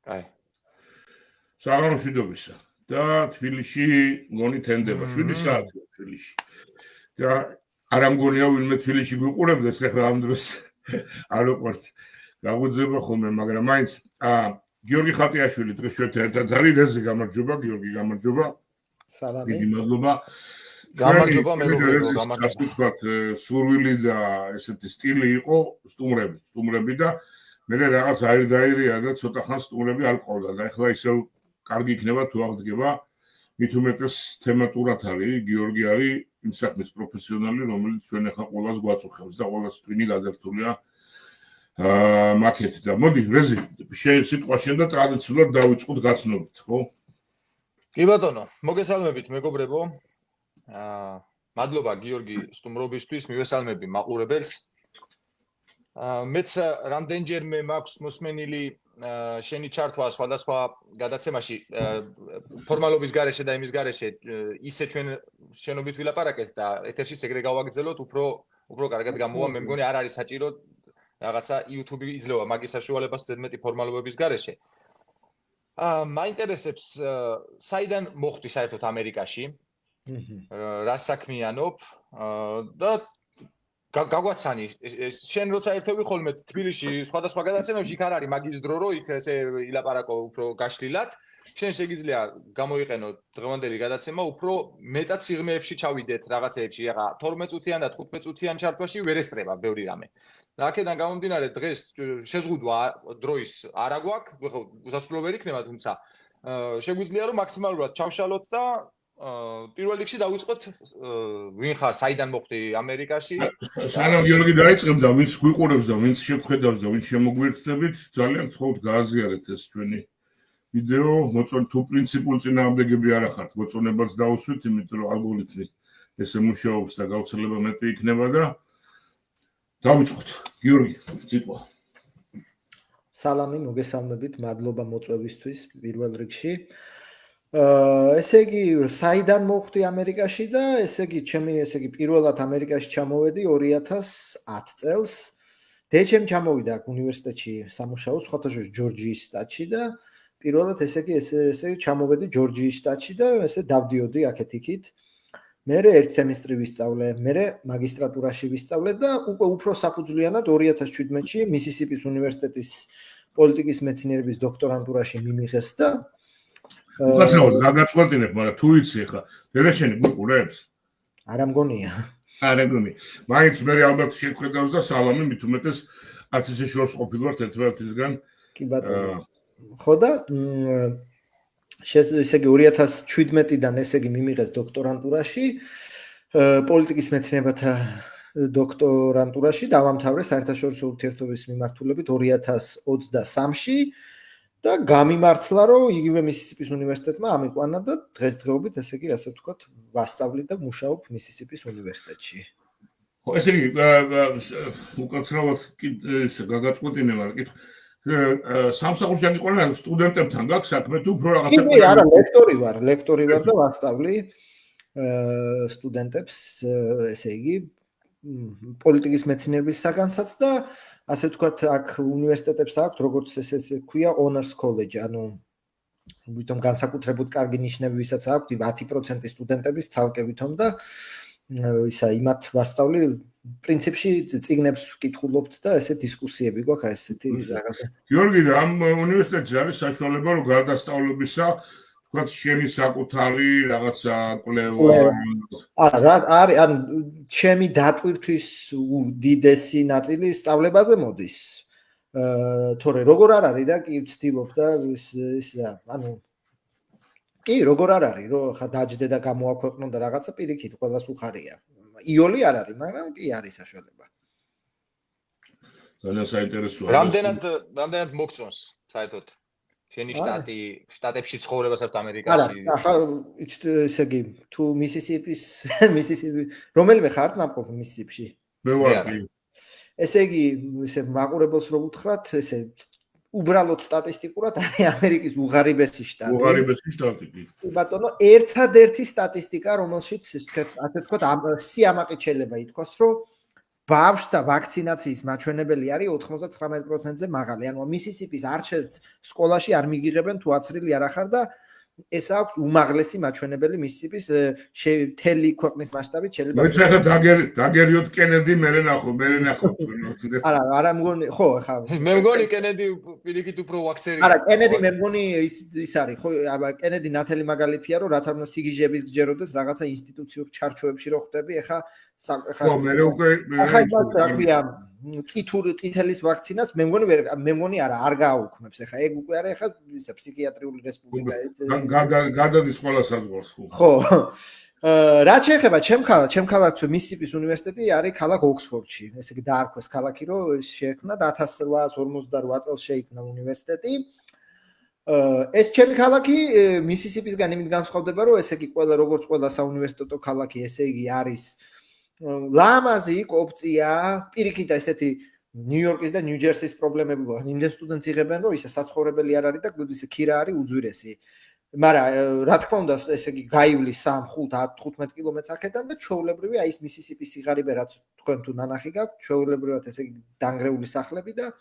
აი. საღამო მშვიდობისა და თბილისში მგონი თენდება 7 საათი თბილისში. და არ ამგონია ვინმე თბილისში გვიყურებდეს ახლა ამ დროს არ ვიყურთ. გაგვიძება ხოლმე, მაგრამ მაინც გიორგი ხატიაშვილი დღეს ჩვენთან ერთად არის. რეზი გამარჯობა, გიორგი გამარჯობა. სალამი. დიდი მადლობა. გამარჯობა, მეგობრებო, გამარჯობა. ვთქვათ, სურვილი და ესეთი სტილი იყო სტუმრები და მე რაღაც აირდაირია და ცოტა ხანს სტუმრები არ ყავდა და ახლა ისევ კარგი იქნება თუ აღდგება. მით უმეტეს თემატურად არის, გიორგი არის იმ საქმის პროფესიონალი, რომელიც ჩვენ ახლა ყველას გვაწუხებს და ყველას twini გადართულია მაკეთ და მოდი რეზი შენ სიტყვა შენ და ტრადიციულად დავიწყოთ გაცნობით, ხო? კი ბატონო, მოგესალმებით მეგობრებო. მადლობა გიორგი სტუმრობისთვის, მივესალმები მაყურებელს. მეც რამდენჯერმე მაქვს მოსმენილი შენი ჩართვა სხვადასხვა გადაცემაში ფორმალობის გარეშე და იმის გარეშე ისე ჩვენ შენობით ვილაპარაკეთ და ეთერშიც ეგრე გავაგრძელოთ, უფრო კარგად გამოვა, მე მგონი არ არის საჭირო რაღაცა YouTube იძლევა მაგის საშუალებას ზედმეტი ფორმალობების გარეშე. მაინტერესებს საიდან მოხვდი საერთოდ ამერიკაში? რა საქმიანობ და გაგვაცანი შენ როცა ერთობი ხოლმე თბილისში სხვადასხვა გადაცემებში იქ არ არის მაგის დრო რომ იქ ესე ილაპარაკო უფრო გაშლილად შენ შეგიძლია გამოიყენო დღევანდელი გადაცემა უფრო მეტად სიღრმეებში ჩავიდეთ რაღაცეებში რა 12 წუთიან და 15 წუთიან ჩართვაში ვერ ესწრება ბევრი რამე და აქედან გამომდინარე დღეს შეზღუდვა დროის არ აგვაქვს ხო უსასრულო ვერ იქნება თუმცა შეგვიძლია რომ მაქსიმალურად ჩავშალოთ და პირველ რიგში დავიწყოთ ვინ ხარ, საიდან მოხვდი ამერიკაში? სანამ გიორგი დაიწყებდა, ვინც გვიყურებს და ვინც შეგხედავს და ვინც შემოგვიერთდებით, ძალიან გთხოვთ გააზიარეთ ეს ჩვენი ვიდეო, თუ პრინციპულ წინააღმდეგები არ ახართ, მოწონებაც დაუსვით, იმიტომ რომ ალგორითმი ესე მუშაობს და გავრცელება მეტი იქნება და დავიწყოთ. გიორგი, სიტყვა. სალამი, მოგესალმებით, მადლობა მოწვევისთვის პირველ რიგში. ესე იგი, საიდან მოხვდი ამერიკაში და ესე იგი, პირველად ამერიკაში ჩამოვედი 2010 წელს. დეჩემ ჩამოვიდა აქ უნივერსიტეტში სამუშაოს, სხვათა შორის ჯორჯიის შტატში და პირველად ესე იგი ჩამოვედი ჯორჯიის შტატში და ესე დავდიოდი აქეთ-იქით. მერე ერთ სემესტრი ვისწავლე, მერე მაგისტრატურაში ვისწავლე და უფრო საფუძვლიანად 2017-ში მისისიპის უნივერსიტეტის პოლიტიკის მეცნიერების დოქტორანტურაში მიმიღეს და უკაცრავად გაგაწყვეტინებ, მაგრამ თუ იცი ხა, დედაშენი გვიყურებს? არ ამგონია. არ ამგონია. მაინც მე ალბათ შეხედავს და სალამი მით უმეტეს არც ისე შორს ყოფილვართ ერთმანეთისგან. კი ბატონო. ხო და ესე იგი 2017-დან ესე იგი მიმიღეს დოქტორანტურაში, პოლიტიკის მეცნიერებათა დოქტორანტურაში დავამთავრე საერთაშორისო ურთიერთობების მიმართულებით 2023-ში. და გამიმართლა რომ იგივე მისისიპის უნივერსიტეტმა ამიყვანა და დღესდღეობით ესე იგი ასე ვთქვათ ვასწავლი და მუშაობ მისისიპის უნივერსიტეტში. ხო ესე იგი უკაცრავად გაგაწყვეტინე მაგრამ კითხ სამსახურში აღიყვანა სტუდენტებთან გაქვს საქმე თუ უფრო რაღაცა კი არა ლექტორი ვარ და ვასწავლი სტუდენტებს ესე იგი პოლიტიკის მეცნიერების საგანსაც და ასე ვთქვათ, აქ უნივერსიტეტებს აქვს, როგორც ესე ქვია honors college, ანუ ვითომ განსაკუთრებულად კარგი ნიშნები ვისაც აქვს 10% სტუდენტების ცალკე ვითომ და ისა იმათ ვასწავლი, პრინციპში წიგნებს ვკითხულობთ და ესე დისკუსიები გვაქვს ესეთი რაღაცა. გიორგი, ამ უნივერსიტეტში არის საშუალება რომ გარდასწავლებისა ვთქვათ, შენი საკუთარი რაღაცა კვლევა არის, ანუ ჩემი დატვირთვის უდიდესი ნაწილი სწავლებაზე მოდის. თორე როგორ არ არის და კი ვცდილობ და ანუ კი როგორ არ არის, რომ ხა დაჯდე და გამოაქვეყნო და რაღაცა პირიქით ყველას უხარია. იოლი არ არის, მაგრამ კი არის საშუალება. ძალიან საინტერესოა. რამდენად მოგწონს საერთოდ შენი შტატებში ცხოვრება საერთოდ ამერიკაში? ახლა ესე იგი თუ მისისიპი რომელიმე ხარ ნამყოფი მისისიპში? მე ვარ. ესე იგი ესე მაყურებელს რო უთხრათ, ესე უბრალოდ სტატისტიკურად არის ამერიკის უღარიბესი შტატი. უღარიბესი შტატი. ბატონო, ერთადერთი სტატისტიკა, რომელშიც ასე ვთქვათ, სიამაყით შეიძლება ითქვას, რომ ბავშვთა ვაქცინაციის მაჩვენებელი არის 99%-ზე მაღალი. ანუ მისისიპის არჩევს სკოლაში არ მიგიღებენ თუ აცრილი არ ახარ და ეს აქვს უმაღლესი მაჩვენებელი მისისიპის მთელი ქვეყნის მასშტაბით შეიძლება. მოიცა ხა დაგერიოთ კენედი მერე ნახო. არა მგონი ხო ხა მე მგონი კენედი პირიქით უფრო ვაქცერი. არა კენედი მე მგონი ის არის ხო აბა კენედი ნათელი მაგალითია რომ რაც არ უნდა სიგიჟების გჯეროდეს რაღაცა ინსტიტუციურ ჩარჩოებში რო ხდები ეხა ხო მე უკვე ახლა წითელის ვაქცინას მე მგონი არა არ გააუქმებს ეხა ეგ უკვე არა ეხა ისა ფსიქიატრიული რესპუბლიკა გადადის ყველა საზღვარს ხო რაც შეეხება ჩემ ქალაქს მისისიპის უნივერსიტეტი არის ქალაქ ოქსფორდში ესე იგი დაარქვეს ქალაქი რომ შეექმნა 1858 წელს შეიქმნა უნივერსიტეტი ეს ჩემი ქალაქი მისისიპისგან იმით განსხვავდება რომ ესე იგი ყველა როგორც ყველა საუნივერსიტეტო ქალაქი ესე იგი არის ლამაზი კოპწია პირიქით ესეთი ნიუ-იორკის და ნიუ-ჯერსის პრობლემები გვაქვს იმდენ სტუდენტს იღებენ რომ ისე საცხოვრებელი არ არის და ისე ქირა არის უძვირესი მაგრამ რა თქმა უნდა ესე იგი გაივლის 3, 5, 15 კილომეტრს აქედან და ჩვეულებრივი აი ეს მისისიპის სიღარიბე რაც თქვენ თუ ნანახი გაქვთ ჩვეულებრივად ესე იგი დანგრეული სახლები და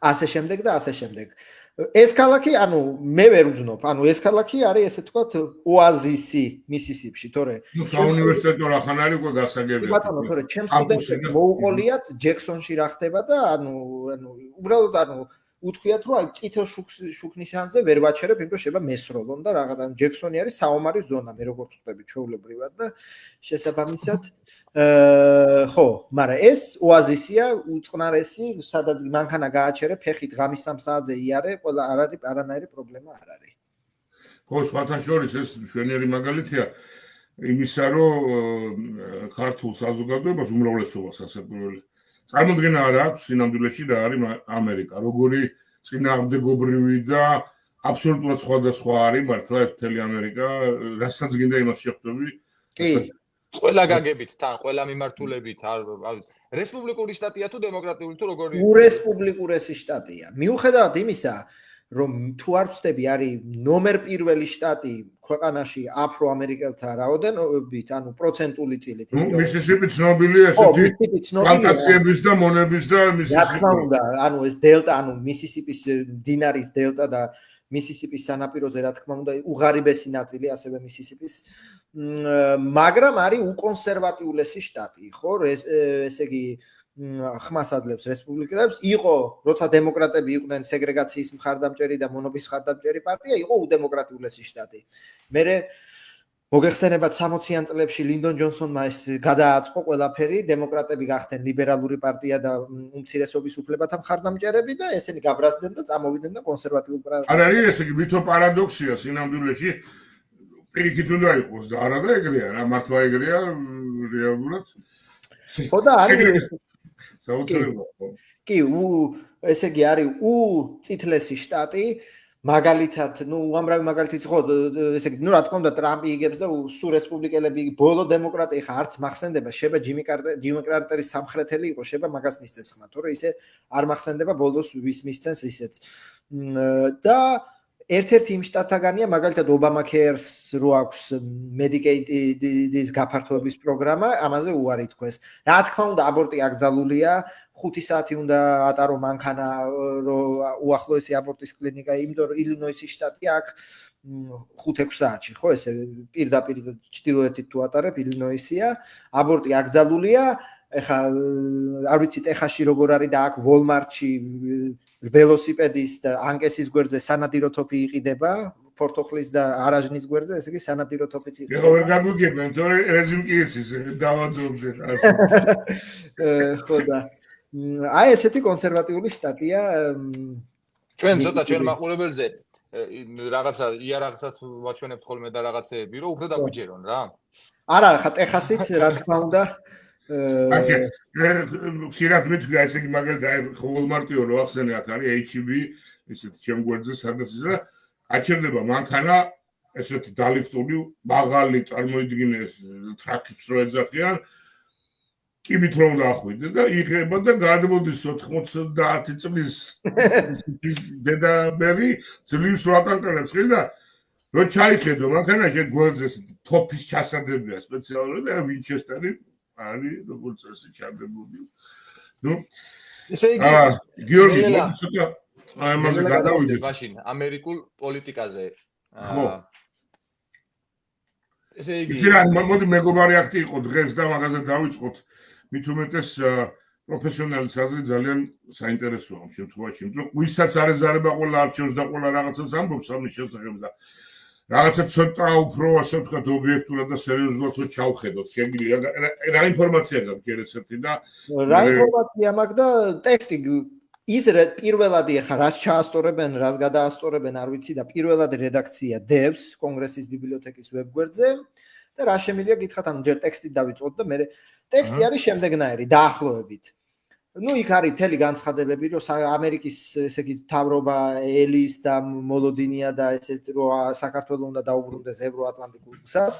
ასე შემდეგ და ასე შემდეგ ეს ქალაქი ანუ მე ვერ ვძნობ ანუ ეს ქალაქი არის ესე თქვათ ოაზისი მისისიპში თორე ნუ საუნივერსიტეტო რახან არის უკვე გასაგებია ბატონო თორე ჩემს სტუდენტებს მოუყოლიათ ჯექსონში რა ხდება და ანუ უბრალოდ ანუ უთქვიათ რომ აი წითელ შუქნიშანზე ვერ ვაჩერებ იმიტომ შეიძლება მესროლონ და რაღაც ანუ ჯექსონი არის საომარის ზონა მე როგორც ხვდები ჩვეულებრივად და შესაბამისად ხო მაგრამ ეს ოაზისია უწყნარესი სადაც მანქანა გააჩერე ფეხით ღამის 3 საათზე იარე ყველა არ არის არანაირი პრობლემა არ არის ხო სხვათა შორის ეს მშვენიერი მაგალითია იმისა რომ ქართულ საზოგადოებას უმრავლესობას ასე პირველი წარმოდგენა არ აქვს სინამდვილეში რა არის ამერიკა როგორი წინააღმდეგობრივი და აბსოლუტურად სხვადასხვა არის მართლა ეს მთელი ამერიკა რასაც გინდა იმას შეხვდები კი ყველა გაგებით თან ყველა მიმართულებით რესპუბლიკური შტატია თუ დემოკრატიული თუ როგორი რესპუბლიკურესი შტატია მიუხედავად იმისა რომ თუ არ ვწდები არის ნომერ პირველი შტატი ქვეყანაში აფროამერიკელთა რაოდენობით, ანუ პროცენტული წილით. მისისიპი ცნობილია ესეთი პლანტაციების და მონების და მისისიპი. რა თქმა უნდა, ანუ ეს დელტა, ანუ მისისიპის დინარის დელტა და მისისიპის სანაპიროზე რა თქმა უნდა უღარიბესი ნაწილი ასევე მისისიპის, მაგრამ არის უკონსერვატიულესი შტატი, ხო? ესე იგი ხმას ადლებს რესპუბლიკელებს იყო როცა დემოკრატები იყვნენ სეგრეგაციის მხარდამჭერი და მონობის მხარდამჭერი პარტია იყო უდემოკრატიულესი შტატი მერე მოგეხსენებათ 60-იან წლებში ლინდონ ჯონსონმა ეს გადააწყო ყველაფერი დემოკრატები გახდნენ ლიბერალური პარტია და უმცირესობის უფლებათა მხარდამჭერები და ესენი გაბრაზდნენ და წამოვიდნენ და კონსერვატიულ პარტიას არ არის ესე იგი ვითო პარადოქსია სინამდვილეში პირიქით უნდა იყოს და არა და ეგრეა რა მართლა ეგრეა რეალურად ხო და არის კი ესე იგი არის უწითლესი შტატი მაგალითად ნუ უამრავი მაგალითიც ხო ესე იგი ნუ რა თქმა უნდა ტრამპი იგებს და სულ რესპუბლიკელები ბოლო დემოკრატი ხა არც მახსენდება შეიძლება ჯიმი კარტერის სამხრეთელი იყო შეიძლება მაგას მისცეს ხმა თორე ისე არ მახსენდება ბოლოს ვის მისცეს ისეც და ერთ-ერთი იმ შტატთაგანია მაგალითად ობამაკერს რო აქვს მედიკეიდის გაფართოების პროგრამა ამაზე უარი თქვეს რა თქმა უნდა აბორტი აკრძალულია 5 საათი უნდა ატარო მანქანა რომ უახლოესი აბორტის კლინიკა იმიტომ რომ ილინოისის შტატი აქ 5-6 საათში ხო ესე პირდაპირ ჩtildeოეთით თუ ატარებ ილინოისია აბორტი აკრძალულია ეხა არ ვიცი ტეხასში როგორ არის და აქ ვოლმარტში ველოსიპედის და ანკესის გვერდზე სანადირო თოფი იყიდება პორტოხლის და არაჟნის გვერდზე ესე იგი სანადირო თოფიც იყიდება. ეხლა ვერ გაგვიგებენ, თორე რეჟიმი კი ის დავაძობდეთ ასე. ხო და აი ესეთი კონსერვატიული შტატია ჩვენ ცოტა ჩვენ მაყურებელზე რაღაცა იარაღსაც ვაჩვენებთ ხოლმე და რაღაცეები რომ უფრო დაგვიჯერონ რა. არა, ხა ტეხასიც რა თქმა უნდა აკე ხშირად მithქვია ესე იგი მაგალითად ვოლმარტიო რო ახსენე აქ არის H-B ესეთი ჩემ გვერდზე სადაც ისა აჩერდება მანქანა ესეთი დალიფტული მაღალი წარმოიდგინეს ტრაქიც რო ეძახიან კიბით რომ დაახვიდე და იღება და გადმოდის 90 წლის დედაბერი ძლივს ვაკანკელებს ხილდა რო ჩაიხედო მანქანაში გვერდზე თოფის ჩასადებია სპეციალური და ვინჩესტერი არის როგორც წესი ჩადებული. ნუ ესე იგი გიორგი ცოტა ამაზე გადავიდეთ მაშინ ამერიკულ პოლიტიკაზე. ხო. ესე იგი ისე რა მოდი მეგობარი აქტი იყო დღეს და მაგაზე დავიწყოთ მით უმეტეს პროფესიონალის აზრი ძალიან საინტერესოა ამ შემთხვევაში, იმიტომ რომ ვისაც არ ეზარება ყველა არჩევს და ყველა რაღაცას ამბობს ამის შესახებ და რაღაცა ცოტა უფრო ასე ვთქვათ ობიექტურად და სერიოზულად ჩავხედოთ. შეგვიძლია რა ინფორმაცია გაქვთ ერთ-ერთი და რა ინფორმაცია მაქვს და ტექსტი ის პირველადი ახლა რაც ჩაასწორებენ, რაც გადაასწორებენ, არ ვიცი და პირველადი რედაქცია დევს კონგრესის ბიბლიოთეკის ვებგვერდზე და რა შემიძლია გითხრათ, ანუ ჯერ ტექსტი დავიწყოთ და მე ტექსტი არის შემდეგნაირი დაახლოებით. ნუ იქ არის მთელი განცხადებები, რომ ამერიკის ესე იგი მთავრობა ელის და მოლოდინია და ესეთ რომ საქართველოს უნდა დაუბრუნდეს ევროატლანტიკურ გზას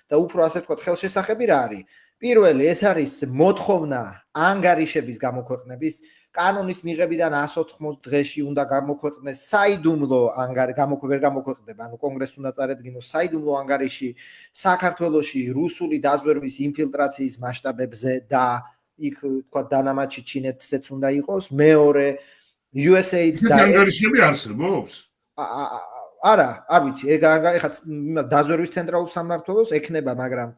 და უფრო ასე ვთქვათ ხელშესახები რა არის. პირველი ეს არის მოთხოვნა ანგარიშების გამოქვეყნების კანონის მიღებიდან 180 დღეში უნდა გამოქვეყნდეს საიდუმლო ვერ გამოქვეყნდება, ანუ კონგრესს უნდა წარედგინოს საიდუმლო ანგარიში საქართველოში რუსული დაზვერვის ინფილტრაციის მასშტაბებზე და იქ თქვა დანამატში ჩინეთსაც უნდა იყოს. მეორე USAID-ს და ანგარიშები არსებობს? არა, არ ვიცი, ეხლა დაზვერვის ცენტრალურ სამმართველოს ექნება, მაგრამ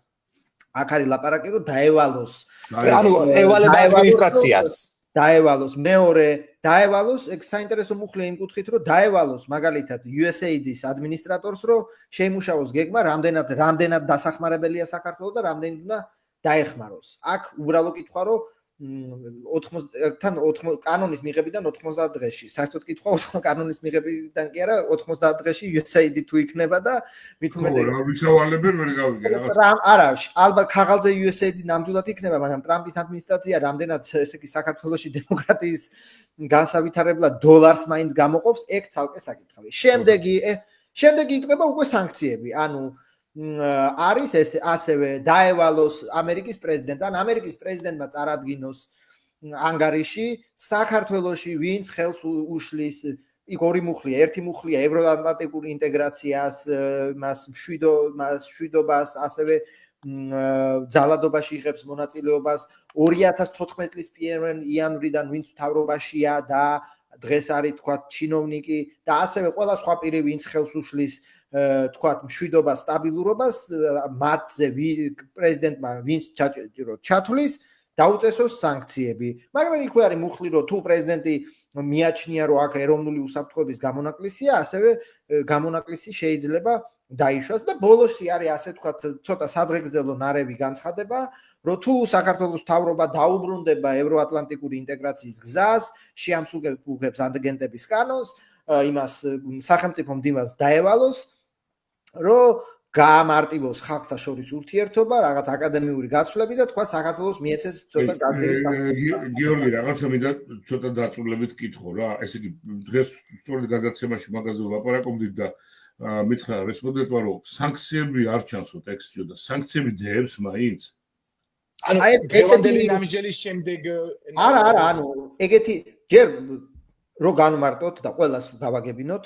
აქ არის ლაპარაკი რომ დაევალოს. ანუ ევალება ადმინისტრაციას. დაევალოს. მეორე დაევალოს, ეგ საინტერესო მუხლია იმ კუთხით, რომ დაევალოს მაგალითად USAID-ის ადმინისტრატორს, რომ შეიმუშაოს გეგმა, რამდენად დასახმარებელია საქართველოს და რამდენად უნდა დაეხმაროს. აქ უბრალო კითხვა, რომ 80 კანონის მიღებიდან 90 დღეში. საერთოდ კითხვა კანონის მიღებიდან კი არა, 90 დღეში USAID თუ იქნება და მით უმეტეს რა ვისავალებენ ვერ გავიგე რაღაც. არა, ალბათ ხაღალზე USAID ნამდვილად იქნება, მაგრამ ტრამპის ადმინისტრაცია რამდენად ესე იგი საქართველოში დემოკრატიის განსავითარებლად დოლარს მაინც გამოყოფს, ეგ ცალკე საკითხავი. შემდეგი იწყება უკვე სანქციები. ანუ არის ესე ასევე დაევალოს ამერიკის პრეზიდენტს, ან ამერიკის პრეზიდენტმა წარადგინოს ანგარიში საქართველოში ვინც ხელს უშლის იქ ორი მუხლია, ერთი მუხლია ევროატლანტიკურ ინტეგრაციას, მას მშვიდობას, ასევე ძალადობაში იღებს მონაწილეობას 2014 წლის 1 იანვრიდან ვინც მთავრობაშია და დღეს არის თქვა ჩინოვნიკი და ასევე ყველა სხვა პირი ვინც ხელს უშლის თქვათ მშვიდობას, სტაბილურობას, მათზე პრეზიდენტმა ვინც ჩათვლის, დაუწესოს სანქციები. მაგრამ იქვე არის მუხლი, რომ თუ პრეზიდენტი მიაჩნია, რომ აქ ეროვნული უსაფრთხოების გამონაკლისია, ასევე გამონაკლისი შეიძლება დაიშვას და ბოლოსში არის ასე თქვათ ცოტა სადღეგრძელო ნარევი განცხადება, რომ თუ საქართველოს მთავრობა დაუბრუნდება ევროატლანტიკური ინტეგრაციის გზას, შეამსუბუქებს აგენტების კანონს, იმას სახელმწიფო მდივანს დაევალოს, რომ გაამარტივოს ხალხთა შორის ურთიერთობა, რაღაც აკადემიური გაცვლები და თქვა საქართველოს მიეცეს ცოტა გაზეთი. გიორგი, რაღაცა მინდა ცოტა დაწვრილებით კითხო რა. ესე იგი დღეს სწორედ გადაცემაში მაგაზე ვლაპარაკობდით და მითხრა რესპონდენტმა რომ სანქციები არ ჩანსო ტექსტში და სანქციები ძეებს მაინც. ანუ ესეთი ნამსჯელის შემდეგ არა, ანუ ეგეთი ჯერ რო განმარტოთ და ყველას გავაგებინოთ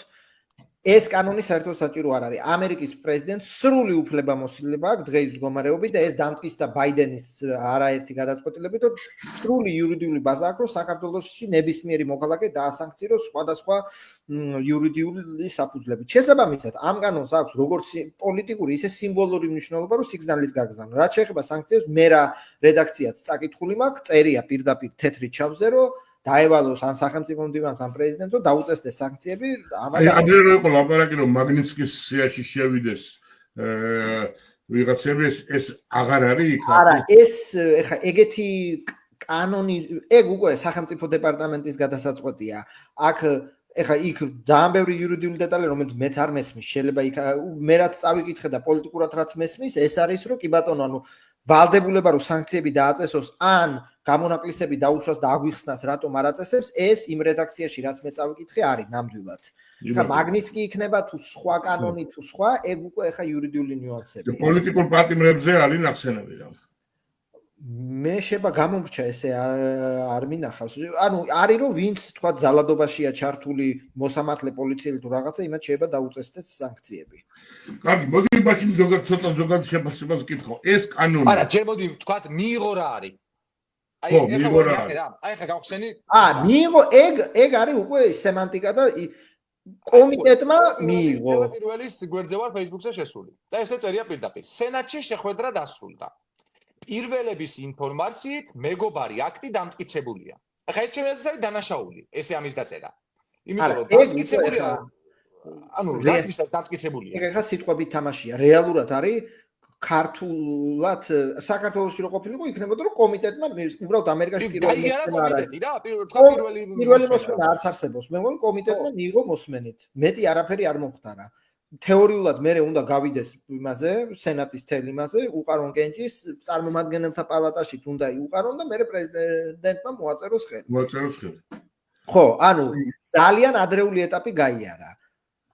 ეს კანონი საერთოდ საჭირო არ არის. ამერიკის პრეზიდენტს სრული უფლებამოსილება აქვს დღეის მდგომარეობით და ეს დამტკიცდა ბაიდენის არაერთი გადაწყვეტილებით, რომ სრული იურიდიული ბაზა აქვს, რომ საქართველოში ნებისმიერი მოქალაქე დაასანქციროს სხვადასხვა იურიდიული საფუძვლებით. შესაბამისად, ამ კანონს აქვს როგორც პოლიტიკური, ისე სიმბოლური მნიშვნელობა, რომ სიგნალიც გაგზავნოს. რაც შეეხება სანქციებს, მე რა რედაქციაც წაკითხული მაქვს, წერია პირდაპირ თეთრი ჩავზე, რომ დაევალოს ან სახელმწიფო მდივანს ან პრეზიდენტს რომ დაუწესდეს სანქციები. ადრე რო იყო ლაპარაკი რომ მაგნიტსკის სიაში შევიდეს ვიღაცები ეს აღარ არის იქ? არა, ეს ეხა ეგეთი კანონი, ეგ უკვე სახელმწიფო დეპარტამენტის გადასაწყვეტია. აქ ეხა იქ ძალიან ბევრი იურიდიული დეტალი რომელიც მეც არ მესმის, შეიძლება იქ მე რაც წავიკითხე და პოლიტიკურად რაც მესმის, ეს არის რომ კი ბატონო, ანუ ვალდებულება რომ სანქციები დააწესოს ან გამონაკლისები დაუშვას და აგვიხსნას რატომ არ აწესებს, ეს იმ რედაქციაში რაც მე წავიკითხე არის ნამდვილად. ხა მაგნიტსკი იქნება თუ სხვა კანონი თუ სხვა, ეგ უკვე ეხა იურიდიული ნიუანსები. პოლიტიკურ პატიმრებზე არის ნახსენები რა. მე შეიძლება გამომრჩა ესე არ მინახავს. ანუ არის რომ ვინც თქვა ძალადობაშია ჩართული მოსამართლე პოლიციელი თუ რაღაცა, იმათ შეიძლება დაუწესდეს სანქციები. კარგი, მოდი განმავლობაში ზოგადად შეფასებას კითხო. ეს კანონი. არა, ჯერ მოდი ვთქვათ, მიიღო რა არის. ხო, მიიღო რა არის. აი ხა გავხსენი. მიიღო ეგ არის უკვე სემანტიკა და კომიტეტმა მიიღო. პირველი გვერდზე ვარ Facebook-ზე შესული. და ესე წერია პირდაპირ. სენატში შეხვედრა დასრულდა. პირველების ინფორმაციით მეგობარი აქტი დამტკიცებულია. ახლა ეს ჩემი აზრით არის დანაშაული, ესე ამის დაწერა. იმიტომ რომ დამტკიცებულია. ანუ რას ნიშნავს დამტკიცებულია? ეგ ახლა სიტყვებით თამაშია. რეალურად არის ქართულად საქართველოში რო ყოფილიყო იქნებოდა რომ კომიტეტმა უბრალოდ ამერიკაში პირველი მოსმენა არც არსებობს. მე მგონი კომიტეტმა მიიღო მოსმენით. მეტი არაფერი არ მომხდარა. თეორიულად მე უნდა გავიდეს იმაზე, სენატის თელ იმაზე, უყარონ კენჭის წარმომადგენელთა პალატაშიც უნდა იუყარონ და მე პრეზიდენტმა მოაწეროს ხელი. ხო, ანუ ძალიან ადრეული ეტაპი გაიარა.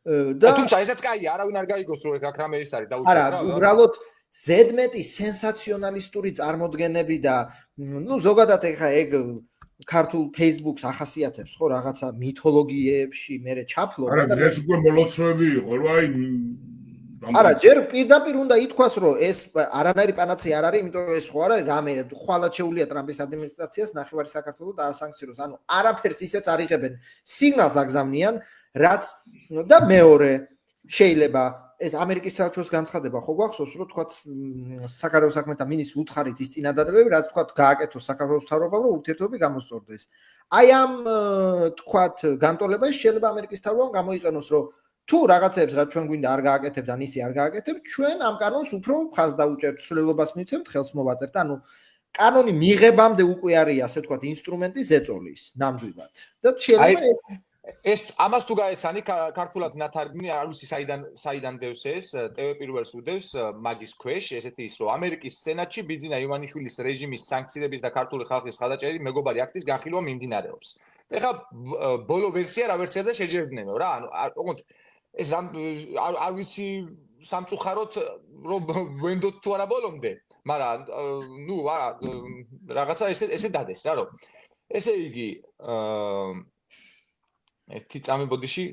და თუმცა ესაც კაია, არავინ არ გაიგოს რომ აქ რამე ის არის დაუშვება რა. არა, უბრალოდ ზედმეტი სენსაციონალისტური წარმოდგენები და ნუ ზოგადად ეხა ეგ ქართულ Facebook-ს ახასიათებს ხო რაღაცა მითოლოგიებში მე ჩაფლო არა ეს უკვე მოლოცვები იყო რა აი არა ჯერ პირდაპირ უნდა ითქვას რომ ეს არანაირი პანაცეა არ არის იმიტომ რომ ეს ხო არა რამე ხვალად შეუულია ტრამპის ადმინისტრაციას ნახევარი საქართველოს დაასანქციონოს ანუ არაფერს ისეც არ იღებენ სიგნალს აგზავნიან რაც და მეორე შეიძლება ეს ამერიკის საელჩოს განცხადება ხო გვახსოვს რომ თქვათ საკარაო საქმეთა მინისტრს უთხარით ის წინადადებები რაც თქვათ გააკეთოს საქართველოს მთავრობამ რომ ურთიერთობები გამოსწორდეს აი ამ თქვათ განტოლებაში შეიძლება ამერიკის მთავრობამ გამოიყენოს რომ თუ რაღაცებს რაც ჩვენ გვინდა არ გააკეთებთ ან ისე არ გააკეთებთ ჩვენ ამ კანონს უფრო მხარს დაუჭერთ სრულობას მივცემთ ხელს მოვაწერთ ანუ კანონი მიღებამდე უკვე არის ასე თქვათ ინსტრუმენტი ზეწოლის ნამდვილად და შეიძლება ეს ამას თუ გაეცანი ქართულად ნათარგმნი არ ვიცი საიდან დევს ეს ტევ პირველს უდევს მაგის ქვეშ ესეთი ის რომ ამერიკის სენატში ბიძინა ივანიშვილის რეჟიმის სანქციების და ქართული ხალხის მხარდაჭერით მეგობარი აქტის განხილვა მიმდინარეობს. ეხლა ბოლო ვერსია რა ვერსიაზე შეჯერდნენო რა ანუ ოღონდ ეს არ ვიცი სამწუხაროდ რომ ვენდოთ თუ არა ბოლომდე მაგრამ ნუ არა რაღაცა ესე დადეს რა რომ ესე იგი ერთი წამებოდიში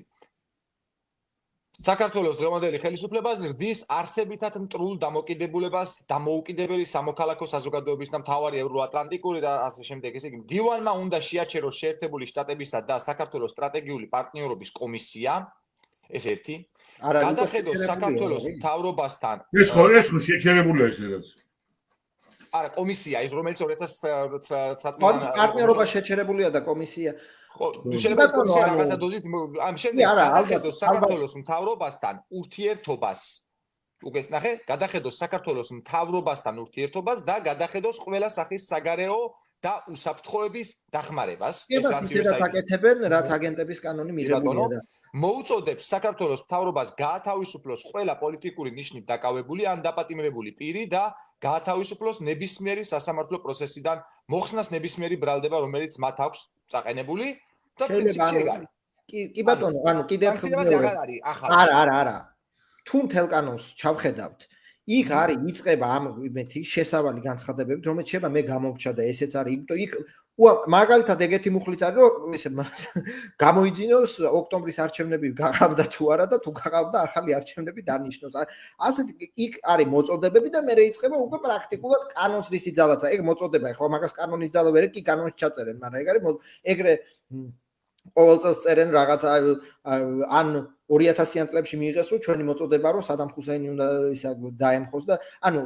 საქართველოს დღევანდელი ხელისუფლება ზრდის არსებითად მტრულ დამოუკიდებლობას დამოუკიდებელი სამოქალაქო საზოგადოების და მთავარი ევროატლანტიკური და ასე შემდეგ ესე იგი მდივანმა უნდა შეაჩეროს შეერთებული შტატებისა და საქართველოს სტრატეგიული პარტნიორობის კომისია ეს ერთი გადახედოს საქართველოს მთავრობასთან ეს ხო შეჩერებულია ესედაც არა komisia ის რომელიც 2009 წელს პარტნიორობა შეჩერებულია და კომისია ხო შეიძლება კომისია რაღაცა დოზით ამ შემდეგ გადახედოს საქართველოს მთავრობასთან ურთიერთობას უკეთ ნახე გადახედოს საქართველოს მთავრობასთან ურთიერთობას და გადახედოს ყველა სახის საგარეო და უსაფრთხოების დახმარებას ეს რაც აკეთებენ რაც აგენტების კანონი მიღებულია და მოუწოდებს საქართველოს მთავრობას გაათავისუფლოს ყველა პოლიტიკური ნიშნით დაკავებული ან დაპატიმრებული პირი და გაათავისუფლოს ნებისმიერი სასამართლო პროცესიდან მოხსნას ნებისმიერი ბრალდება რომელიც მათ აქვს წაყენებული და პრინციპში ეგ არის კი ბატონო ანუ კიდევ არა თუ მთელ კანონს ჩავხედავთ იქ არის იწება ამ იმეთი შესავალი განცხადებებით რომელიც შეიძლება მე გამოვჩა და ესეც არის იმიტომ იქ მაგალითად ეგეთი მუხლით არის რომ ესე გამოიძინოს ოქტომბრის არჩევნები გახავდა თუ არა და თუ გახავდა ახალი არჩევნები დანიშნოს ასეთი იქ არის მოწოდებები და მე იწება უკვე პრაქტიკულად კანონს რისი ძალაცა ეგ მოწოდება ხო მაგას კანონის ძალა ვერ კი კანონში ჩაწერენ მაგრამ ეგ არის ეგრე ყოველ წელს წერენ რაღაცა ან 2000-იან წლებში მიიღეს რომ ჩვენი მოწოდება რომ სადამ ხუსეინი უნდა ისა დაემხოს და ანუ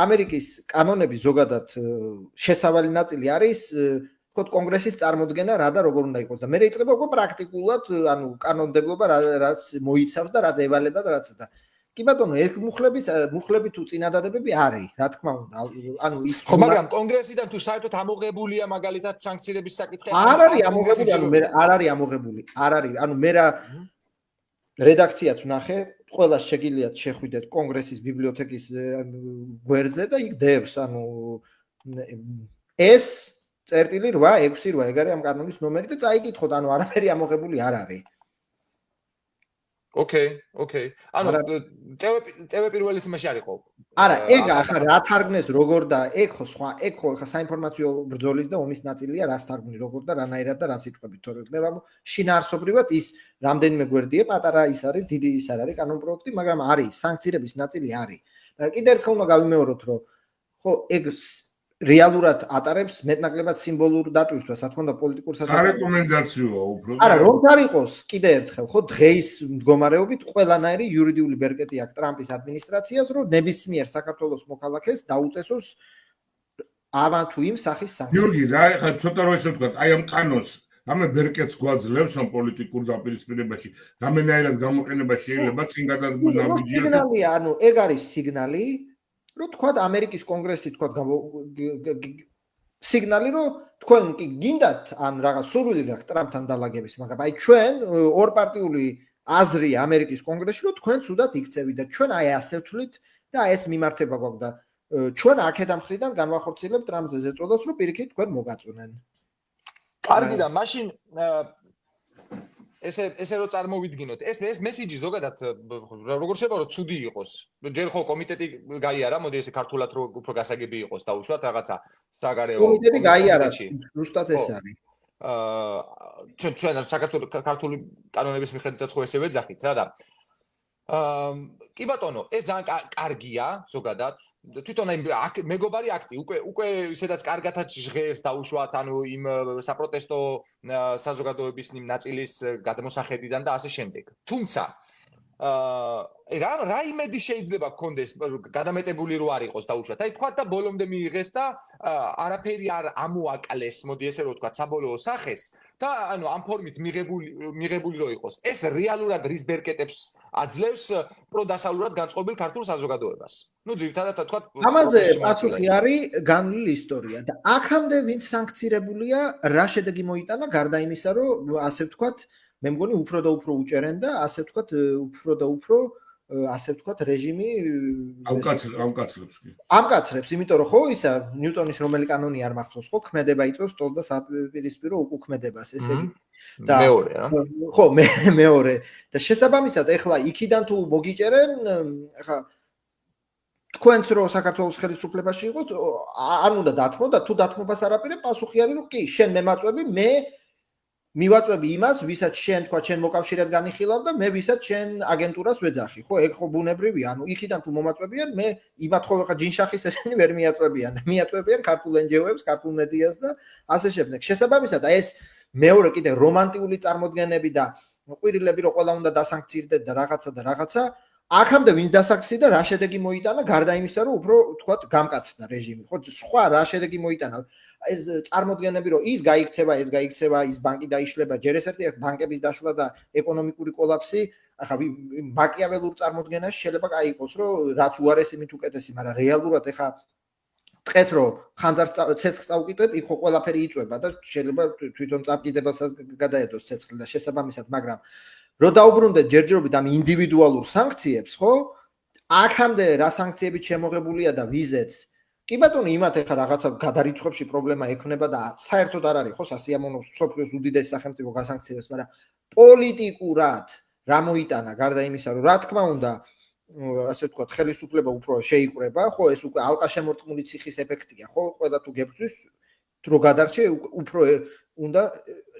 ამერიკის კანონები ზოგადად შესავალი ნაწილი არის თქო კონგრესის წარმოქმნა რა და როგორ უნდა იყოს და მე იწება უკვე პრაქტიკულად ანუ კანონმდებლობა რაც მოიცავს და რაც ევალება და რაც და კი ბატონო ეს მუხლები თუ წინადადებები არის რა თქმა უნდა ანუ ის ხო მაგრამ კონგრესიდან თუ საერთოდ ამოღებულია მაგალითად სანქციების საკითხი არ არის ამოღებული ანუ მე არ არის ამოღებული არ არის ანუ მე რა რედაქციაც ვნახე ყველა შეგიძლიათ შეხვიდეთ კონგრესის ბიბლიოთეკის გვერდზე და იქ დევს ანუ ეს წერტილი 868 ეგ არის ამ კანონის ნომერი და წაიკითხოთ ანუ არაფერი ამოღებული არ არის ოკეი. ანუ ტევე პირველი სიმაში არ იყო. არა, ეგ ახლა რა თარგმნეს როგორ და ეგ ხო ხა საინფორმაციო ბრძოლის და ომის ნაწილია რას თარგმნი როგორ და რანაირად და რა სიტყვებით თორე მე ვამბობ შინაარსობრივად ის რამდენიმე გვერდია პატარა ის არის დიდი ის არ არის კანონ პროექტი მაგრამ არის სანქციების ნაწილი არის მაგრამ კიდევ ერთხელ უნდა გავიმეოროთ რომ ხო ეგ რეალურად ატარებს მეტნაკლებად სიმბოლურ დატვირთვას, რა თქმა უნდა, პოლიტიკურ საზოგადოებას. რეკომენდაციაა უფრო. არა, რომ არ იყოს, კიდე ერთხელ, ხო, დღეის მდგომარეობით ყველანაირი იურიდიული ბერკეტი აქვს ტრამპის ადმინისტრაციას, რომ ნებისმიერ საქართველოს მოქალაქეს დაუწესოს ამა თუ იმ სახის სანქცია. გიორგი, რა ხა ცოტა რო ესე ვთქვა, აი ამ კანონს რამე ბერკეტს გვაძლევს ამ პოლიტიკურ დაპირისპირებაში, რამენაირად გამოყენება შეიძლება წინ გადადგმული ნაბიჯია. სიგნალია, ანუ ეგ არის სიგნალი რომ თქვა ამერიკის კონგრესი თქვა სიგნალი რომ თქვენ კი გინდათ ან რაღაც სურვილი გაქვთ ტრამპთან დალაგების მაგრამ აი ჩვენ ორპარტიული აზრია ამერიკის კონგრესში რომ თქვენ თუდად იქცევით და ჩვენ აი ასე ვთვლით და ეს მიმართება გვაქვს და ჩვენ აქედან მხრიდან განვახორციელებთ ტრამპზე ზეწოდას რომ პირიქით თქვენ მოგაწუნენ. კარგი და მაშინ ესე რო წარმოვიდგინოთ ეს მესიჯი ზოგადად როგორ შეიძლება რომ ცუდი იყოს ჯერ ხო კომიტეტი გაიარა მოდი ესე ქართულად რო უფრო გასაგები იყოს დაუშვათ რაღაცა საგარეო კომიტეტი გაიარა ზუსტად ეს არის ჩვენ საქართველოს ქართული კანონების მიხედვითაც ხო ესე ვეძახით რა და კი ბატონო ეს ძალიან კარგია ზოგადად თვითონ აი მეგობარი აქტი უკვე ისედაც კარგათაც ჟღერს დაუშვათ ანუ იმ საპროტესტო საზოგადოების იმ ნაწილის გადმოსახედიდან და ასე შემდეგ თუმცა რა იმედი შეიძლება გქონდეს გადამეტებული რო არ იყოს დაუშვათ აი თქვა და ბოლომდე მიიღეს და არაფერი არ ამოაკლეს მოდი ესე რო თქვა საბოლოო სახეს და ანუ ამ ფორმით მიღებული რო იყოს ეს რეალურად რის ბერკეტებს აძლევს პროდასავლურად განწყობილ ქართულ საზოგადოებას ну ძირითადად თქვა ამაზე პასუხი არის განვლილი ისტორია და აქამდე ვინც სანქცირებულია რა შედეგი მოიტანა გარდა იმისა რომ ასე ვთქვათ მე მგონი უფრო და უფრო უჭერენ და ასე ვთქვათ უფრო და უფრო ასე ვთქვათ რეჟიმი ამკაცრებს იმიტომ რომ ხო ისა ნიუტონის რომელი კანონი არ მახსოვს ხო ქმედება იწვევს ტოლ და საპირისპირო უკმედებას ესე იგი და მეორე რა ხო მეორე და შესაბამისად ეხლა იქიდან თუ მოგიჭერენ ეხლა თქვენც რო საქართველოს ხელისუფლებაში იყოთ არ უნდა დათმო და თუ დათმობას არ აპირებ პასუხი არის რომ კი შენ მემაწვევი მე მივაწვევი იმას, ვისაც შენ თქვა, შენ მოკავშირედ განიხილავ და მე ვისაც შენ აგენტურას ვეძახი, ხო, ეგ ხო ბუნებრივია, ანუ იქიდან თუ მომაწვევიან, მე იმათ ხო ხა ჯინშახის ესენი ვერ მიაწვევიან, მიაწვევიან ქართულ NGO-ებს, ქართულ მედიას და ასე შემდეგ. შესაბამისად, აი ეს მეორე კიდე რომანტიკული წარმოდგენები და ყვირილები რო ყველა უნდა დასანქცირდეთ და რაღაცა აქამდე ვინც დასანქცირდა რა შედეგი მოიტანა გარდა იმისა რომ უფრო თქვათ გამკაცდა რეჟიმი ხო სხვა რა შედეგი მოიტანა ეს წარმოდგენები რომ ის გაიქცევა ის ბანკი დაიშლება ჯერ ეს ერთი ბანკების დაშლა და ეკონომიკური კოლაფსი ახლა მაკიაველურ წარმოდგენაში შეიძლება გაიყოს რომ რაც უარესი მით უკეთესი მაგრამ რეალურად ეხა დღეს რომ ხანძარს ცეცხლს წაუკიდებ იქ ხო ყველაფერი იწვება და შეიძლება თვითონ წამკიდებასაც გადაედოს ცეცხლი და შესაბამისად მაგრამ რო დაუბრუნდეთ ჯერჯერობით ამ ინდივიდუალურ სანქციებს, ხო? აქამდე რა სანქციები შემოღებულია და ვიზეც. კი ბატონო, იმათ ეხა რაღაცა გადარიცხვებში პრობლემა ექნება და საერთოდ არ არის, ხო, სასიამოვნო სოფლიოს უდიდესი სახელმწიფო გასანქციებს, მაგრამ პოლიტიკურად რა მოიტანა გარდა იმისა, რომ რა თქმა უნდა, ასე ვთქვათ, ხელისუფლება უფრო შეიკრება, ხო, ეს უკვე ალყაშემორტყმული ციხის ეფექტია, ხო? ყველა თუ გებრძვის, რო გადარჩე, უფრო უნდა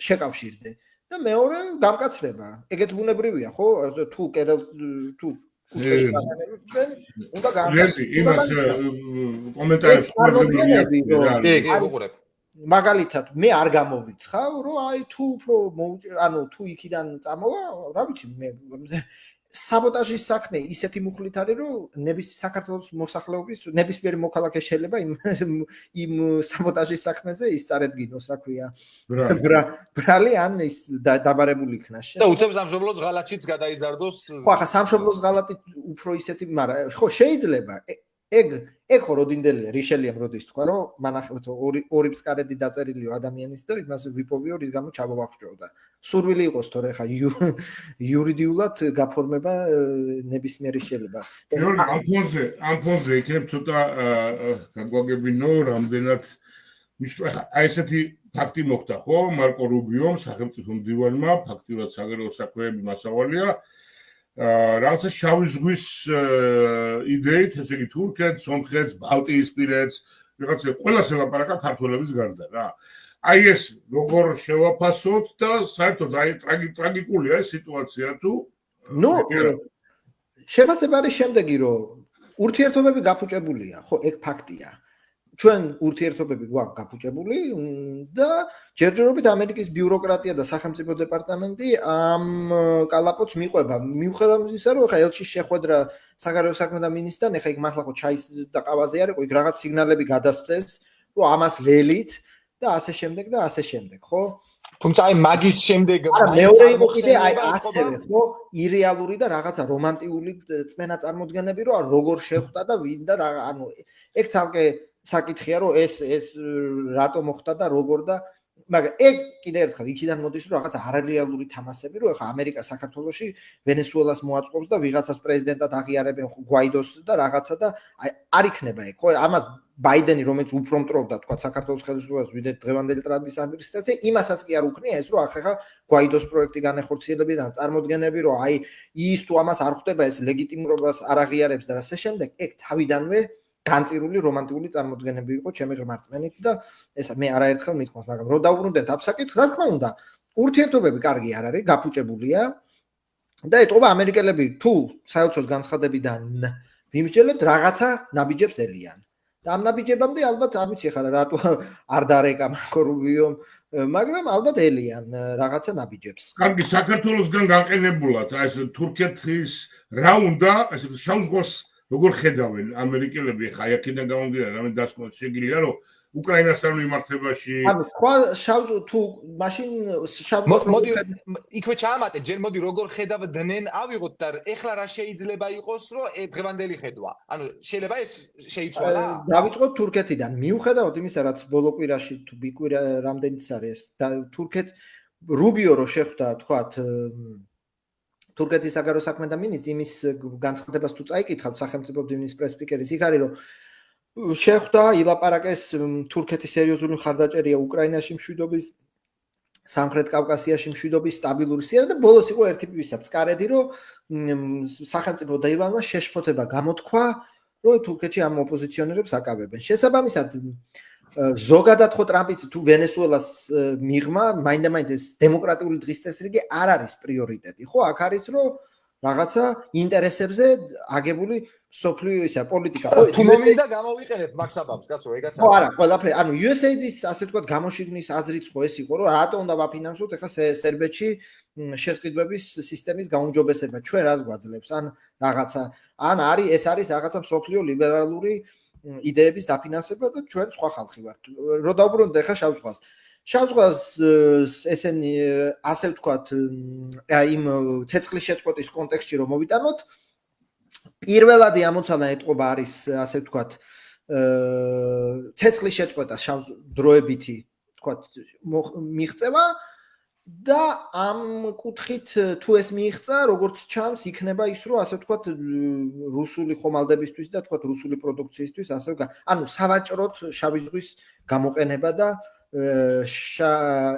შეკავშირდე. და მეორე გამკაცრება. ეგეთ ბუნებრივია, ხო? თუ თუ უნდა გამკაცრება. იმას კომენტარებს ვიყურებ. მაგალითად, მე არ გამოვიცხავ, რომ აი თუ უფრო ანუ თუ იქიდან წამოვა, რა ვიცი, მე საბოტაჟის საქმე ისეთი მუხლით არის, რომ საქართველოს მოსახლეობის ნებისმიერი მოქალაქე შეიძლება იმ საბოტაჟის საქმეზე ის წარედგინოს, რა ქვია. ბრალი ან ის დაბარებული იქნას. და უცებ სამშობლოს ღალატშიც გადაიზარდოს. ხო, ახლა სამშობლოს ღალატი უფრო ისეთი, მაგრამ ხო შეიძლება. ეგ ხო როდინდელია, რიშელიამ როდის თქვა, რომ მანახეთ ორი ფსკარედი დაწერილიო ადამიანის და იმას ვიპოვიო, რის გამო ჩამოვახჭოვდა. სურვილი იყოს თორე ხა იურიდიულად გაფორმება ნებისმიერი შეიძლება. ამ ფონზე იქნებ ცოტა გაგვაგებინო, რამდენად მიშლა აი ესეთი ფაქტი მოხდა, ხო? მარკო რუბიომ სახელმწიფო მდივანმა ფაქტურად საგარეო საქმეები მასავალია რაღაცა შავი ზღვის იდეით, ესე იგი თურქეთს, სომხეთს, ბალტიისპირეთს, რაღაცა ყველას ელაპარაკა ქართველების გარდა რა. აი ეს როგორ შევაფასოთ და საერთოდ აი ტრაგიკულია ეს სიტუაცია თუ ნუ შეფასება არის შემდეგი, რომ ურთიერთობები გაფუჭებულია, ხო, ეგ ფაქტია. ჩვენ ურთიერთობები გვაქვს გაფუჭებული და ჯერჯერობით ამერიკის ბიუროკრატია და სახელმწიფო დეპარტამენტი ამ კალაპოტს მიყვება. მიუხედავად იმისა, რომ ხა ელჩის შეხვედრა საგარეო საქმეთა მინისტრთან, ეხა იქ მართლა ხო ჩაის და ყავაზე არის, იქ რაღაც სიგნალები გადასცეს, რომ ამას ლელით და ასე შემდეგ და ასე შემდეგ, ხო? თუმცა აი მაგის შემდეგ არა მეორე იყო კიდე აი ასევე ხო ირეალური და რაღაცა რომანტიკული წმენა წარმოდგენები რომ როგორ შეხვდა და ვინ და რა ანუ ეგ ცალკე საკითხია რომ ეს რატო მოხდა და როგორ და მაგრამ ეგ კიდე ერთხელ იქიდან მოდის რომ რაღაცა არარეალური თამასები რომ ეხა ამერიკა საქართველოში ვენესუელას მოაწყობს და ვიღაცას პრეზიდენტად აღიარებენ გვაიდოს და რაღაცა და აი არ იქნება ეგ ხო ამას ბაიდენი რომელიც უფრო მტრობდა თქვა საქართველოს ხელისუფლებას ვიდრე დღევანდელი ტრამპის ადმინისტრაცია იმასაც კი არ უქნია ეს რომ ახლა გვაიდოს პროექტი განეხორციელებიდან წარმოდგენები რომ აი ის თუ ამას არ ხვდება ეს ლეგიტიმურობას არ აღიარებს და ასე შემდეგ ეგ თავიდანვე განწირული რომანტიკული წარმოდგენები იყო ჩემი ღმერთმენით და ეს მე არაერთხელ მithქვამს მაგრამ რო დავუბრუნდეთ ამ საკითხს რა თქმა უნდა ურთიერთობები კარგი არ არის გაფუჭებულია და ეტყობა ამერიკელები თუ საელჩოს განცხადებიდან ვიმსჯელებთ რაღაცა ნაბიჯებს ელიან და ამ ნაბიჯებამდე ალბათ არ ვიცი ხარა რატო არ დარეკა კორუფიომ მაგრამ ალბათ ელიან რაღაცა ნაბიჯებს. კარგი საქართველოსგან გაყენებულად ეს თურქეთის რა უნდა ეს შავ ზღვას როგორ ხედავენ ამერიკელები ხა აქედან გამომდინარე რამე დასკვნოთ შეგიძლია რომ უკრაინასთან მიმართებაში ანუ სხვა შავ თუ მაშინ შავ მოდი იქვე ჩაამატე ჯერ მოდი როგორ ხედავდნენ ავიღოთ და ეხლა რა შეიძლება იყოს რომ დღევანდელი ხედვა ანუ შეიძლება ეს შეიცვალა დავიწყოთ თურქეთიდან მიუხედავად იმისა რაც ბოლო კვირაში თუ ბიკვირა რამდენიც არის და თურქეთს რუბიო რო შეხვდა თქვათ თურქეთის საგარეო საქმეთა მინისტრი იმის განცხადებას თუ წაიკითხავთ სახელმწიფო დინის პრესპიკერის იქ არის რომ შეხვდა ილაპარაკეს თურქეთის სერიოზული მხარდაჭერია უკრაინაში მშვიდობის სამხრეთ კავკასიაში მშვიდობის სტაბილური სიერა და ბოლოს იყო ერთი ვისაბსკარედი რომ სახელმწიფო დეივანმა შეშფოთება გამოთქვა რომ თურქეთში ამ ოპოზიციონერებს აკავებენ შესაბამისად ზოგადად ხო ტრამპის თუ ვენესუელას მიღმა მაინდა-მაინც ეს დემოკრატიული დღის წესრიგი არ არის პრიორიტეტი ხო აქ არის რომ რაღაცა ინტერესებზე აგებული სოფლიო ისა პოლიტიკა ხო თუ მომინდა გამოვიყენებ მაქსაბავს კაცო ეგაც ხო არა ყველაფერი ანუ USAID-ის ასე ვთქვათ გამოშიგნის აზრიც ხო ეს იყო რომ რატო უნდა ვაფინანსოთ ეხლა სერბეთში შესყიდვების სისტემის გაუმჯობესება ჩვენ რას გვაძლევს ან რაღაცა ან არის ეს არის რაღაცა სოფლიო ლიბერალური იდეების დაფინანსება და ჩვენ სხვა ხალხი ვართ რო დავუბრუნდეთ ეხლა შავ ზღვას შავ ზღვას ესენი ასე ვთქვათ იმ ცეცხლის შეწყვეტის კონტექსტში რომ მოვიტანოთ პირველადი ამოცანა ეტყობა არის ასე ვთქვათ ცეცხლის შეწყვეტა შავ დროებითი ვთქვათ მიღწევა და ამ კუთხით თუ ეს მიიღწა როგორც ჩანს იქნება ის რომ ასე ვთქვათ რუსული ხომალდებისთვის და ვთქვათ რუსული პროდუქციისთვის ასე ანუ სავაჭროდ შავი ზღვის გამოყენება და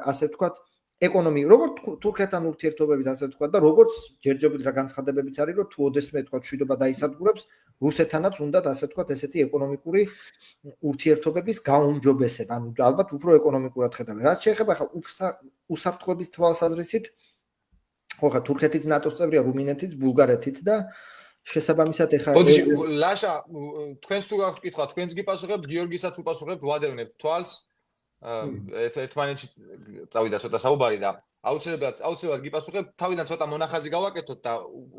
ასე ვთქვათ ეკონომი როგორც თურქეთთან ურთიერთობებით ასე ვთქვათ და როგორც ჯერჯერობით რა განცხადებებიც არის რომ თუ ოდესმე ვთქვათ მშვიდობა დაისადგურებს რუსეთთანაც უნდათ ასე ვთქვათ ესეთი ეკონომიკური ურთიერთობების გაუმჯობესება ანუ ალბათ უფრო ეკონომიკურად ხედავენ რაც შეეხება ხა უსაფრთხოების თვალსაზრისით ხო ხა თურქეთიც ნატოს წევრია რუმინეთიც ბულგარეთიც და შესაბამისად ეხა ლაშა თქვენს თუ გაქვთ კითხვა თქვენს გიპასუხებთ გიორგისაც უპასუხებთ ვადევნებთ თვალს ერთმანეთში წავიდა ცოტა საუბარი და აუცილებლად გიპასუხებ თავიდან ცოტა მონახაზი გავაკეთოთ და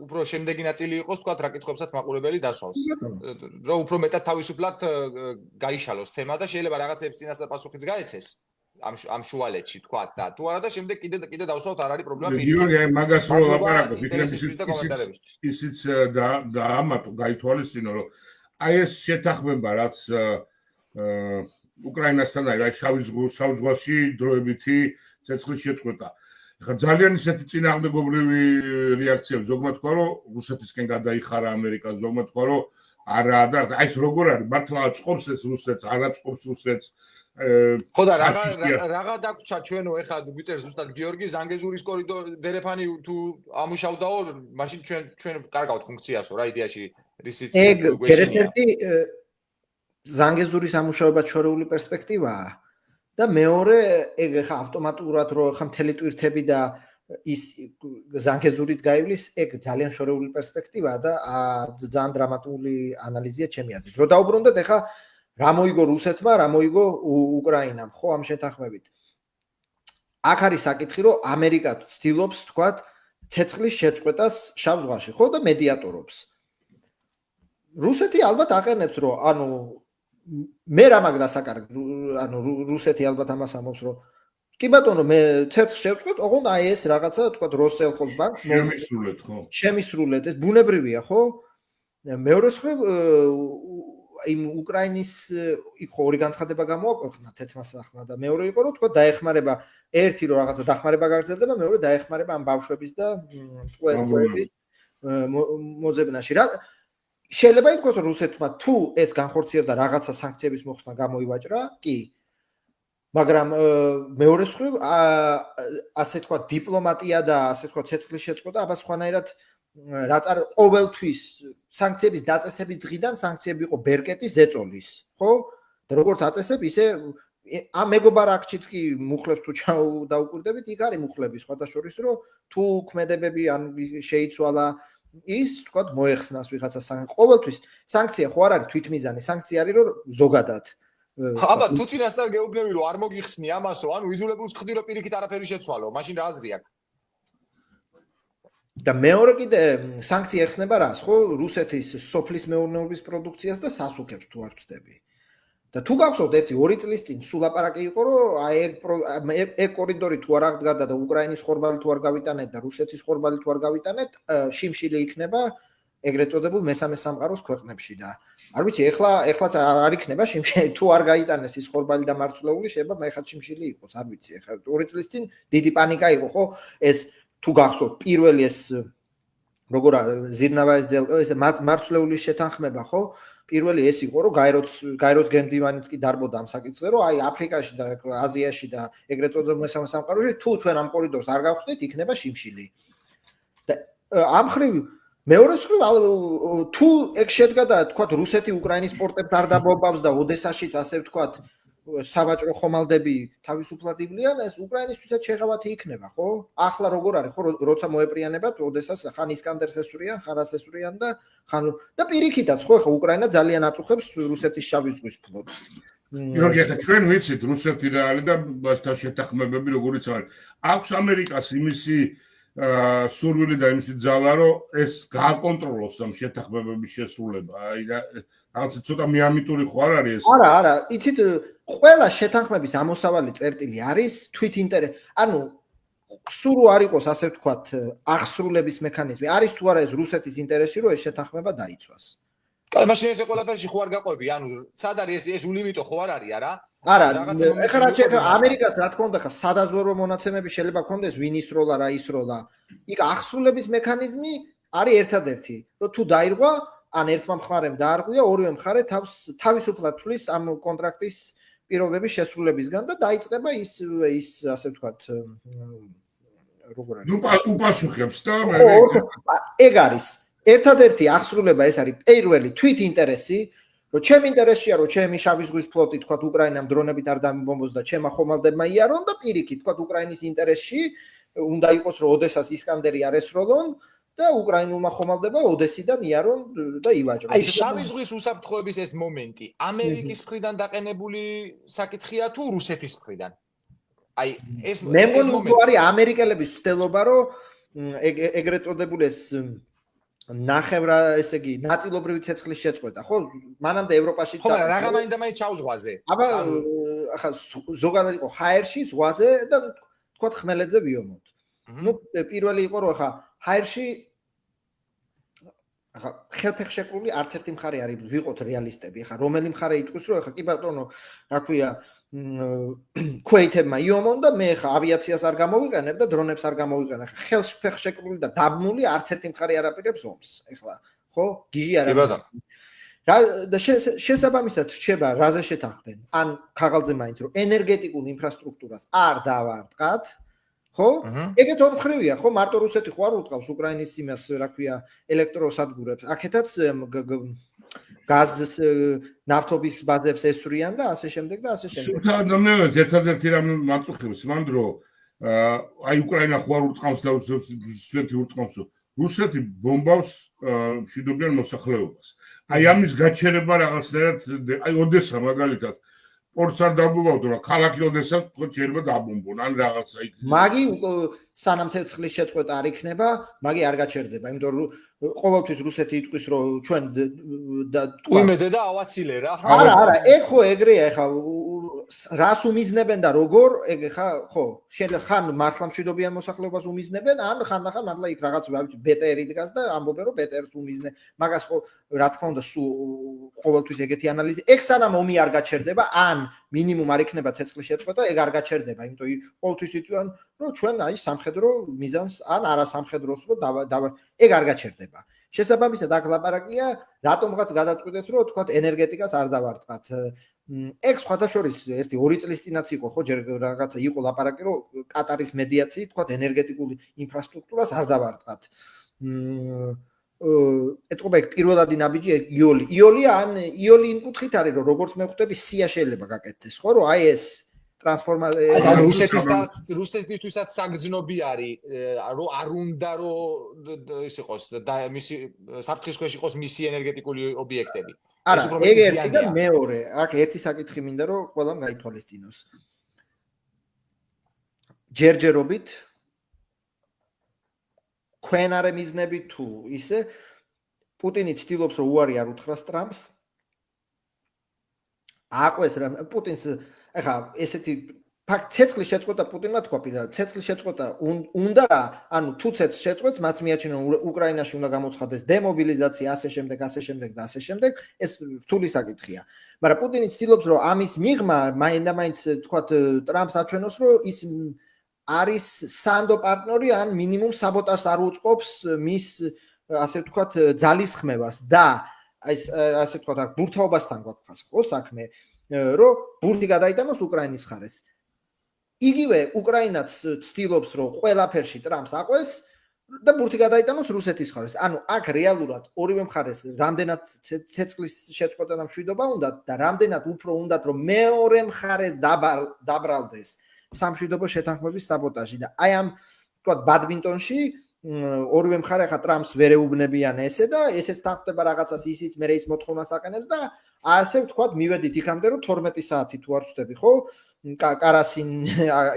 უფრო შემდეგი ნაწილი იყოს თქვა რა კითხვებსაც მაყურებელი დასვავს რომ უფრო მეტად თავისუფლად გაიშალოს თემა და შეიძლება რაღაცებს წინასწარ პასუხიც გაეცეს ამ შუალედში თქვა და თუ არა და შემდეგ კიდე დავსვათ არ არის პრობლემა გიორგი აი მაგას რო ლაპარაკობ ისიც და ამათო გაითვალისწინო რომ აი ეს შეთანხმება რაც უკრაინასთან აი შავ ზღვაში დროებითი ცეცხლის შეწყვეტა. ეხლა ძალიან ისეთი წინააღმდეგობრივი რეაქციები ზოგმა თქვა რომ რუსეთისკენ გადაიხარა ამერიკა, ზოგმა თქვა რომ არა და აი ეს როგორ არის მართლა აწყობს ეს რუსეთს, არ აწყობს რუსეთს. ხო და რაღა დაგვრჩა ჩვენო ეხლა გვიწერს ზუსტად გიორგი ზანგეზურის კორიდორერეფანი თუ ამუშავდაო მაშინ ჩვენ კარგავთ ფუნქციასო რა იდეაში რისიც გვეშინია ერთი ზანგეზურის ამუშავება შორეული პერსპექტივაა და მეორე ეგ ეხლა ავტომატურად რო ეხლა მთელი ტვირთები და ის ზანგეზურით გაივლის ეგ ძალიან შორეული პერსპექტივაა და ძალიან დრამატული ანალიზია ჩემი აზრით რო დაუბრუნდეთ ეხლა რა მოიგო რუსეთმა, რა მოიგო უკრაინამ, ხო ამ შეთანხმებით. აქ არის საკითხი, რომ ამერიკა ცდილობს, თქვათ, ცეცხლის შეწყვეტას შავ ზღვაში, ხო და მედიატორობს. რუსეთი ალბათ აყენებს, რომ ანუ მე რა მაგ დასაკარგ, ანუ რუსეთი ალბათ ამას ამბობს, რომ კი ბატონო, მე ცეცხლს შევწყვეტ, ოღონდ აი ეს რაღაცა, თქვათ, როსელხოსბანკს შემისრულეთ, ხო? შემისრულეთ, ეს ბუნებრივია, ხო? მეორე მხრივ იმ უკრაინის იქ ორი განცხადება გამოაქვეყნა თეთრმასახმა და მეორე იყო რომ თქვა დაეხმარება ერთი რომ რაღაცა დახმარება გაგრძელდება მეორე დაეხმარება ამ ბავშვების და ტყვეების მოძებნაში რა შეიძლება ითქვას რომ რუსეთმა თუ ეს განხორციელდა რაღაცა სანქციების მოხსნა გამოივაჭრა კი მაგრამ მეორე მხრივ ასე თქვა დიპლომატია და ასე თქვა ცეცხლის შეწყვეტა აბა სხვანაირად რაც არ ყოველთვის სანქციების დაწესების დღიდან სანქციები იყო ბერკეტის ზეწოლის, ხო? და როგორც აწესებ, ისე ამ მეგობარ აქჩიც კი მუხლებს თუ დაუკვირდებით, იქ არის მუხლები სხვათა შორის, რომ თუ ქმედებები ან შეიცვალა ის, თქვა, მოეხსნას ვიღაცა სანქცია. ყოველთვის სანქცია ხო არ არის თვითმიზანი, სანქცია არის რომ ზოგადად. აბა თუ წინასწარ გეუბნები რომ არ მოგიხსნი ამასო, ანუ იძულებულს ხდი რომ პირიქით არაფერი შეცვალო, მაშინ რა აზრი აქვს? და მეორე კიდე სანქცია ეხსნება რას, ხო? რუსეთის სოფლის მეურნეობის პროდუქციას და სასუქებს თუ არ ვწდები. და თუ გახსოვთ ერთი 2 წლის წინ სულ ლაპარაკი იყო, რომ აი ეგ კორიდორი თუ არ აღდგადა და უკრაინის ხორბალი თუ არ გავიტანეთ და რუსეთის ხორბალი თუ არ გავიტანეთ, შიმშილი იქნება ეგრეთ წოდებულ მესამე სამყაროს ქვეყნებში და არ ვიცი, ეხლაც არ იქნება შიმშილი თუ არ გაიტანეს ის ხორბალი და მარცვლეული, შეიძლება მე ხა შიმშილი იყოს, არ ვიცი, ეხლა 2 წლის წინ დიდი პანიკა იყო, ხო? ეს თუ გახსოვთ პირველი ეს როგორ ზირნავაის მარცვლეულის შეთანხმება ხო პირველი ეს იყო რომ გაეროს გენდივანიც კი დარბოდა ამ საკითხზე რომ აი აფრიკაში და აზიაში და ეგრეთ წოდებულ მესამე სამყაროში თუ ჩვენ ამ კორიდორს არ გავხსნით იქნება შიმშილი და ამ ხრივ მეორე მხრივ თუ ეგ შედგა და თქვათ რუსეთი უკრაინის პორტებს არ დაბომბავს და ოდესაშიც ასე ვთქვათ საბაჭრო ხომალდები თავისუფლად ივლიან, ეს უკრაინისთვისაც შეღავათი იქნება, ხო? ახლა როგორ არის, ხო, როცა მოეპრიანებათ, ოდესას ხან ისკანდერს ესვრიან, ხან რას ესვრიან და ხან და პირიქითაც, ხო, ხა უკრაინა ძალიან აწუხებს რუსეთის შავი ზღვის ფლოტს. გიორგი, ხა ჩვენ ვიცით რუსეთი რა არის და მასთან შეთანხმებები როგორიც არის. აქვს ამერიკას იმისი სურვილი და იმისი ძალა, რომ ეს გააკონტროლოს ამ შეთანხმებების შესრულება. აი და რაღაც ცოტა მიამიტური ხო არ არის ეს? არა, იცით, ყველა შეთანხმების ამოსავალი წერტილი არის თვით ინტერესი. ანუ სულ არ იყოს ასე ვთქვათ, აღსრულების მექანიზმი. არის თუ არა ეს რუსეთის ინტერესი, რომ ეს შეთანხმება დაიცვას. კაი, მაშინ ეს ყველაფერში ხო არ გაყვები? ანუ სად არის ეს ულიმიტო ხო არ არის, არა? არა, ეხლა რა შეიძლება ამერიკას რა თქმა უნდა ხა სადაზვერვო მონაცემები შეიძლება ქონდეს ვინის როლა რა ის როლა. იქ აღსრულების მექანიზმი არის ერთადერთი, რომ თუ დაირღვა ან ერთმა მხარემ დაარღვია, ორივე მხარე თავისუფლად თვლის ამ კონტრაქტის პირობების შესრულებისგან და დაიწყება ის ასე ვთქვათ როგორ არის? ნუ უპასუხებს და მე ეგ არის. ერთადერთი აღსრულება ეს არის პირველი თვით ინტერესი, რომ ჩემ ინტერესია რომ ჩემი შავი ზღვის ფლოტი თქვათ უკრაინამ დრონებით არ დამიბომბოს და ჩემ ახომალდებმა იარონ და პირიქით თქვათ უკრაინის ინტერესში უნდა იყოს რომ ოდესას ისკანდერი არ ესროლონ და უკრაინულმა ხომალდება ოდესიდან იარონ და ივაჭრონ. აი შავი ზღვის უსაფრთხოების ეს მომენტი ამერიკის მხრიდან დაყენებული საკითხია თუ რუსეთის მხრიდან? აი ეს მე მგონი არის ამერიკელების ცდელობა რომ ეგრეთ წოდებული ეს ნახევრა ესე იგი ნაწილობრივი ცეცხლის შეწყვეტა ხო მანამდე ევროპაში ხო მაგრამ რაღა მაინდა ჩაუზღვაზე აბა ახლა ზოგადად იყო ჰაერში ზღვაზე და თქვათ ხმელეთზე ვიომოთ ნუ პირველი იყო რომ ახლა ჰაერში ახლა ხელფეხშეკრული არც ერთი მხარე არის ვიყოთ რეალისტები ახლა რომელი მხარე იტყვის რომ ახლა კი ბატონო რა ქვია ქუეითებმა იომონ და მე ხა ავიაციას არ გამოვიყენებ და დრონებს არ გამოვიყენებ. ხელფეხშეკრული და დაბმული არც ერთი მხარე არ აპირებს ომს. ეხლა ხო? გიჟი არ არის. და შესაბამისად რჩება რაზე შეთანხმდნენ. ან ქაღალდზე მაინც რომ ენერგეტიკულ ინფრასტრუქტურას არ დავარტყათ, ხო? ეგეთ ორ მხრივია, ხო? მარტო რუსეთი ხო არ უტყავს უკრაინის იმას, რა ქვია, ელექტროსადგურებს. აქეთაც გაზს, ნავთობის ბაზებს ესვრიან და ასე შემდეგ და ასე შემდეგ. სულ ადამიანებს ერთადერთი რამ მაწუხებს, მანდ რომ აი უკრაინა ხო არ უტყავს და რუსეთი უტყავსო. რუსეთი ბომბავს მშვიდობიან მოსახლეობას. აი ამის გაჩერება რაღაცნაირად აი ოდესა მაგალითად პორტს არ დაბომბავდა რა ქალაქი ოდესა თქო შეიძლება დაბომბონ ან რაღაცა იქ მაგი სანამ ცეცხლის შეწყვეტა არ იქნება მაგი არ გაჩერდება იმიტომ რომ ყოველთვის რუსეთი იტყვის რომ ჩვენ ტვიმედე და ავაცილე რა არა ეგ ხო ეგრეა ეხა რას უმიზნებენ და როგორ ეგ ეხა ხო შეიძლება ხან მართლა მშვიდობიან მოსახლეობას უმიზნებენ ან ხანდახან მართლა იქ რაღაც ბეტერი დგას და ამბობენ რომ ბეტერს უმიზნე მაგას ხო რა თქმა უნდა ყოველთვის ეგეთი ანალიზი ეგ სანამ ომი არ გაჩერდება ან მინიმუმ არ იქნება ცეცხლის შეწყვეტა ეგ არ გაჩერდება იმიტომ ყოველთვის იტყვიან რომ ჩვენ აი სამხედრო მიზანს ან არასამხედროს რომ ეგ არ გაჩერდება შესაბამისად აქ ლაპარაკია რატომღაც გადაწყვიტეს რომ თქვა ენერგეტიკას არ დავარტყათ ეგ სხვადასხვა ერთი 2 წლის წინაც იყო ხო ჯერ რაღაცა იყო ლაპარაკი რომ კატარის მედიაციით თქვა ენერგეტიკული ინფრასტრუქტურას არ დავარტყათ ეთყობა ეგ პირველადი ნაბიჯი იოლი ან იოლი იმ კუთხით არის რომ როგორც მე ხვდები სია შეიძლება გაკეთდეს ხო რომ აი ეს ტრანსფორმაცია ანუ რუსეთისთვისაც საგრძნობი არის რომ არ უნდა რომ ის იყოს და მისი საფრთხის ქვეშ იყოს მისი ენერგეტიკული ობიექტები არა ეგ ერთი და მეორე აქ ერთი საკითხი მინდა რომ ყველამ გაითვალისწინოს ჯერჯერობით ქვენარე მიზნები თუ ისე პუტინი ცდილობს რომ უარი არ უთხრას ტრამპს აყვეს რა პუტინს ეხა ესეთი ფაქტ ცეცხლის შეწყვეტა პუტინმა თქვა პირდაპირ ცეცხლის შეწყვეტა უნდა რა ანუ თუ ცეცხლს შეწყვეტს მათ მიაჩნია უკრაინაში უნდა გამოცხადდეს დემობილიზაცია ასე შემდეგ და ასე შემდეგ ეს რთული საკითხია მაგრამ პუტინი ცდილობს რომ ამის მიღმა მაინც თქვა ტრამპს აჩვენოს რომ ის არის სანდო პარტნიორი ან მინიმუმ საბოტაჟს არ უწყობს მის ასე ვთქვათ ძალისხმევას და ეს ასე ვთქვათ ბურთაობასთან გვაქვს ხო საქმე რომ ბურთი გადაიტანოს უკრაინის მხარეს იგივე უკრაინაც ცდილობს რომ ყველაფერში ტრამპს აყვეს და ბურთი გადაიტანოს რუსეთის მხარეს ანუ აქ რეალურად ორივე მხარეს რამდენად ცეცხლის შეწყვეტა და მშვიდობა უნდა და რამდენად უფრო უნდათ რომ მეორე მხარეს დაბრალდეს სამშვიდობო შეთანხმების საბოტაჟი და აი ამ ვთქვათ ბადმინტონში ორივე მხარე ხა ტრამპს ვერ ეუბნებიან ესე და ესეც თანხდება რაღაცას ისიც მე ის მოთხოვნას აყენებს და ასე ვთქვათ მივედით იქამდე რომ 12 საათი თუ არ ვწდები ხო კარასინ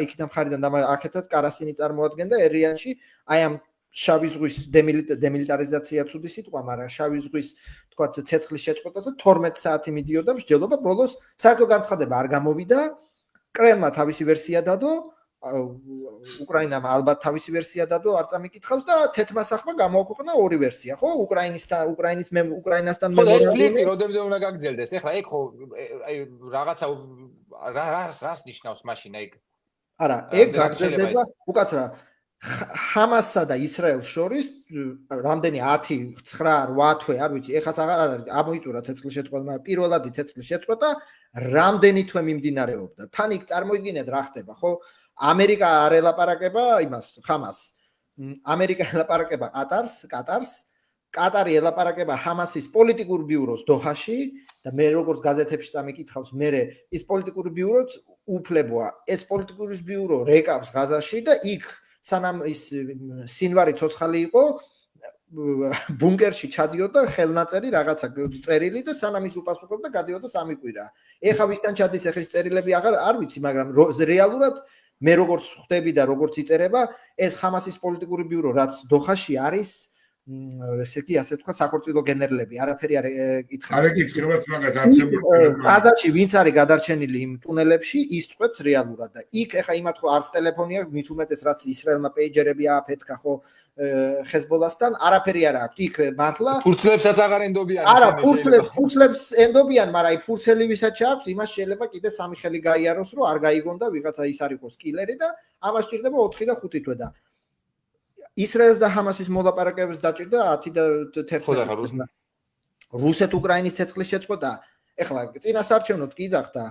იქიდან მხარიდან და აქეთად კარასინი წარმოადგენდა ერიანში აი ამ შავი ზღვის დემილიტარიზაცია ცუდი სიტყვა მაგრამ შავი ზღვის ვთქვათ ცეცხლის შეწყვეტაზე 12 საათი მიდიოდა მსჯელობა ბოლოს საერთო განცხადება არ გამოვიდა კრემლმა თავისი ვერსია დადო უკრაინამ ალბათ თავისი ვერსია დადო არ წამიკითხავს და თეთრმა სახმა გამოაქვეყნა ორი ვერსია ხო უკრაინასთან ხო ეს ფლირტი როდემდე უნდა გაგრძელდეს ეხლა ეგ ხო აი რაღაცა რას ნიშნავს მაშინ ეგ არა ეგ გაგრძელდება უკაცრა ჰამასსა და ისრაელს შორის რამდენი 10 9 8 თვე არ ვიცი ეხაც აღარ არის ამოიწურა ცეცხლის შეწყვეტა მაგრამ პირველადი ცეცხლის შეწყვეტა რამდენი თვე მიმდინარეობდა თან იქ წარმოიდგინეთ რა ხდება ხო ამერიკა არ ელაპარაკება იმას ხამას ამერიკა ელაპარაკება კატარი ელაპარაკება ჰამასის პოლიტიკურ ბიუროს დოჰაში და მე როგორც გაზეთებში წამიკითხავს მე ის პოლიტიკური ბიუროც უფლებოა ეს პოლიტიკური ბიურო რეკავს ღაზაში და იქ სანამ ის სინვარი ცოცხალი იყო ბუნკერში ჩადიოდა ხელნაწერი რაღაცა წერილი და სანამ ის უპასუხობდა გადიოდა სამი კვირა ეხა ვისთან ჩადის ეხის წერილები არ ვიცი მაგრამ რეალურად მე როგორც ხვდები და როგორც იწერება ეს ჰამასის პოლიტიკური ბიურო რაც დოხაში არის ესე იგი ასე თქვა საქორწილო გენერლები არაფერი არ ეკითხება არ ეკითხებათ მაგათ არცებული ყაზაში ვინც არის გადარჩენილი იმ ტუნელებში ის წვეთს რეალურად და იქ ეხა იმათ ხო არც ტელეფონი აქვს მით უმეტეს რაც ისრაელმა პეიჯერები ააფეთქა ხო ხეზბოლასთან არაფერი არ აქვს იქ მართლა ფურცლებსაც აღარ ენდობიან არა ფურცლებს ენდობიან მაგრამ აი ფურცელი ვისაც აქვს იმას შეიძლება კიდე სამი ხელი გაიაროს რომ არ გაიგონ და ვიღაცა ის არ იყოს კილერი და ამას ჭირდება 4 და 5 თვე და ისრაელს და ჰამასის მოლაპარაკებებს დაჭირდა 10 და 11 ხო და რუსეთ-უკრაინის ცეცხლის შეწყვეტა. ეხლა წინასარჩევნოდ კი იძახდა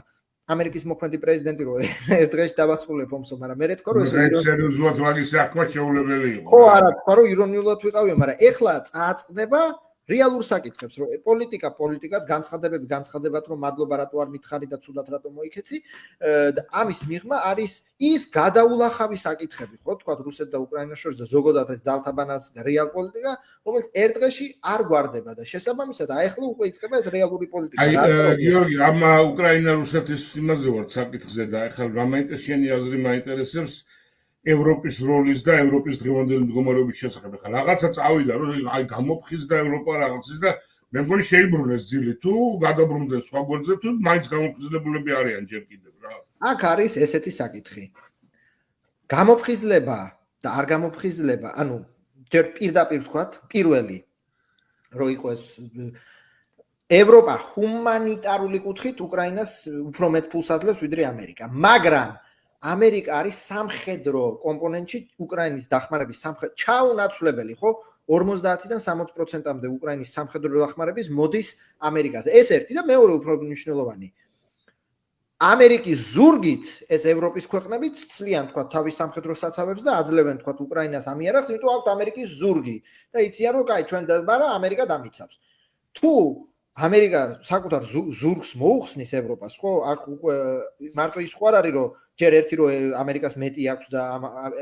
ამერიკის მოქმედი პრეზიდენტი რომ ერთ დღეში დავასრულებ ომს, მაგრამ მე თქვა რომ სერიოზულად მაგის საქმე შეუძლებელი იყო. ხო, არა, თქვა რომ ირონიულად ვიყავია, მაგრამ ეხლა წააწყდება რეალურ საკითხებს, რომ პოლიტიკად განცხადებად, რომ მადლობა რატო არ მითხარი და ცუდად რატო მოიქეცი, და ამის მიღმა არის ის გადაულახავი საკითხები, ხო, თქვა რუსეთ და უკრაინას შორის და ზოგადად ეს ძალთა ბალანსი და რეალ პოლიტიკა, რომელიც ერთ დღეში არ გვარდება და შესაბამისად ახლა უკვე იწყება ეს რეალური პოლიტიკა. აი, გიორგი, ამ უკრაინა-რუსეთის იმაზე ვარ საკითხზე და ახლა შენი აზრი მაინტერესებს ევროპის როლის და ევროპის დღევანდელი მდგომარეობის შესახებ. ახლა რაღაცა წავიდა, რომ აი გამოფხიზდა ევროპა რაღაცის და მე მგონი შეიბრუნეს ძილი. თუ გადაბრუნდნენ სხვა გვერდზე, თუ მაინც გამოფხიზლებულები არიან ჯერ კიდევ რა. აქ არის ესეთი საკითხი. გამოფხიზლება და არ გამოფხიზლება, ანუ ჯერ პირდაპირ ვთქვათ, პირველი რო იყო ეს ევროპა ჰუმანიტარული კუთხით უკრაინას უფრო მეტ ფულს ადლებს ვიდრე ამერიკა, მაგრამ ამერიკა არის სამხედრო კომპონენტში უკრაინის დახმარების ჩაუნაცვლებელი, ხო? 50-დან 60%-მდე უკრაინის სამხედრო დახმარების მოდის ამერიკაზე. ეს ერთი და მეორე უფრო მნიშვნელოვანი. ამერიკის ზურგით ეს ევროპის ქვეყნები ცლიან თქვა თავის სამხედრო საცავებს და აძლევენ თქვა უკრაინას ამიარახს, იმიტომ აქვთ ამერიკის ზურგი და იციან რომ კაი ჩვენ დაბარა ამერიკა დამიცავს. თუ ამერიკა საკუთარ ზურგს მოუხსნის ევროპას, ხო? აქ უკვე მარტო ის ხო არ არის რომ ჯერ ერთი რომ ამერიკას მეტი აქვს და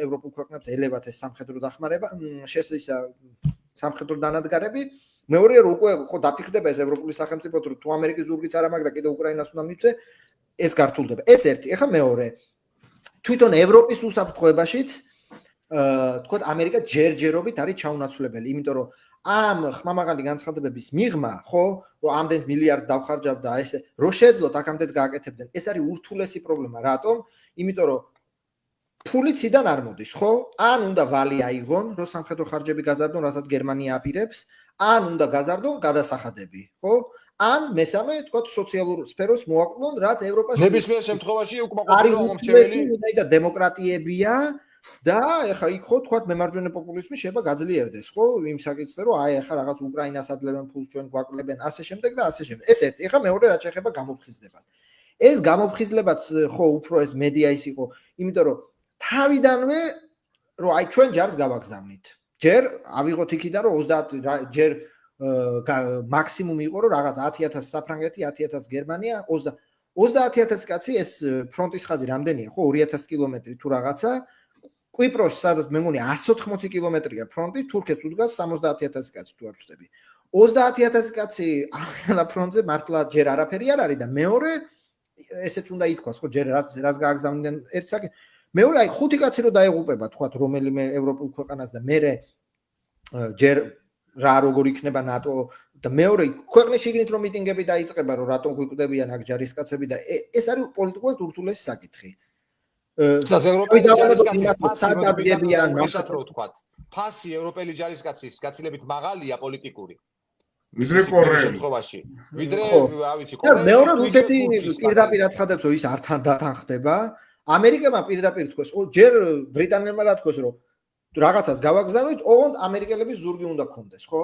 ევროპულ ქვეყნებს ელევათ ეს სამხედრო დახმარება, შესაძლოა სამხედრო დანადგარები. მეორე რომ უკვე ხო დაფიქრდება ეს ევროპული სახელმწიფო თუ ამერიკის ზურგიც არ მაქვს და კიდე უკრაინას უნდა მივცე, ეს გართულდება. ეს ერთი. ეხლა მეორე. თვითონ ევროპის უსაფრთხოებაშიც თქვა ამერიკა ჯერჯერობით არის ჩაუნაცვლებელი, იმიტომ რომ ამ ხმამაღალი განცხადებების მიღმა, ხო, რომ ამდენ მილიარდ დავხარჯავ და ეს რო შეძლოთ აქამდეც გააკეთებდნენ, ეს არის ურთულესი პრობლემა. რატომ? იმიტომ რომ ფული ციდან არ მოდის, ხო? ან უნდა ვალი აიღონ, რომ სამხედრო ხარჯები გაზარდონ, რასაც გერმანია აპირებს, ან უნდა გაზარდონ გადასახადები, ხო? ან მესამე, თქვა სოციალურ სფეროს მოაკლონ, რაც ევროპაში ნებისმიერ შემთხვევაში უკმაყოფილო მომრჩეველი და დემოკრატიებია და ეხა იქ ხო თქვა მემარჯვენე პოპულიზმი შეიძლება გაძლიერდეს, ხო? იმ საკითხზე რომ აი ეხა რაღაც უკრაინას ადლებენ ფულს ჩვენ გვაკლებენ ასე შემდეგ და ასე შემდეგ. ეს ერთი. ეხა მეორე რაც შეეხება გამოფხიზლებას. ეს გამოფხიზლებაც ხო უფრო ეს მედია ის იყო, იმიტომ რომ თავიდანვე რომ აი ჩვენ ჯარს გავაგზავნით. ჯერ ავიღოთ იქიდან რომ 30 ჯერ მაქსიმუმი იყო რომ რაღაც 10000 საფრანგეთი, 10000 გერმანია, 30000 კაცი ეს ფრონტის ხაზი რამდენია, ხო 2000 კილომეტრი თუ რაღაცა. კვიპროსი სადაც მე მგონი 180 კილომეტრია ფრონტი, თურქეთს უდგას 70000 კაცი თუ არ ვწდები. 30000 კაცი ამ ფრონტზე მართლა ჯერ არაფერი არ არის და მეორე ესეც უნდა ითქვას, ხო ჯერ რაც გააგზავნდნენ ერთ საკითხს. მეორე აი 5 კაცი რო დაეღუპება, თქვა რომელიმე ევროპულ ქვეყანას და მეორე ჯერ რა როგორ იქნება ნატო და მეორე ქვეყნის შიგნით რომ მიტინგები დაიწყება, რომ რატომ გვიკვდებიან აქ ჯარისკაცები და ეს არის პოლიტიკურად ურთულესი საკითხი. და ევროპელი ჯარისკაცის ფასი ევროპელი ჯარისკაცის გაცილებით მაღალია პოლიტიკური. ვიდრე კორეელი შემთხვევაში. ვიდრე, რა ვიცი, კორეელი. მეორე რუსეთი პირდაპირ აცხადებს, რომ ის არ დათანხდება. ამერიკებმა პირდაპირ თქვეს, ჯერ ბრიტანელებმა რა თქვეს, რომ რაღაცას გავაგზავნით, ოღონდ ამერიკელების ზურგი უნდა გქონდეს, ხო?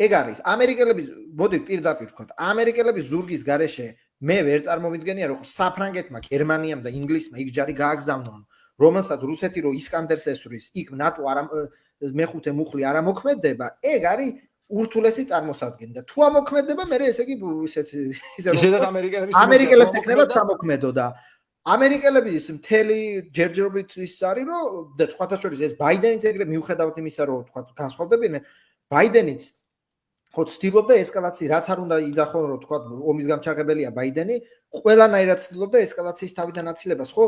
ეგ არის. ამერიკელების, მოდით პირდაპირ ვთქვათ, ამერიკელების ზურგის გარეშე მე ვერ წარმოვიდგენია, რომ საფრანგეთმა, გერმანიამ და ინგლისმა იქ ჯარი გააგზავნონ, რომელსაც რუსეთი რო ისკანდერს ესვრის, იქ ნატო არა მეხუთე მუხლი არ ამოქმედება, ეგ არის ურთულესი წარმოსადგენი და თუ ამოქმედება, მე ესე იგი ისედაც ამერიკელებს ექნება სამოქმედო და ამერიკელების მთელი ჯერჯერობით ის არის, რომ და სხვათა შორის ეს ბაიდენიც ეგრე მიუხედავად იმისა, რომ თქვა განსხვავდებიან, ბაიდენიც ხო ცდილობდა ესკალაციის, რაც არ უნდა იძახონ, რომ თქვა ომის გამჩაღებელია ბაიდენი, ყველანაირად ცდილობდა ესკალაციის თავიდან აცილებას, ხო?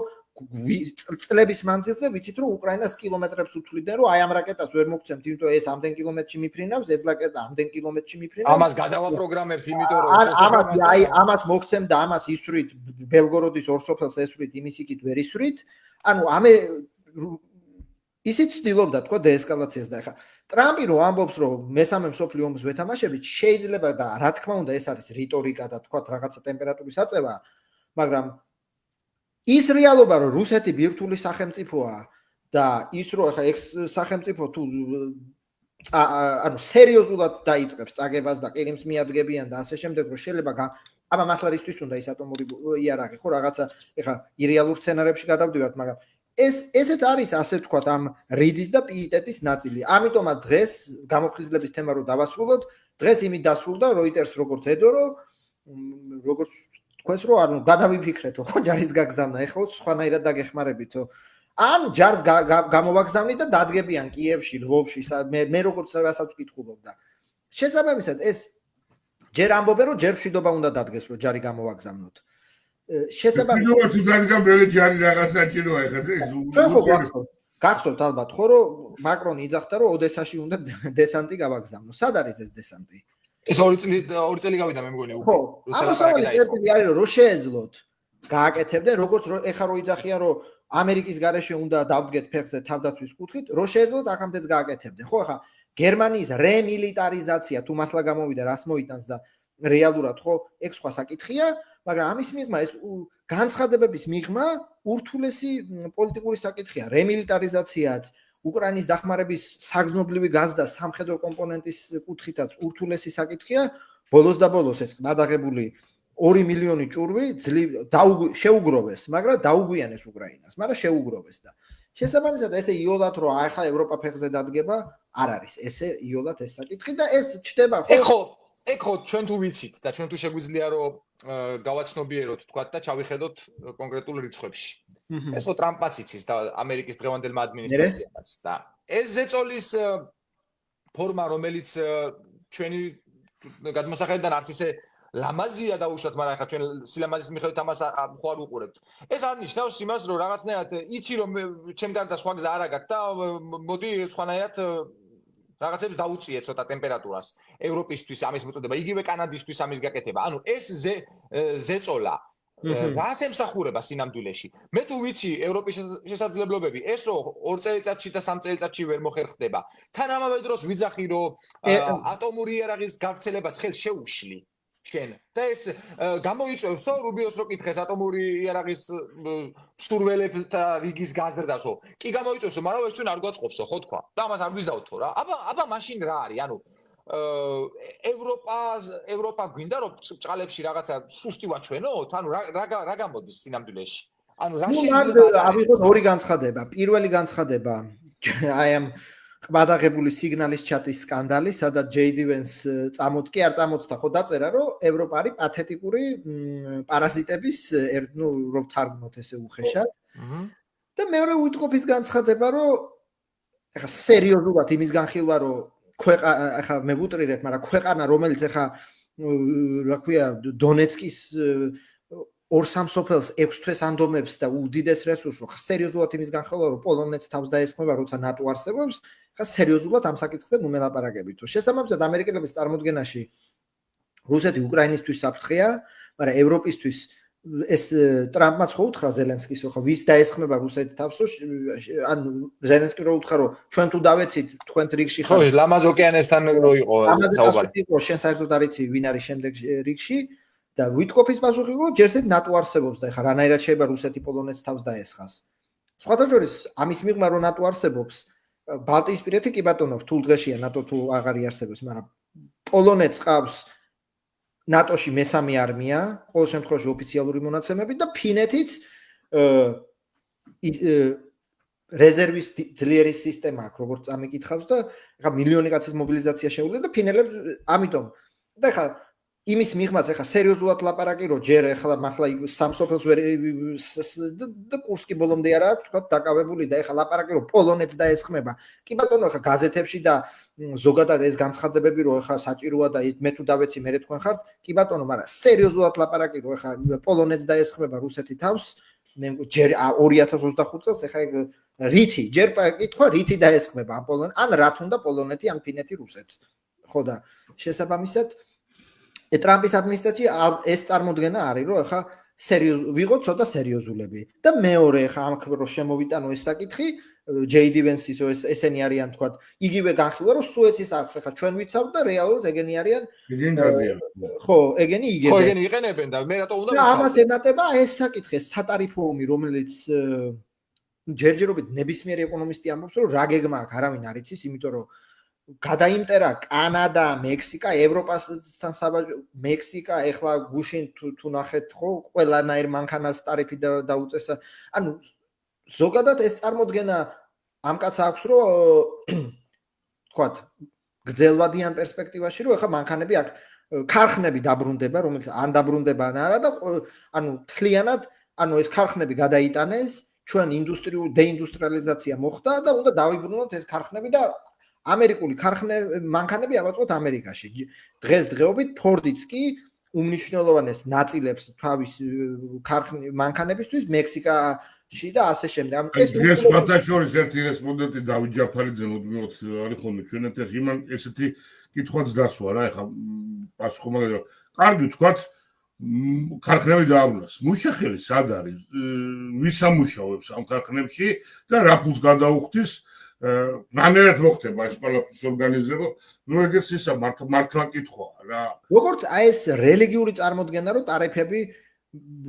წლების მანძილზე ვიცით, რომ უკრაინას კილომეტრებს უთვლიდნენ, რომ აი ამ რაკეტას ვერ მოგცემთ, იმიტომ ეს ამდენ კილომეტრში მიფრინავს, ეს რაკეტა ამდენ კილომეტრში მიფრინავს. ამას გადავაპროგრამებთ, იმიტომ რომ ამას მოგცემ და ამას ისვრით, ბელგოროდის ორ სოფელს ესვრით, იმის იქით ვერ ისვრით. ანუ ისიც ცდილობდა თქვა დეესკალაციას და ეხა ტრამპი რო ამბობს, რომ მესამე მსოფლიო ომს ვეთამაშებით, შეიძლება და რა თქმა უნდა ეს არის რიტორიკა და თქვა რაღაცა ტემპერატურის აწევა, მაგრამ ის რეალობა, რომ რუსეთი ბირთვული სახელმწიფოა და ის რომ ეხა ეს სახელმწიფო თუ ანუ სერიოზულად დაიწყებს წაგებას და ყირიმს მიადგებიან და ასე შემდეგ, რომ შეიძლება აბა მართლა რისთვის უნდა ის ატომური იარაღი, ხო, რაღაცა ეხა ირეალურ სცენარებში გადავდივართ, მაგრამ ესეც არის ასე ვთქვათ ამ რიდის და პიიტეტის ნაწილი. ამიტომაც დღეს გამოფხიზლების თემა რო დავასრულოთ, დღეს იმით დასრულდა Reuters როგორც ედო, რომ როგორც თქვენს რო ანუ გადავიფიქრეთო, ხო, ჯარის გაგზავნა, ეხლა სხვანაირად დაგეხმარებითო. ან ჯარს გამოვაგზავნით და დადგებიან კიევში, ლვოვში, მე როგორც რასაც ვკითხულობდა. შესაბამისად ეს ჯერ ამბობენ რომ ჯერ მშვიდობა უნდა დადგეს რომ ჯარი გამოვაგზავნოთ. შესაბამისად თუ დადგა მეორე ჯარი რაღაც საჭიროა ეხლა ეს გახსოვთ ალბათ ხო რომ მაკრონი იძახდა რომ ოდესაში უნდა დესანტი გავაგზავნოს. სად არის ეს დესანტი? ეს 2 წელი გავიდა მე მგონი უკვე. რუსეთში არის რომ შეეძლოთ გააკეთებდნენ როგორც ეხა რო იძახიან რომ ამერიკის გარეშე უნდა დავდგეთ ფეხზე თავდაცვის კუთხით, რო შეეძლოთ აქამდეც გააკეთებდნენ. ხო, ახლა გერმანიის რემილიტარიზაცია თუ მართლა გამოვიდა რას მოიტანს და რეალურად ხო, ეგ სხვა საკითხია, მაგრამ ამის მიღმა ეს განცხადებების მიღმა ურთულესი პოლიტიკური საკითხია. რემილიტარიზაციაც, უკრაინის დახმარების საგრძნობლივი გაზრდა სამხედრო კომპონენტის კუთხითაც ურთულესი საკითხია. ბოლოს და ბოლოს ეს გადაღებული 2 მილიონი ჭურვი შეუგროვეს, მაგრამ დაუგვიანეს უკრაინას, მაგრამ შეუგროვეს და შესაბამისად ესე იოლად რომ ახლა ევროპა ფეხზე დადგება, არ არის. ესე იოლად ეს საკითხი და ეს ჩდება ხო. ეხო ჩვენ თუ ვიცით და ჩვენ თუ შეგვიძლია რომ გავაცნობიეროთ თქვა და ჩავიხედოთ კონკრეტულ რიცხვებში. ეს ხო ტრამპაც იცის და ამერიკის დღევანდელმა ადმინისტრაციამაც და ეს ზეწოლის ფორმა რომელიც ჩვენი გადმოსახედიდან არც ისე ლამაზია დაუშვათ, მაგრამ ახლა ჩვენ სილამაზის მიხედვით ამას ხო არ უყურებთ. ეს არ ნიშნავს იმას, რომ რაღაცნაირად იცი რომ ჩემ გარდა სხვა გზა არ აქვს და მოდი სხვანაირად რაღაცებს დაუწიე ცოტა ტემპერატურას ევროპისთვის ამის მოწოდება, იგივე კანადისთვის ამის გაკეთება. ანუ ეს ზეწოლა რას ემსახურება სინამდვილეში? მე თუ ვიცი ევროპის შესაძლებლობები, ეს რო 2 წელიწადში და 3 წელიწადში ვერ მოხერხდება. თან ამავე დროს ვიძახი რომ ატომური იარაღის გავრცელებას ხელს შეუშლი. შენ და ეს გამოიწვევსო რუბიოს რო კითხეს ატომური იარაღის მსურველებთა რიგის გაზრდასო. კი გამოიწვევსო, მაგრამ ეს ჩვენ არ გვაწყობსო, ხო თქვა. და ამას არ ვიზავთო რა. აბა მაშინ რა არის? ანუ ევროპა გვინდა რომ ბრწყალებში რაღაცა სუსტი ვაჩვენოთ? ანუ რა გამოდის სინამდვილეში? ანუ რა შეიძლება ავიღოთ ორი განცხადება. პირველი განცხადება აი ამ ყბადაღებული სიგნალის ჩატის სკანდალი, სადაც JD Vance წამოწკი არ წამოწდა, ხო დაწერა, რომ ევროპა არის პათეტიკური პარაზიტების ნუ რომ თარგმნოთ ესე უხეშად. და მეორე უიტკოფის განცხადება, რომ ეხა სერიოზულად იმის განხილვა, რომ ეხა მე ვუტრირებ, მაგრამ ქვეყანა რომელიც ეხა რა ქვია დონეცკის 2-3 სოფელს 6 თვეს ანდომებს და უდიდეს რესურსს, ხო სერიოზულად იმის განხილვა, რომ პოლონეთს თავს დაესხმება, როცა ნატო არსებობს, ხა სერიოზულად ამ საკითხზე ნუ მელაპარაკებითო. შესაბამისად ამერიკელების წარმოდგენაში რუსეთი უკრაინისთვის საფრთხეა, მაგრამ ევროპისთვის ეს ტრამპმაც ხო უთხრა ზელენსკის, ხო ვის დაესხმება რუსეთი თავს, ანუ ზელენსკი რო უთხრა, რომ ჩვენ თუ დავეცით თქვენ რიგში ხო, ლამაზ ოკეანესთან რო იყო საუბარი. იყო შენ საერთოდ არ იცი ვინ არის შემდეგ რიგში და ვიტკოფის პასუხი იყო, ჯერჯერობით ნატო არსებობს და ეხლა რანაირად შეიძლება რუსეთი პოლონეთს თავს დაესხას. სხვათა შორის ამის მიღმა რომ ნატო არსებობს, ბალტიისპირეთი კი ბატონო რთულ დღეშია ნატო თუ აღარ იარსებობს, მაგრამ პოლონეთს ყავს ნატოში მესამე არმია, ყოველ შემთხვევაში ოფიციალური მონაცემებით და ფინეთიც რეზერვის ძლიერი სისტემა აქვს, როგორც წამიკითხავს და ეხა მილიონი კაცის მობილიზაცია შეუძლია და ფინელებს ამიტომ და ეხა იმის მიღმაც ეხა სერიოზულად ლაპარაკი რომ ჯერ ეხლა მართლა სამსოფელს ვერ და კურსკი ბოლომდე არა აქვს თქვა დაკავებული და ეხლა ლაპარაკი რომ პოლონეთს დაესხმება. კი ბატონო ეხლა გაზეთებში და ზოგადად ეს განცხადებები რომ ეხლა საჭიროა და მე თუ დავეცი მე თქვენ ხართ, კი ბატონო, მაგრამ სერიოზულად ლაპარაკი რომ ეხლა პოლონეთს დაესხმება რუსეთი თავს, მე ჯერ 2025 წელს ეხლა რითი ჯერ კითხვა რითი დაესხმება ამ პოლონეთს, ან რა თუნდა პოლონეთი ან ფინეთი რუსეთს. ხო და შესაბამისად ტრამპის ადმინისტრაცია ეს წარმოდგენა არის, რომ ეხა ვიღოთ ცოტა სერიოზულები. და მეორე ეხა ამ რო შემოვიტანო ეს საკითხი, JD Vance-ის ესენი არიან თქვა, იგივე განხილვა, რომ სუეცის არხს ეხა ჩვენ ვიცავთ და რეალურად ეგენი არიან. ხო, ეგენი იგივე. ხო, ეგენი იყენებენ და მე რატო უნდა ვიცავ. და ამას ემატება ეს საკითხი, სატარიფო ომი, რომელიც ჯერჯერობით ნებისმიერი ეკონომისტი ამბობს, რომ რა გეგმა აქვს, არავინ არ იცის, იმიტომ რომ გადაიმტერა კანადა, მექსიკა, ევროპასთან საბაჟო, მექსიკა, ეხლა გუშინ თუ ნახეთ ხო, ყველანაირ მანქანას ტარიფი დაუწესა. ანუ ზოგადად ეს წარმოდგენა ამ კაცს აქვს, რომ თქვათ, გრძელვადიან პერსპექტივაში, რომ ეხლა მანქანები აქ ქარხნები დაბრუნდება, რომელიც ან დაბრუნდება ან არა და ანუ თლიანად, ანუ ეს ქარხნები გადაიტანეს, ჩვენ დეინდუსტრიალიზაცია მოხდა და უნდა დავიბრუნოთ ეს ქარხნები და ამერიკული მანქანები ავაწყოთ ამერიკაში. დღესდღეობით ფორდიც კი უმნიშვნელოვანეს ნაწილებს თავის მანქანებისთვის მექსიკაში და ასე შემდეგ. ეს სხვათა შორის ერთი რესპონდენტი დავით ჯაფარიძე მუდმივად არის ხოლმე ჩვენ ეთერში. იმან ესეთი კითხვაც დასვა რა, ეხლა პასუხი მაგალითად, კარგი თქვათ, ქარხნები დააბრუნეს. მუშახელი სად არის? ვის ამუშავებს ამ ქარხნებში და რა ფულს გადაუხდის? რანერად მოხდება ეს ყველაფრის ორგანიზება? ნუ ეგეც ისა მართლა კითხვაა რა. როგორც აი ეს რელიგიური წარმოდგენა, რომ ტარიფები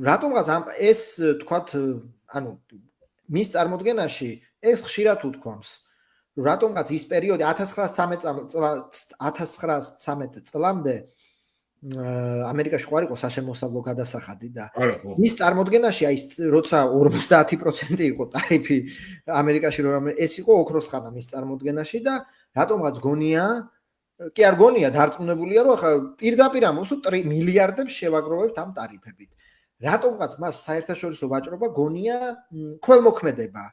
რატომღაც ეს თქვათ, ანუ მის წარმოდგენაში ეს ხშირად უთქვამს. რატომღაც ის პერიოდი 1913 წლამდე ამერიკაში ხო არ იყო საშემოსავლო გადასახადი და მის წარმოდგენაში აი როცა 50% იყო ტარიფი ამერიკაში რომ ეს იყო ოქროს ხანა მის წარმოდგენაში და რატომღაც გონია კი არ გონია დარწმუნებულია რომ ახლა პირდაპირ ამოსულ მილიარდებს შევაგროვებთ ამ ტარიფებით რატომღაც მას საერთაშორისო ვაჭრობა გონია ქველმოქმედება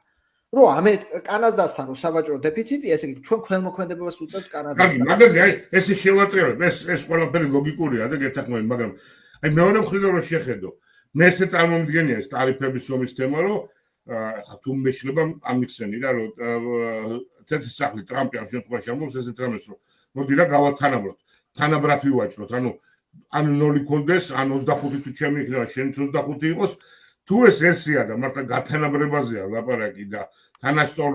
რომ კანადასთან რო სავაჭრო დეფიციტი, ესე იგი ჩვენ ქველმოქმედებას უწევთ კანადასთან. კარგი, მაგალითად, აი ეს შევატრიალებ, ეს ყველაფერი ლოგიკურია და გეთახმები, მაგრამ აი მეორე მხრიდან რო შეხედო, მე ესე წარმომიდგენია ეს ტარიფების ომის თემა, რომ ხა თუ მეშლება ამიხსენი რა, რომ თეთრი სახლი ტრამპი ამ შემთხვევაში ამბობს ესეთ რამეს, რომ მოდი რა გავათანაბროთ, თანაბრად ვივაჭროთ, ანუ 0 კონდეს, ან 25 თუ ჩემი იქნება, შენც 25 იყოს, თუ ეს ესია და მართლა გათანაბრებაზეა ლაპარაკი და თანასწორ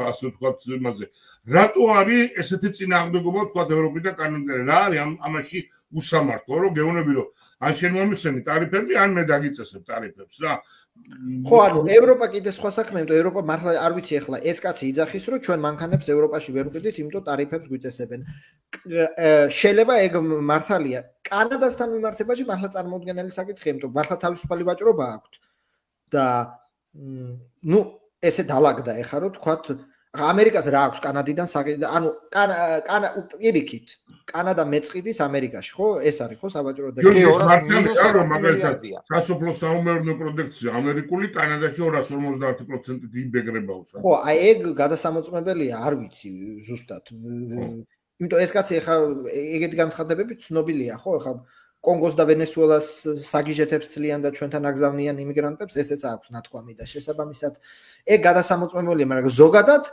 ასე ვთქვათ იმაზე რატო არის ესეთი წინააღმდეგობა ვთქვათ ევროპიდან კანადიდან რა არის ამაში უსამართლო რომ გეუბნები რომ ან შენ მომიხსენი ტარიფები ან მე დაგიწესებ ტარიფებს რა ხო ანუ ევროპა კიდე სხვა საქმეა იმიტომ ევროპა მართლა არ ვიცი ახლა ეს კაცი იძახის რომ ჩვენ მანქანებს ევროპაში ვერ ვყიდით იმიტომ ტარიფებს გვიწესებენ შეიძლება ეგ მართალია კანადასთან მიმართებაში მართლა წარმოუდგენელი საკითხია იმიტომ მართლა თავისუფალი ვაჭრობა აქვს და ნუ ესე დალაგდა ეხა რომ თქვათ ამერიკას რა აქვს კანადიდან ანუ პირიქით კანადა მეწყიდის ამერიკაში ხო ეს არის ხო სავაჭრო დეფიციტი მაგალითად სასოფლო საომეურნეო პროდუქცია ამერიკული კანადაში 250%-ით იბეგრებავს ხო აი ეგ გადასამოწმებელია არ ვიცი ზუსტად იმიტომ ეს კაცი ეხა ეგეთი განცხადებები ცნობილია ხო ეხა კონგოს და ვენესუელას საგიჟეთებს ცლიან და ჩვენთან აგზავნიან იმიგრანტებს, ესეც აქვს ნათქვამი და შესაბამისად ეგ გადასამოწმებელია, მაგრამ ზოგადად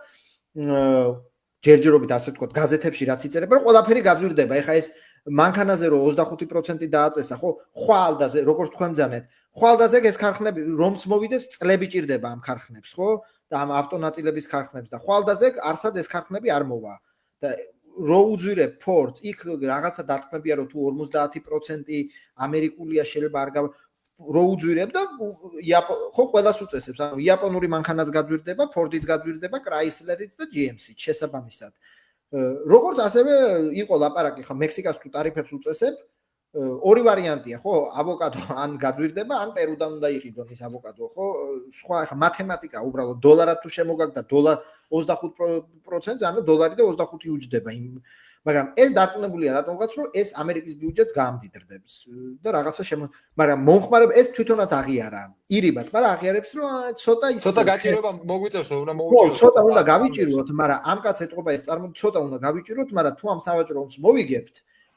ჯერჯერობით ასე ვთქვათ, გაზეთებში რაც იწერება, რომ ყველაფერი გაძვირდება. ეხა ეს მანქანაზე რო 25% დააწესა, ხო, ხვალდაზე, როგორც თქვენ ბძანეთ, ხვალდაზე ეს ქარხნები რომც მოვიდეს, წლები ჭირდება ამ ქარხნებს, ხო? და ამ ავტონაწილების ქარხნებს და ხვალდაზე არსად ეს ქარხნები არ მოვა. და რო უძვირებ ფორდს, იქ რაღაცა დათქმებია რომ თუ 50% ამერიკულია შეიძლება არ რო უძვირებ და ხო ყველას უწესებს, ანუ იაპონური მანქანაც გაძვირდება, ფორდიც გაძვირდება, კრაისლერიც და GMC-ც შესაბამისად. როგორც ასევე იყო ლაპარაკი ხა მექსიკას თუ ტარიფებს უწესებ, ორი ვარიანტია, ხო, ავოკადო ან გაძვირდება, ან პერუდან უნდა იყიდონ ის ავოკადო, ხო? სხვა ხა მათემატიკა უბრალოდ დოლარად თუ შემოგაგდა დოლარ 25%, ანუ დოლარი და 25 უჯდება იმ მაგრამ ეს დარწმუნებულია რატომღაც რომ ეს ამერიკის ბიუჯეტს გაამდიდრდებს და რაღაცა მაგრამ მომხმარებ ეს თვითონაც აღიარა ირიბად მაგრამ აღიარებს რომ ცოტა გაჭირვება მოგვიწევს რომ უნდა მოვიჭიროთ ცოტა უნდა გავიჭიროთ მაგრამ ამ კაც ეტყობა ეს ცოტა უნდა გავიჭიროთ მაგრამ თუ ამ სავაჭრო ომს მოვიგებთ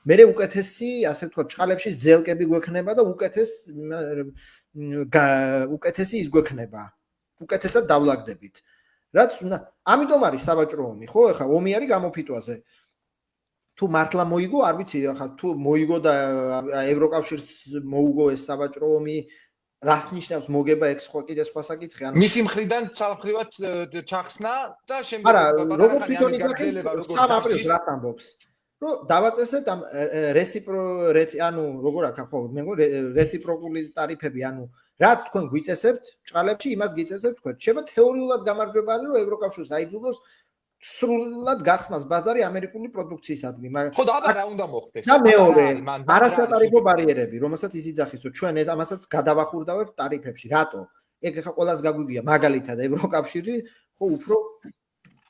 მერე უკეთესი ასე ვთქვათ ჭყალებში ზელკები გვექნება და უკეთესი ის გვექნება უკეთესად დავლაგდებით რაც უნდა ამიტომ არის სავაჭრო ომი ხო ეხლა ომი არის გამოფიტვაზე თუ მართლა მოიგო, არ ვიცი, ახლა თუ მოიგო და ევროკავშირს მოუგო ეს სავაჭრო ომი, რას ნიშნავს მოგება ეგ სხვა კიდე სხვა საკითხი, ანუ მისი მხრიდან ცალფრივად ჩახსნა და შემდეგ როგორც თვითონ იგახსნება, როგორც 3 აპრილს რა ამბობს. რომ დავაწესებთ ამ ანუ როგორ აქ ხო, მე მგონი რესიპროკული ტარიფები, ანუ რაც თქვენ გვიწესებთ, ჭყალებში იმას გიწესებთ თქვენ. შეიძლება თეორიულად გამარჯვებიანი რომ ევროკავშირს აიძულოს სრულად გახსნას ბაზარი ამერიკული პროდუქციისადმი, მაგრამ ხო და აბა რა უნდა მოხდეს? და მეორე, არასატარიფო ბარიერები, რომელსაც ის იძახის, რომ ჩვენ ამასაც გადავახურდავებთ ტარიფებში. რატო? ეგ ხა ყველას გაგვიგია, მაგალითად ევროკავშირი ხო უფრო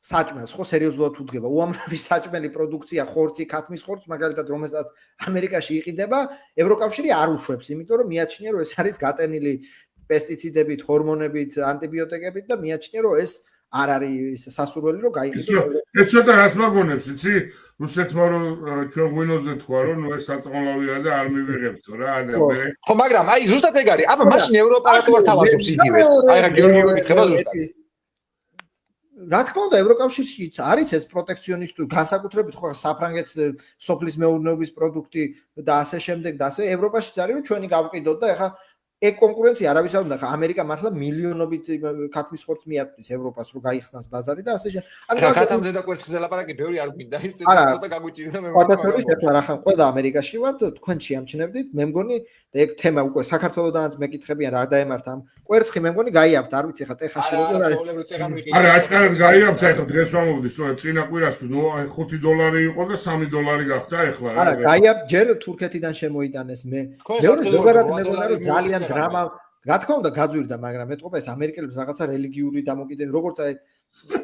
საჭმელს ხო სერიოზულად უდგება. უამრავი საჭმელი პროდუქცია, ხორცი, ქათმის ხორცი, მაგალითად, რომელსაც ამერიკაში იყიდება, ევროკავშირი არ უშვებს, იმიტომ რომ მიაჩნია, რომ ეს არის გატენილი პესტიციდებით, ჰორმონებით, ანტიბიოტიკებით და მიაჩნია, რომ ეს არ არის სასურველი რომ გაიყიდოს. ეს ცოტა რას მაგონებს, იცი? რუსეთმა რომ ჩვენ ღვინოზე თქვა რომ ეს საწმლავია და არ მივიღებთო რა და მე. ხო, მაგრამ აი ზუსტად ეგ არის. აბა მაშინ ევროპა რატო არ თავაზობს იგივეს? აი რა გიორგი მეკითხება ზუსტად. რა თქმა უნდა, ევროკავშირშიც არის ეს პროტექციონისტური, განსაკუთრებით ხო საფრანგეთს სოფლის მეურნეობის პროდუქტი და ასე შემდეგ და ასე ევროპაშიც არის რომ ჩვენი გავყიდოთ და ეხა ეგ კონკურენცია არავის არ უნდა ხა ამერიკა მართლა მილიონობით ქათმის ხორცს მიაწვდის ევროპას რომ გაიხსნას ბაზარი და ასე შემდეგ. ამიტომ ქათამზე და კვერცხზე ლაპარაკი ბევრი არ გვინდა ის ცოტა გაგვიჭირდა მე პატატორის ეხლა რა ხან ყველა ამერიკაში ვართ თქვენ შეამჩნევდით მე მგონი ეგ თემა უკვე საქართველოსდანაც მეკითხებიან რა დაემართა ამ კვერცხი მე მგონი გაიაბთ არ ვიცი ხა ტეხასში როგორ არის არა აჩქარად გაიაბთ ეხლა დღეს ვამოვიდი სწორედ წინა კვირას ნუ $5 იყო და $3 გახდა ეხლა არა გაიაბთ ჯერ თურქეთიდან შემოიტანეს მე ზოგადად მე მგონი რომ ძალიან დრამა რა თქმა უნდა გაძვირდა მაგრამ მეტყობა ეს ამერიკელებს რაღაცა რელიგიური დამოკიდებული როგორც აი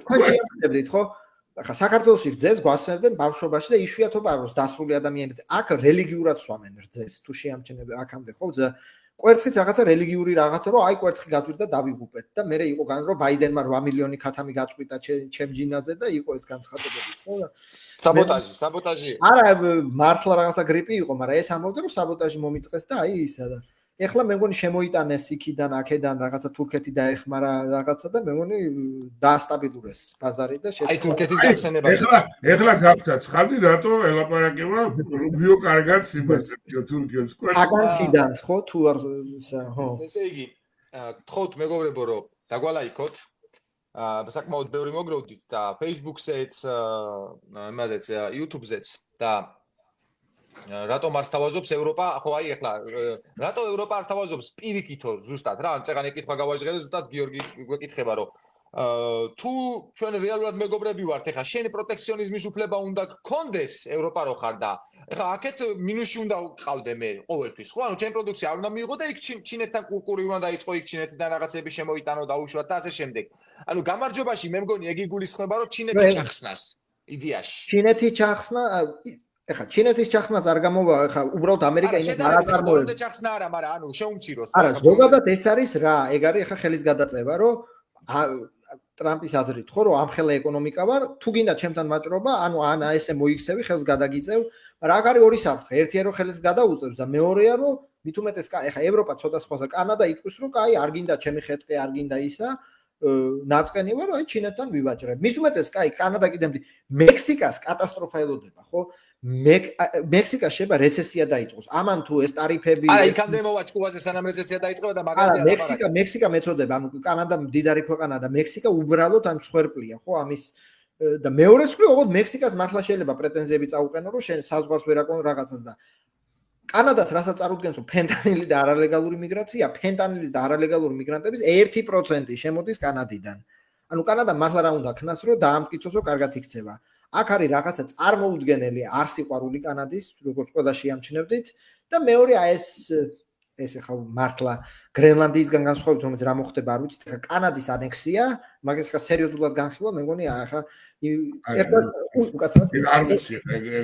თქვენ შეამჩნევდით ხო ახლა საქართველოში რძეს გვასვენებდნენ ბავშვობაში და იშვიათობა არის დასრული ადამიანები აქ რელიგიურად სვამენ რძეს თუ შეამჩნევთ აქამდე ხო კვერცხიც რაღაცა რელიგიური რაღაცა რომ აი კვერცხი გაძვირდა დავიღუპეთ და მე იყო გან რომ ბაიდენმა 8 მილიონი ქათამი გაწყვიტა ჩემ ჯინაზე და იყო ეს განცხადებები ხო საბოტაჟი არა მართლა რაღაცა გრიპი იყო მაგრამ ეს ამბობდა რომ საბოტაჟი მომიწყეს და აი ისა და ეხლა მე მგონი შემოიტანეს იქიდან აქედან რაღაცა თურქეთი დაეხმარა რაღაცა და მე მგონი დაასტაბილურეს ბაზარი და აი თურქეთის გახსენება ეხლა გაქვთ ცხადი რატო ელაპარაკება რუბიო კარგად სიმასებიო თურქებს აკანკიდან ხო თუ არ ხო ესე იგი გთხოვთ მეგობრებო რომ დაგვალაიქოთ საკმაოდ ბევრი მოგროვდით და Facebook-ზეც იმაზეც YouTube-ზეც და რატომ არ თავაზობს ევროპა? ხო აი ეხლა რატო ევროპა არ თავაზობს პირიქითო ზუსტად რა? წეგან ეკითხვა გავაჟღერე ზუსტად გიორგი გვეკითხება რომ თუ ჩვენ რეალურად მეგობრები ვართ ეხლა შენ პროტექციონიზმის უფლება უნდა გქონდეს ევროპა რო ხარ და ეხლა აქეთ მინუსი უნდა ყავდე მე ყოველთვის ხო? ანუ ჩემ პროდუქცია არ უნდა მიიღო და იქ ჩინეთთან კურკური უნდა დაიწყო იქ ჩინეთიდან რაღაცები შემოიტანო დაუშვათ და ასე შემდეგ. ანუ გამარჯვებაში მე მგონი ეგ იგულისხმება რომ ჩინეთი ჩახსნას იდეაში. ჩინეთი ჩახსნა ეხა ჩინეთის ჩახსნას არ გამოვა ეხა უბრალოდ ამერიკა იმით არ აწარმოებს. და ჩახსნა არა, მაგრამ ანუ შეუმციროს. არა, ზოგადად ეს არის რა, ეგ არის ეხა ხელის გადაწევა, რომ ტრამპის აზრით ხო, რომ ამხელა ეკონომიკა ვარ, თუ გინდა ჩემთან მაჭრობა, ანუ ან ესე მოიქცევი, ხელს გადაგიწევ, მაგრამ აქ არის ორი საფრთხე. ერთია რომ ხელს გადაუწევს და მეორეა რომ მით უმეტეს ეხა ევროპა ცოტა სხვაა, კანადა იტყვის რომ კაი, არ გინდა ჩემი ხეთყი, არ გინდა ისა. ნაწყენი ვარ, აი ჩინეთთან ვივაჭრებ. მით უმეტეს კაი, კანადა კიდემდე მექსიკას კატასტროფა ელოდება, ხო? მექსიკა შეიძლება რეცესია დაიწყოს. ამან თუ ეს ტარიფები არა, იქამდე მოვაჭკუაზე სანამ რეცესია დაიწყება და მაგაზია. არა, მექსიკა მეწოდება, ანუ კანადა მდიდარი ქვეყანა და მექსიკა უბრალოდ ამ სხერპლია, ხო? ამის და მეორეს მხრივ, ოღონდ მექსიკას მართლა შეიძლება პრეტენზიები წაუყენო, რომ შენ საზღვარს ვერ აკონ რაღაცას და კანადას რასაც წარუდგენს, რომ ფენტანილი და არალეგალური მიგრაცია, ფენტანილის და არალეგალური მიგრანტების 1% შემოდის კანადიდან. ანუ კანადა მართლა რა უნდა ქნას, რომ დაამტკიცოს, რომ კარგად იქცევა. აქ არის რაღაცა წარმოუდგენელი არსიყვარული კანადის, როგორც ყველა შეამჩნევდით და მეორე ეს ახლა მართლა გრენლანდიისგან განსხვავებით, რომელიც რა მოხდება არ ვიცით, ახლა კანადის ანექსია, მაგას ახლა სერიოზულად განხილვა, მე მგონი ახლა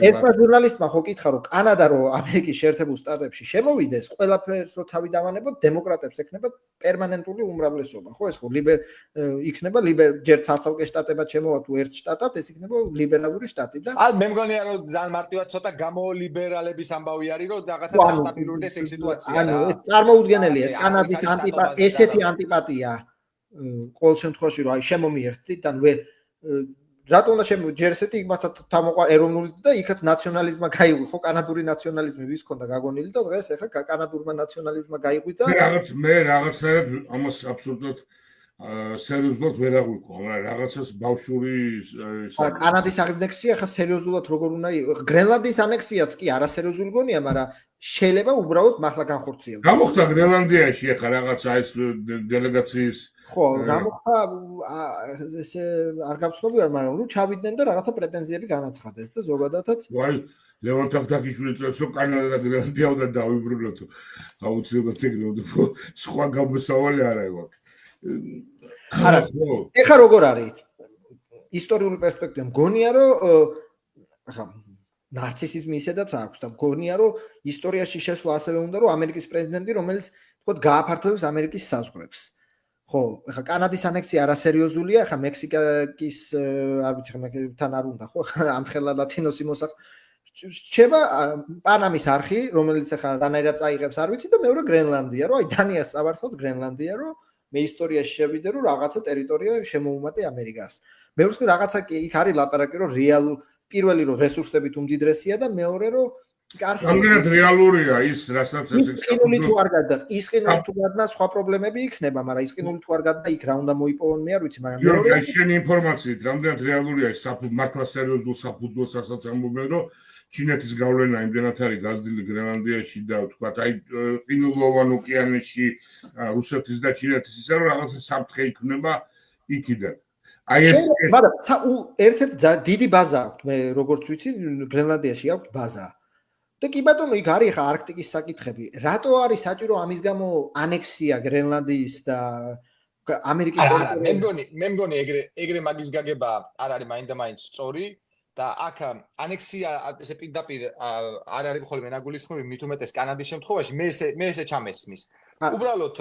ერთმა ჟურნალისტმა ხო კითხა, რომ კანადა რო ამერიკის შეერთებულ შტატებში შემოვიდეს, ყველაფერს რო თავი დავანებოთ, დემოკრატებს ექნებათ პერმანენტული უმრავლესობა, ხო ეს ხო იქნება ჯერ ცალკე შტატებად შემოვა თუ ერთ შტატად, ეს იქნება ლიბერალური შტატი და მე მგონია რომ ძალიან მარტივად ცოტა გამოლიბერალების ამბავი არის, რომ რაღაცა დასტაბილურდეს ეგ სიტუაცია რა. ანუ ეს წარმოუდგენელია, კანადის ესეთი ანტიპატია ყოველ შემთხვევაში რომ აი შემომიერთდით, ან რატო უნდა ჯერ ესეთი იმათა თამოყვა ეროვნული და იქაც ნაციონალიზმა გაიღვი, ხო კანადური ნაციონალიზმი ვის ქონდა გაგონილი და დღეს ახლა კანადურმა ნაციონალიზმმა გაიღვიძა. მე რაღაცნაირად ამას აბსოლუტურად სერიოზულად ვერ აღვიქვა, მაგრამ რაღაცას ბავშვური კანადის ანექსია ხა სერიოზულად როგორ უნდა იყოს? გრენლანდიის ანექსიაც კი არასერიოზული გონია, მაგრამ შეიძლება უბრალოდ მართლა განხორციელდეს. გამოხდა გრენლანდიაში ახლა რაღაცა ეს დელეგაციის ხო, გამოხდა ესე არ გავცნობი ვარ, მაგრამ ნუ ჩავიდნენ და რაღაცა პრეტენზიები განაცხადეს და ზოგადადაც ვაი ლევან თაქთაქიშვილი წელს რომ კანადა და გრენლანდია უნდა დავიბრუნოთ. აუცილებლად ეგრევე სხვა გამოსავალი არ აქვს. არა, ეხა როგორ არის? ისტორიული პერსპექტივა მგონია რომ ახლა ნარცისიზმი ისედაც აქვს და მგონია რომ ისტორიაში შესვლა ასევე უნდა რომ ამერიკის პრეზიდენტი რომელიც თქო გააფართოვებს ამერიკის საზღვრებს. ხო, ახლა კანადის ანექსია არასერიოზულია, ახლა მექსიკის არ ვიცი თან არ უნდა ხო? ამხელა ლათინოსი მოსახ შეება პანამის არხი, რომელიც ახლა რანაირად წაიღებს არ ვიცი და მეორე გრენლანდია, რომ აი დანიას წავართოთ გრენლანდია, რომ მე ისტორიაში შევიდე რომ რაღაცა ტერიტორია შემოუმატე ამერიკას. მე ვთქვი რაღაცა კი იქ არის ლაპარაკი რომ რეალურ პირველი რომ რესურსებით უმდიდრესია და მეორე რომ კარსი ამერად რეალურია ის რასაც ეს ისყინული თუ არ გადა ისყინული თუ გადნა სხვა პრობლემები იქნება მაგრამ ისყინული თუ არ გადა იქ რა უნდა მოიპოვონ მე არ ვიცი მაგრამ მეორე შენი ინფორმაციით რამდენად რეალურია ის მართლა სერიოზულ საფუძველსაც ამბობენ რომ ჩინეთის გავლენა იმდენად არის გაზრდილი გრენლანდიაში და ვთქვათ აი ყინულოვან ოკეანეში რუსეთის და ჩინეთის ისე რომ რაღაცა საფრთხე იქნება იქიდან აი ეს მაგრამ ერთ-ერთი დიდი ბაზა აქვს მე როგორც ვიცი გრენლანდიაში აქვს ბაზა და კი ბატონო იქ არის ხა არქტიკის საკითხები რატო არის საჭირო ამის გამო ანექსია გრენლანდიის და ამერიკის მე მგონი ეგრე მაგის გაგება არ არის მაინდა-მაინც სწორი და აქ ანექსია ესე პირდაპირ არ არის ხოლმე ნაგულისხმები მით უმეტეს კანადის შემთხვევაში მე ესე ჩამესმის უბრალოდ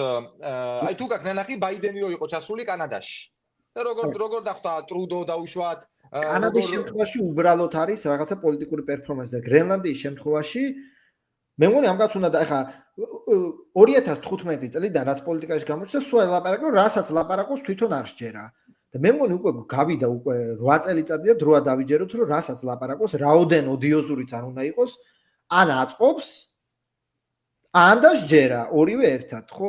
აი თუ გაქვს ნანახი ბაიდენი რო იყო ჩასული კანადაში და როგორ დახვდა ტრუდო დაუშვათ კანადის შემთხვევაში უბრალოდ არის რაღაცა პოლიტიკური პერფორმანსი და გრენლანდიის შემთხვევაში მე მგონი ამ კაც უნდა და ახლა 2015 წლიდან რაც პოლიტიკაში გამოჩნდა სულ ლაპარაკო რასაც ლაპარაკობს თვითონ არ შეერა და მე მგონი უკვე გავიდა უკვე 8 წელიწადია დროა დავიჯეროთ რომ რასაც ლაპარაკობს რაოდენ ოდიოზურიც არ უნდა იყოს ან აწყობს ან და შეერა ორივე ერთად ხო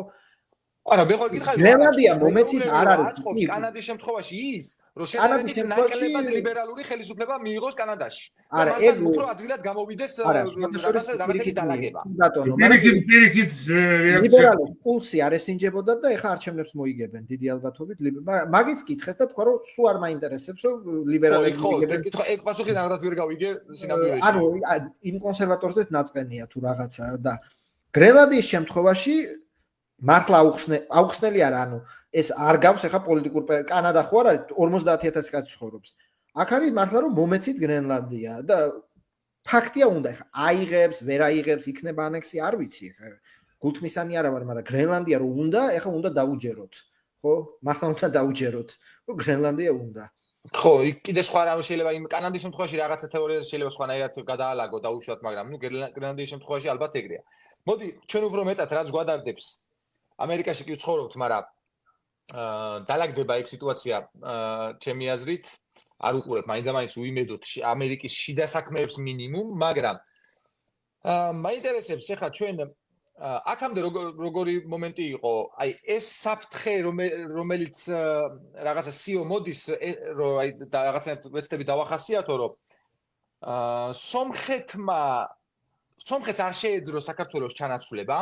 არა მე ხო გითხარი გრენლანდია მომეცით არ არის კანადის შემთხვევაში ის რომ შეერეთ ნაკლებად ლიბერალური ხელისუფლება მიიღოს კანადაში არა ეგ უფრო ადვილად გამოვიდეს რაღაცების დალაგება ბატონო პირიქით ლიბერალური პულსი არ ესინჯებოდა და ეხა არჩევნებს მოიგებენ დიდი ალბათობით მაგიც კითხეს და თქვა რომ სულ არ მაინტერესებს რომ ლიბერალები მოიგებენ ეგ პასუხი რაღაცა ვერ გავიგე სინამდვილეში ანუ იმ კონსერვატორზეც ნაწყენია თუ რაღაცა და გრენლანდიის შემთხვევაში მართლა აუხსნელი არა ანუ ეს არ გავს ახლა პოლიტიკურ კანადა ხო არ არის 50000 კაცი ცხოვრობს აქ არის მართლა რომ მომეცით გრენლანდია და ფაქტია უნდა ახლა აიღებს ვერ აიღებს იქნება ანექსია არ ვიცი ახლა გულთმისანი არა ვარ მაგრამ გრენლანდია რომ უნდა ახლა უნდა დაუჯეროთ ხო მართლა უნდა დაუჯეროთ რომ გრენლანდია უნდა ხო კიდე სხვა რა შეიძლება იმ კანადის შემთხვევაში რაღაცა თეორიაზე შეიძლება სხვანაირად გადაალაგო დაუშვათ მაგრამ ნუ გრენლანდიის შემთხვევაში ალბათ ეგრეა მოდი ჩვენ უფრო მეტად რაც გვადარდებს ამერიკაში კი ვცხოვრობთ, მაგრამ დალაგდება ეგ სიტუაცია ჩემი აზრით, არ უყურებ მაინდა-მაინც უიმედოთ ამერიკის შიდა საქმეებს მინიმუმ, მაგრამ მაინტერესებს ახლა ჩვენ აქამდე როგორი მომენტი იყო, აი ეს საფრთხე რომელიც რაღაცა სიო მოდის, რომ აი რაღაცა ვეცდები დავახასიათო, რომ სომხეთს არ შეეძრო საქართველოს ჩანაცვლება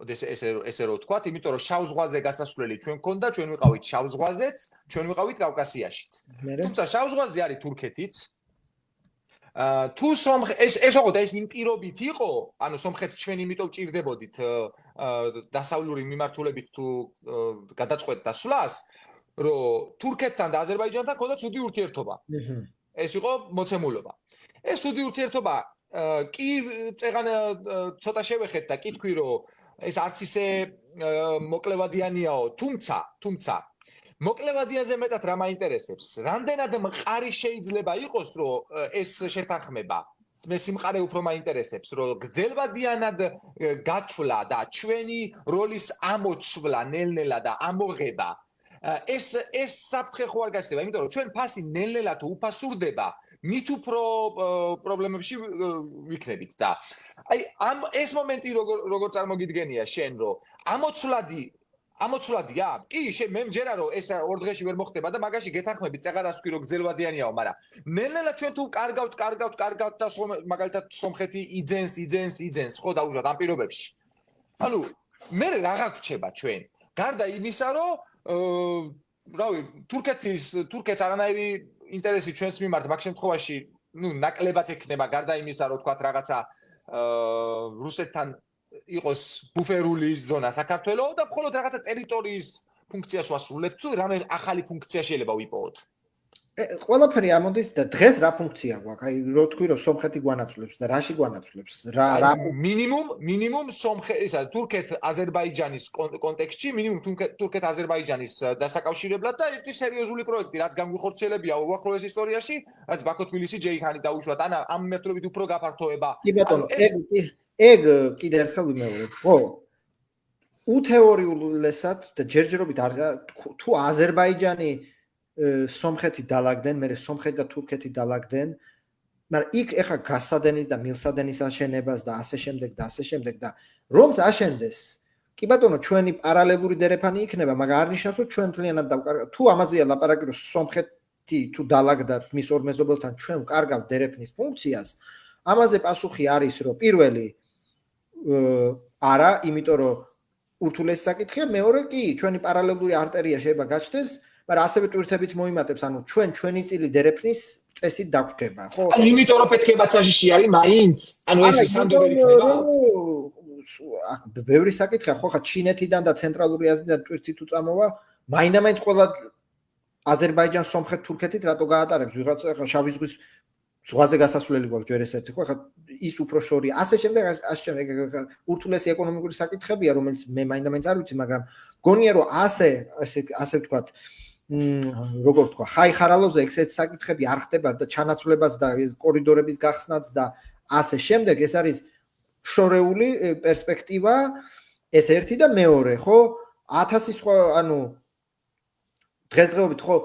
ესე რო ვთქვათ, იმიტომ რომ შავ ზღვაზე გასასვლელი ჩვენ გქონდა, ჩვენ ვიყავით შავ ზღვაზეც, ჩვენ ვიყავით კავკასიაშიც. თუმცა შავ ზღვაზე არის თურქეთიც. თუ ეს ოღონდ ეს იმ პირობით იყო, ანუ სომხეთ ჩვენ იმიტომ ჭირდებოდით დასავლური მიმართულებით თუ გადაწყვეტ დასვლას, რომ თურქეთთან და აზერბაიჯანთან ქონდა ცუდი ურთიერთობა. ეს იყო მოცემულობა. ეს ცუდი ურთიერთობა კი წეგან ცოტა შევეხეთ და კი თქვი რომ ეს არც ისე მოკლევადიანიაო, თუმცა მოკლევადიანზე მეტად რა მაინტერესებს? რამდენად მყარი შეიძლება იყოს, რომ ეს შეთანხმება? მე სიმყარე უფრო მაინტერესებს, რომ გრძელვადიანად გათვლა და ჩვენი როლის ამოცვლა ნელ-ნელა და ამოღება ეს საფრთხე ხო არ გაჩნდება, იმიტომ რომ ჩვენ ფასი ნელ-ნელა თუ უფასურდება მით უფრო პრობლემებში ვიქნებით და აი ეს მომენტი როგორ წარმოგიდგენია შენ რომ ამოცვლადი ამოცვლადია? კი, მე მჯერა რომ ეს ორ დღეში ვერ მოხდება და მაგაში გეთანხმებით, წეღარას ვქი რომ გძელვადიანიაო, მაგრამ ნელ-ნელა ჩვენ თუ კარგავთ და მაგალითად სომხეთი იძენს, ხო დაუშვათ ამ პირობებში. ანუ მე რაღა გვჩება ჩვენ. გარდა იმისა, რომ რავი, თურქეთს არანაირი ინტერესი ჩვენს მიმართ მაგ შემთხვევაში, ნაკლებად ექნება გარდა იმისა, რომ თქვათ რაღაცა რუსეთთან იყოს ბუფერული ზონა საქართველოს და მხოლოდ რაღაცა ტერიტორიის ფუნქციას ვასრულებთ, თუ რამე ახალი ფუნქცია შეიძლება ვიპოვოთ. ყველაფერი ამოდის და დღეს რა ფუნქცია გვაქვს? აი რო თქვი რომ სომხეთი გვანაცვლებს და რაში გვანაცვლებს? რა მინიმუმ თურქეთ-აზერბაიჯანის კონტექსტში, მინიმუმ თურქეთ-აზერბაიჯანის დასაკავშირებლად და ერთი სერიოზული პროექტი, რაც განგვიხორციელებია უახლოეს ისტორიაში, რაც ბაქო-თბილისი ჯეიქანი დაუშვათ, ამ მეთოდებით უფრო გაფართოება. კი ბატონო, ეგ კიდე ერთხელ ვიმეორებ, ხო? უთეორიულესად და ჯერჯერობით თუ აზერბაიჯანი სომხეთი დალაგდნენ, მე სომხეთი და თურქეთი დალაგდნენ, მაგრამ იქ ეხა გასადენის და მილსადენის აშენებას და ასე შემდეგ და რომც აშენდეს, კი ბატონო, ჩვენი პარალელური დერეფანი იქნება, მაგრამ არ ნიშნავს, რომ ჩვენ მთლიანად დავკარგავთ. თუ ამაზეა ლაპარაკი, რომ სომხეთი თუ დალაგდა მის ორ მეზობელთან ჩვენ ვკარგავთ დერეფნის ფუნქციას, ამაზე პასუხი არის, რომ პირველი არა, იმიტომ რომ ურთულესი საკითხია, მეორე კი, ჩვენი პარალელური არტერია შეიძლება გაჩნდეს, მაგრამ ასევე ტვირთებიც მოიმატებს, ანუ ჩვენი წილი დერეფნის წესით დაგვჭება, ხო? ანუ იმიტომ რომ პეთქება წაშიში არის მაინც, ანუ ეს სანდობელი ხდება. აქ ბევრი საკითხია, ხო ხა ჩინეთიდან და ცენტრალური აზიიდან ტვირთი თუ წამოვა, მაინდა-მაინც ყველა აზერბაიჯანს, სომხეთ, თურქეთით რატო გაატარებს ვიღაცა ხა შავი ზღვის ზღვაზე გასასვლელი გვაქვს ჯერ ესეთი, ხო ხა ის უფრო შორია. ასე შემდეგ ურთულესი ეკონომიკური საკითხებია, რომელიც მე მაინდა-მაინც არ ვიცი, მაგრამ გონია რომ ასე ვთქვათ როგორ ვთქვა, ხაიხარალოზე ესეთი საკითხები არ ხდება და ჩანაცვლებას და კორიდორების გახსნაც და ასე შემდეგ, ეს არის შორეული პერსპექტივა, ეს ერთი და მეორე, ხო? 1000 სხვა, ანუ დღესდღეობით ხო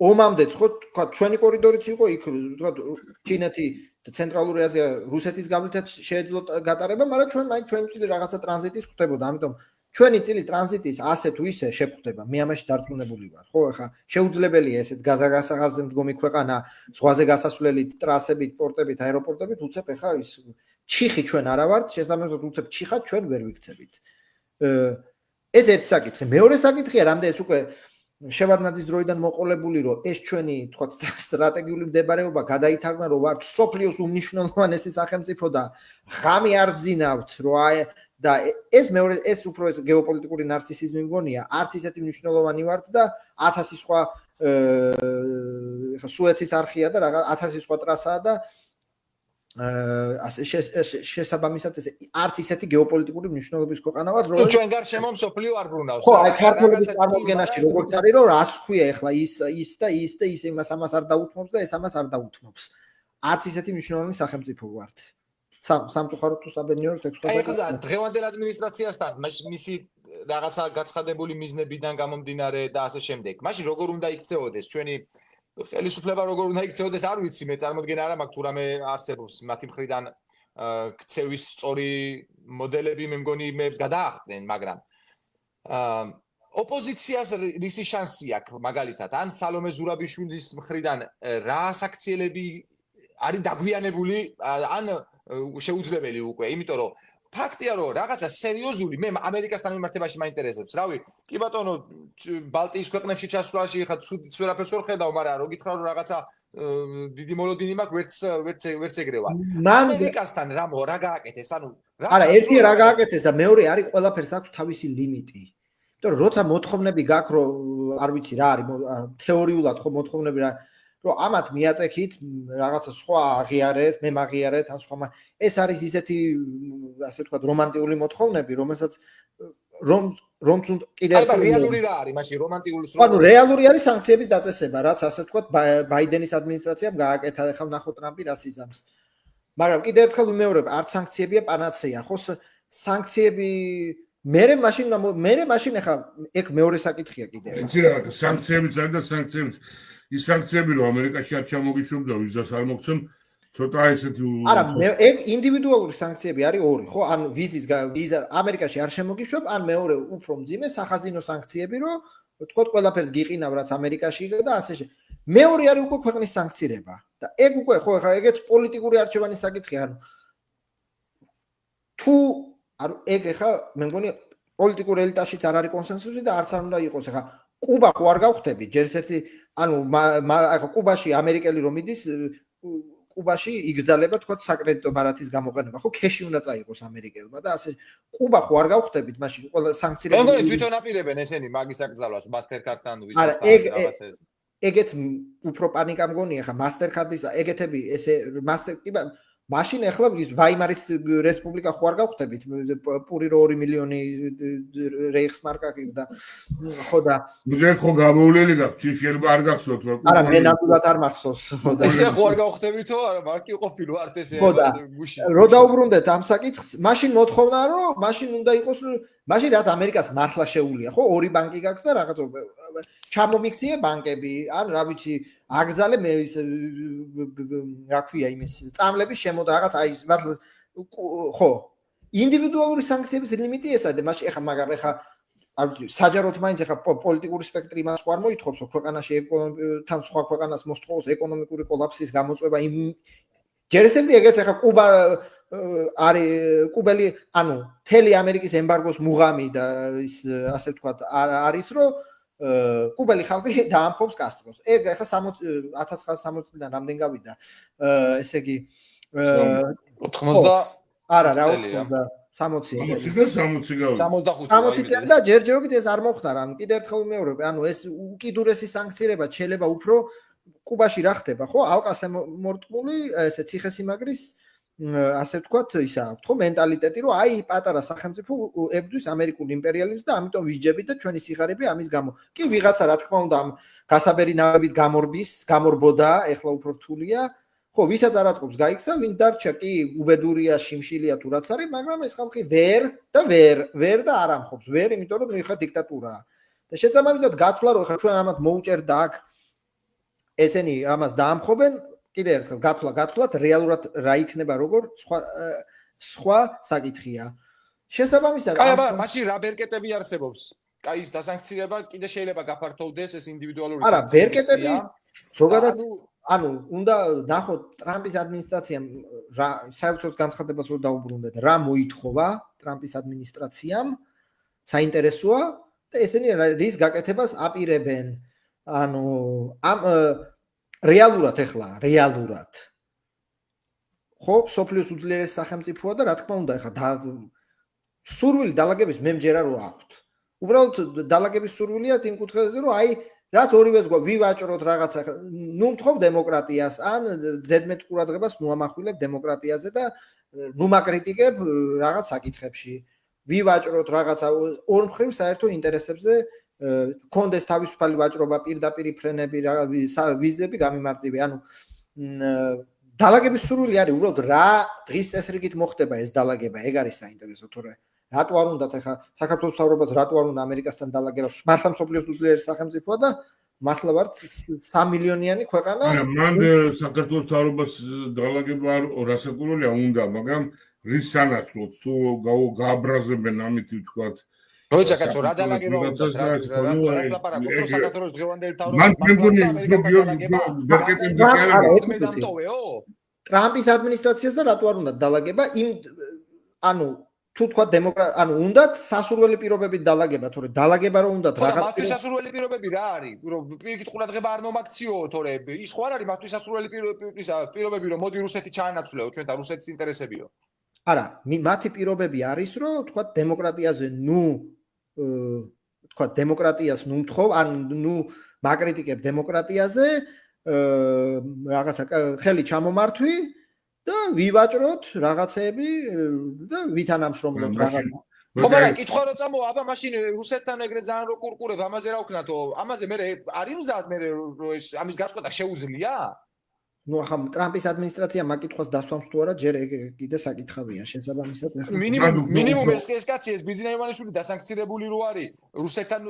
ომამდე ხო თქვა ჩვენი კორიდორიც იყო იქ თქვა ჩინეთი და ცენტრალური აზია რუსეთის გავლითაც შეეძლო გატარება, მაგრამ ჩვენ მაინც ჩვენი წილი რაღაცა ტრანზიტის ხდებოდა, ამიტომ ჩვენი წილი ტრანზიტის ასე თუ ისე შეხვდება. მე ამაში დარწმუნებული ვარ, ხო, ახლა შეუძლებელია ესეთ გაზაგასაღებზე მდგომი ქვეყანა, ზღვაზე გასასვლელით, ტრასებით, პორტებით, აეროპორტებით, უცებ ახლა ის ჩიხი ჩვენ არა ვართ, შესაბამისად უცებ ჩიხად ჩვენ ვერ ვიქცებით. ეს ერთ საკითხი. მეორე საკითხია, რამდენიც უკვე შევარდნაძის დროიდან მოყოლებული, რომ ეს ჩვენი, თქვა, სტრატეგიული მდებარეობა გადაითარგმნა, რომ ვართ სოფლიოს უმნიშვნელოვანესი სახელმწიფო და ღამე არ ზინავთ, რომ აი და ეს მეორე ეს უფრო ეს გეოპოლიტიკური ნარცისიზმი მგონია, არც ისეთი მნიშვნელოვანი ვართ და 1000 სხვა ხა სუეცის არხია და რაღაც 1000 სხვა ტრასაა და ასე შესაბამისად ეს არც ისეთი გეოპოლიტიკური მნიშვნელობის ქვეყანა ვართ, რომ ჩვენ გარშემო მსოფლიო არ ბრუნავს. ხო, აი ქართულების წარმოდგენაში როგორც არის, რომ რას ქვია ახლა ის ამას არ დაუთმობს და ეს ამას არ დაუთმობს. არც ისეთი მნიშვნელოვანი სახელმწიფო ვართ. სამწუხაროდ თუ საბედნიეროდ ეგ სხვა. აი ახლა დღევანდელ ადმინისტრაციასთან მისი რაღაცა გაცხადებული მიზნებიდან გამომდინარე და ასე შემდეგ. მაშინ როგორ უნდა იქცეოდეს ჩვენი ხელისუფლება როგორ უნდა იქცეოდეს არ ვიცი, მე წარმოდგენა არ მაქვს თუ რამე არსებობს მათი მხრიდან ქცევის სწორი მოდელები, მე მგონი მეებს გადაახდნენ, მაგრამ ოპოზიციას რისი შანსი აქვს მაგალითად ან სალომე ზურაბიშვილის მხრიდან რა საქციელები არის დაგვიანებული ან შეუძლებელი უკვე, იმიტომ რომ ფაქტია რომ რაღაცა სერიოზული მე ამერიკასთან მიმართებაში მაინტერესებს, რავი, კი ბატონო, ბალტიის ქვეყნებში ჩასვლაში ხა ცუდიც ვერაფერს ვერ ხედავ, მაგრამ რო გითხრა რომ რაღაცა დიდი მოლოდინი მაქვს, ვერც ეგრევა. ამერიკასთან რა გააკეთეს, ანუ არა, ერთი რა გააკეთეს და მეორე არის ყველაფერს აქვს თავისი ლიმიტი. იმიტომ რომ როცა მოთხოვნები გაქვს, რომ არ ვიცი რა არის, თეორიულად ხო მოთხოვნები რა რომ ამათ მიაწექით რაღაცა სხვა აღიარეთ, მე მაგიარეთ, ან სხვა ეს არის ისეთი ასე ვთქვათ რომანტიკული მოთხოვნები, რომელსაც რომ კიდევ რეალური რა არის მაშინ რომანტიკული სრულ. ანუ რეალური არის სანქციების დაწესება, რაც ასე ვთქვათ ბაიდენის ადმინისტრაციამ გააკეთა, ახლა ვნახოთ ტრამპი რას იზამს. მაგრამ კიდევ ერთხელ ვიმეორებ, არც სანქციებია პანაცეა, ხო სანქციები მერე მაშინ ახლა ეგ მეორე საკითხია კიდევ. იცი რა, სანქციებიც არის და სანქციებიც ის სანქციები რომ ამერიკაში არ ჩამოგიშვებდა ვიზას არ მოგცემ ცოტა ესეთი არა, ეგ ინდივიდუალური სანქციები არის ორი, ხო? ან ვიზა ამერიკაში არ შემოგიშვებ, ან მეორე უფრო მძიმე სახაზინო სანქციები, რომ თქო ყველაფერს გიყინავ, რაც ამერიკაში და ასე მეორე არის უკვე ქვეყნის სანქცირება. და ეგ უკვე ხო ხა ეგეც პოლიტიკური არჩევანის საკითხია, ანუ თუ ეგ ხა მე მგონი პოლიტიკურ ელიტაშიც არ არის კონსენსუსი და არც არ უნდა იყოს ხა კუბა ხო არ გავხდები, ჯერ ერთი ანუ ხა კუბაში ამერიკელი რომ მიდის კუბაში იგრძალება თქო საკრედიტო ბარათის გამოყენება, ხო ქეში უნდა წაიღოს ამერიკელმა და ასე კუბა ხო არ გავხდებით, მაშინ ყველა სანქციები. მე მგონი თვითონ აპირებენ ესენი მაგის აკრძალვას Mastercard-თან ვიზასთან რაღაცებს. ეგეც უფრო პანიკა მგონია ხა Mastercard-ის ეგეთები ესე მაშინ ახლა ვაიმარის რესპუბლიკა ხო არ გავხდებით პური 2 მილიონი რეიხსმარკა და ხო და მუდე ხო გამოვლელი გაქვს შეიძლება არ გახსოვთ რომ არა მე ნამდვილად არ მახსოვს ესე ხო არ გავხდებითო არა მარკი ყოფილი ვართ ესე გუში რო დაუბრუნდეთ ამ საკითხს მაშინ მოთხოვნა რომ მაშინ უნდა იყოს მაშინ რაც ამერიკას მართლა შეუულია ხო ორი ბანკი გაქვს და რაღაც ჩამომიქცია ბანკები ან რა ვიცი აგზალე მე ის რა ქვია იმის წამლების შემოდა რაღაც აი მართლა ხო ინდივიდუალური სანქციების ლიმიტი ესაა და მაშინ ეხა მაგრამ ეხა არ ვიცი საჯაროდ მაინც ეხა პოლიტიკური სპექტრი მას ხო არ მოითხოვს რომ ქვეყანაში თან სხვა ქვეყანას მოსთხოვოს ეკონომიკური კოლაფსის გამოწვევა იმ ჯერ ესეთი ეგეც ეხა კუბა არის კუბელი ანუ თელი ამერიკის ემბარგოს მუღამი და ის ასე ვთქვათ არის რომ კუბელი ხალხი დაამხობს კასტროს. ეგ ახლა 1960-დან რამდენ გავიდა? ესე იგი 80 არა რა 60 65 60 და ჯერჯერობით ეს არ მოხდა რამ კიდევ ერთხელ ვიმეორებ ანუ ეს უკიდურესი სანქცირება შეიძლება უფრო კუბაში რა ხდება ხო ალყას მორტმული ესე ციხესიმაგრის ასე ვთქვათ ისა აქვთ ხო მენტალიტეტი რომ აი პატარა სახელმწიფო ებრძვის ამერიკულ იმპერიალიზმს და ამიტომ ვიჯებით და ჩვენი სიხარები ამის გამო კი ვიღაცა რა თქმა უნდა ამ გასაბერი ნავებით გამორბოდა ეხლა უფრო რთულია ხო ვისაც არ აწყობს გაიქცა ვინ დარჩა კი უბედურია შიმშილია თუ რაც არის მაგრამ ეს ხალხი ვერ და არ ამხობს ვერ იმიტომ რომ ხა დიქტატურაა და შესაბამისად გათვლა რომ ხა ჩვენ ამათ მოუჭერდა აქ ესენი ამას დაამხობენ კიდე ერთხელ გათვლათ რეალურად რა იქნება როგორ სხვა საკითხია შესაბამისად კაი აბა მაშინ რა ბერკეტები არსებობს კაი ის დასანქცირება კიდე შეიძლება გაფართოვდეს ეს ინდივიდუალური არა ბერკეტები ზოგადად ანუ უნდა ნახოთ ტრამპის ადმინისტრაციამ რა საერთოდ განცხადებას რო დაუბრუნდეთ რა მოითხოვა ტრამპის ადმინისტრაციამ საინტერესოა და ესენი რის გაკეთებას აპირებენ ანუ ამ რეალურად ხო სოფლიოს უძლიერეს სახელმწიფოა და რა თქმა უნდა ეხა სურვილი დალაგების მე მჯერა რო აქვთ უბრალოდ დალაგების სურვილია იმ კუთხეზე რომ აი რაც ორივეს ვივაჭროთ რაღაცა ნუ მთხოვ დემოკრატიას ან ზედმეტ ყურადღებას ნუ ამახვილებ დემოკრატიაზე და ნუ მაკრიტიკებ რაღაც საკითხებში ვივაჭროთ რაღაცა ორ მხრივ საერთო ინტერესებზე კონდეს თავისუფალი ვაჭრობა პირდაპირ ფრენები ვიზები გამიმარტივი ანუ დალაგების სურვილი არის უბრალოდ რა დღის წესრიგით მოხდება ეს დალაგება ეგ არის საინტერესო თორე რატო არ უნდათ ახლა საქართველოს მთავრობას რატო არ უნდა ამერიკასთან დალაგება მართლა მსოფლიოს უძლიერეს სახელმწიფოა და მართლა ვართ 3 მილიონიანი ქვეყანა არა მან საქართველოს მთავრობას დალაგება რასაკურველია უნდა მაგრამ რის სანაცვლოდ თუ გააბრაზებენ ამით ვთქვათ როცა კაცო რა დალაგება უნდა რას ლაპარაკობ რო საქართველოს დღევანდელი მთავრობა ტრამპის ადმინისტრაციას და რატო არ უნდა დალაგება იმ ანუ თუ თქვა ანუ უნდათ სასურველი პირობებით დალაგება თორე დალაგება რომ უნდათ რაღაც მათთვის სასურველი პირობები რა არის რომ პირიქით ყურადღება არ მომაქციო თორე ის ხო არ არის მათთვის სასურველი პირობები რომ მოდი რუსეთი ჩაანაცვლეო ჩვენ და რუსეთის ინტერესებიო არა მათი პირობები არის რომ თქვა დემოკრატიაზე თქვა დემოკრატიას ნუ მთხოვ ან ნუ მაკრიტიკებ დემოკრატიაზე რაღაცა ხელი ჩამომართვი და ვივაჭროთ რაღაცები და ვითანამშრომლოთ რაღაცა ხო მაგრამ კითხვა რო წამოვა აბა მაშინ რუსეთთან ეგრე ძალიან რო კურკურებ ამაზე რა ვქნათო ამაზე მე არის მზად მე რომ ამის გაწყვეტა შეუძლია ნუ ახლა ტრამპის ადმინისტრაცია მაკითხავს დასვამს თუ არა, ჯერ კიდე საკითხავია შესაბამისად. მინიმუმ ეს კაცი ეს ბიზნეს ივანიშვილი დასანქცირებული რო არის რუსეთთან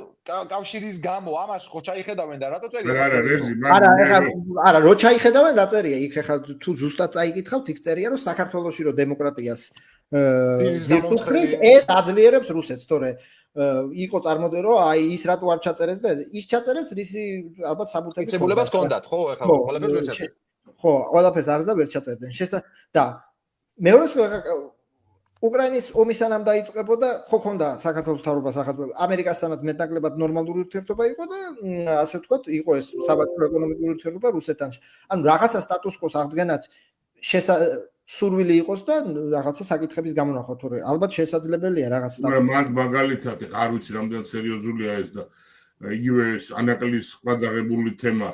კავშირის გამო, ამას ხო ჩაიხედავენ და რატო წერია? არა, რო ჩაიხედავენ, რა წერია? იქ ახლა თუ ზუსტად წაიკითხავთ, იქ წერია, რომ საქართველოში რო დემოკრატიას ძირფუხრის ეს აძლიერებს რუსეთს, თორე იყო წარმოდე რომ აი ის რატო არ ჩაწერეს და ის ჩაწერეს რისი ალბათ საბუთები ცებულებაც ჰქონდათ ხო ეხლა ყველაფერს ვერ ჩაწერდნენ ხო ყველაფერს არს და ვერ ჩაწერდნენ და მეორე უკრაინის ომისანამ დაიწყებოდა ხო ქონდა საქართველოს მთავრობას ახალ ამერიკასთანაც მეტნაკლებად ნორმალური ურთიერთობა იყო და ასე ვთქვათ იყო ეს საბჭოთა ეკონომიკური ურთიერთობა რუსეთთან ანუ რაღაცა სტატუს-კვოს აღდგენად სურვილი იყოს და რაღაცა საკითხების გამონახვა თორე ალბათ შესაძლებელია რაღაც მაგრამ მაგალითად არ ვიცი რამდენად სერიოზულია ეს და იგივე ანაკლიის ყადაღებული თემა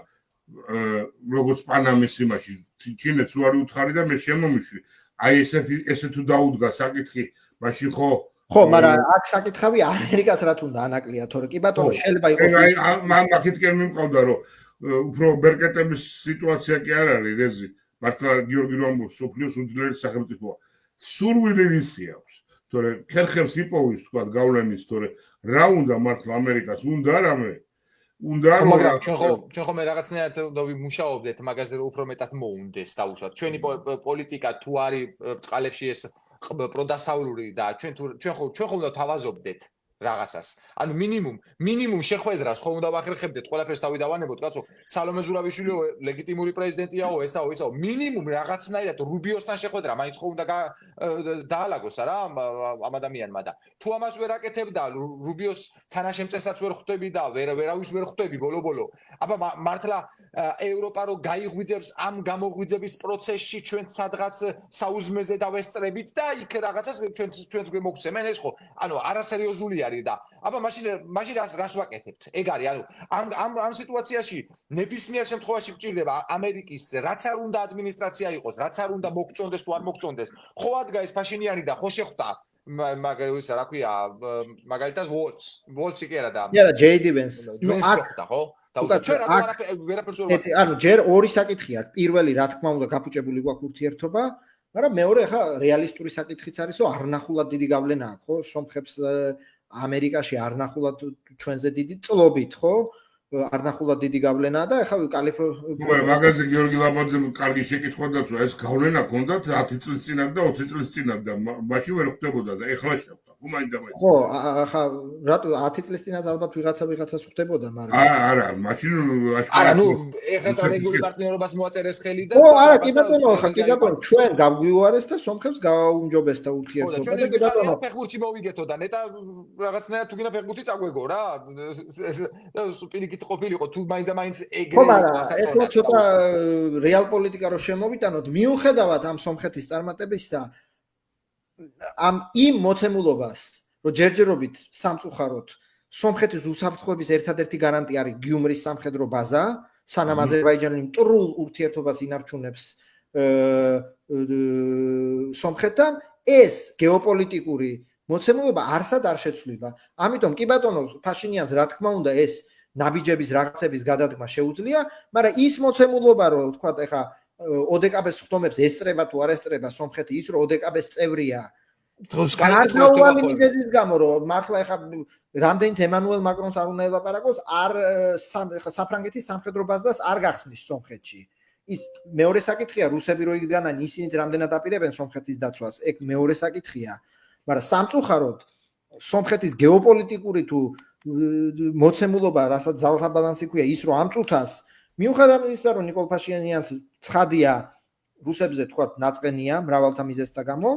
როგორც პანამის იმაში ჩინეთს უარი უთხარი და მე შემომიშვი აი ესე თუ დაუდგა საკითხი მაშინ ხო მაგრამ აქ საკითხავი ამერიკას რა თუნდა ანაკლია თორე კი ბატონო შეიძლება იყოს აი მაგითკენ მიმყავდა რომ უფრო ბერკეტების სიტუაცია კი არ არის რეზი მართლა გიორგი რამბოს სოფლიოს უძლიერეს სახელმწიფოა სურვილი ისი აქვს თორე ხერხებს იპოვის თქვა გავლენის თორე რა უნდა მართლა ამერიკას უნდა რამე უნდა მაგრამ ჩვენ ხომ რაღაცნაირად ვიმუშაობდეთ მაგაზე რომ უფრო მეტად მოუნდეს დაუშვათ ჩვენი პოლიტიკა თუ არის წყალებში ეს პროდასავლური და ჩვენ ხო უნდა თავაზობდეთ რაღაცას. ანუ მინიმუმ შეხვედრას ხო უნდა ვახერხებდეთ, ყველაფერს თავიდავანებოთ, კაცო, სალომე ზურავიშვილი ლეგიტიმური პრეზიდენტიაო, ესაო, მინიმუმ რაღაცნაირად რუბიოსთან შეხვედრა, მაინც ხო უნდა დაალაგოს არა ამ ადამიანმა და თუ ამას ვერ აკეთებდა, რუბიოს თანაშემწესაც ვერ ხვდები და ვერავის ვერ ხვდები ბოლო-ბოლო. აბა მართლა ევროპა რო გაიღვიძებს ამ გამოღვიძების პროცესში ჩვენ სადღაც საუზმეზე დავესწრებით და იქ რაღაცას ჩვენს გვემოგცემენ ეს ხო? ანუ არასერიოზულია და აბა მაშინ რას ვაკეთებთ? ეგ არის, ანუ ამ სიტუაციაში ნებისმიერ შემთხვევაში გჭირდება ამერიკის რაც არ უნდა ადმინისტრაცია იყოს, რაც არ უნდა მოგწონდეს თუ არ მოგწონდეს. ხო ადგა ეს ფაშინიანი და ხო შეხვდა მაგალითად რა ქვია, მაგალითად ვოლცი კი არა და არა JD Vance. ნუ შეხვდა ხო? ჩვენ რატო ვერაფერს ვერ ვაკეთებთ? ანუ ჯერ ორი საკითხი აქვს. პირველი რა თქმა უნდა გაფუჭებული გვაქვს ურთიერთობა, მაგრამ მეორე ხა რეალისტური საკითხიც არის, რომ არნახულად დიდი გავლენა აქვს, ხო? სომხებს ამერიკაში არნახულად ჩვენზე დიდი წლობით, ხო? არნახულად დიდი გავლენაა და ახლა კალიფორნია მაგაზე გიორგი ლაბაძემ კარგი შეკითხვა დაწვა, ეს გავლენა ჰქონდათ 10 წლის წინათ და 20 წლის წინათ და მაშინ ვერ ხვდებოდა და ეხლა შეხვდა. უმაინდა-მაინც. ხო, ახლა რატო 10 წლის წინათ ალბათ ვიღაცას ხვდებოდა, მაგრამ არა, მაშინ აშკარად. არა, ნუ ეხლა სტრატეგიული პარტნიორობას მოაწერეს ხელი და ხო, არა, კი ბატონო, ხა კი ბატონო, ჩვენ გავგვიუარეს და სომხებს გავაუმჯობესდა ურთიერთობა და კი ბატონო, ფეხბურთში მოვიგეთო და ნეტა რაღაცნაირად თუ გინდა ფეხბურთი წაგვეგო რა. და სუპირიკით ყოფილიყო თუ მაინდა-მაინც ეგრე ხო, მაგრამ ეხლა ცოტა რეალ პოლიტიკა რო შემოვიტანოთ, მიუხედავად ამ სომხეთის წარმატებისა ამ იმ მოცემულობას, რომ ჯერჯერობით სამწუხაროდ სომხეთის უსაფრთხოების ერთადერთი გარანტი არის გიუმრის სამხედრო ბაზა, სანამ აზერბაიჯანი მტრულ ურთიერთობას ინარჩუნებს სომხეთთან, ეს გეოპოლიტიკური მოცემულობა არსად არ შეცვლილა. ამიტომ კი ბატონო, ფაშინიანს რა თქმა უნდა ეს ნაბიჯების რაღაცების გადადგმა შეუძლია, მაგრამ ის მოცემულობა, რომ თქვა ეხა ოდეკაბეს ხდომებს ესწრება თუ არ ესწრება სომხეთი ის რომ ოდეკაბეს წევრია გარდაუვალი მიზეზის გამო რომ მართლა ეხა რამდენიც ემანუელ მაკრონს არ უნდა ელაპარაკოს არ საფრანგეთის სამხედრო ბაზას არ გახსნის სომხეთში ის მეორე საკითხია რუსები რო იგდანან ისინიც რამდენად აპირებენ სომხეთის დაცვას ეგ მეორე საკითხია მაგრამ სამწუხაროდ სომხეთის გეოპოლიტიკური თუ მოცემულობა რასაც ძალთა ბალანსი ქვია ის რომ ამ წუთას მიუხედავად იმისა, რომ ნიკოლ ფაშინიანს ცხადია რუსებზე თქვათ ნაწყენია მრავალთა მიზეზთა გამო,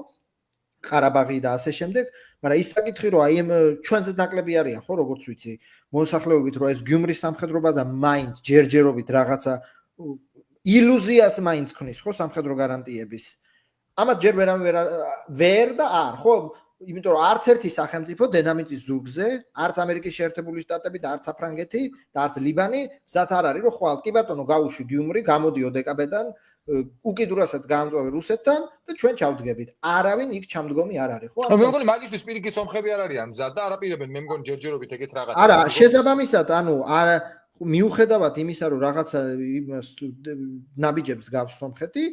ყარაბაღი და ასე შემდეგ, მაგრამ ის საკითხი რომ აი ჩვენზე ნაკლები არიან ხო როგორც ვიცი, მოსახლეობით რომ ეს გიუმრის სამხედრო ბაზა მაინც ჯერჯერობით რაღაცა ილუზიას მაინც ქნის ხო სამხედრო გარანტიების. ამას ჯერ ვერ და არ ხო იმიტომ რომ არც ერთი სახელმწიფო დედამიწის ზურგზე, არც ამერიკის შეერთებული შტატები და არც საფრანგეთი და არც ლიბანი მზად არ არის, რომ ხვალ კი ბატონო გავუშვი გიუმრი, გამოდიო დეკაბედან, უკიდურესად გაამწვავე რუსეთთან და ჩვენ ჩავდგებით. არავინ იქ ჩამდგომი არ არის, ხო? მე მგონი მაგისთვის პირიქით სომხები არ არიან მზად და არ აპირებენ მე მგონი ჯერჯერობით ეგეთ რაღაცას. არა, შესაბამისად, ანუ მიუხედავად იმისა, რომ რაღაცა ნაბიჯებს გავს სომხეთი,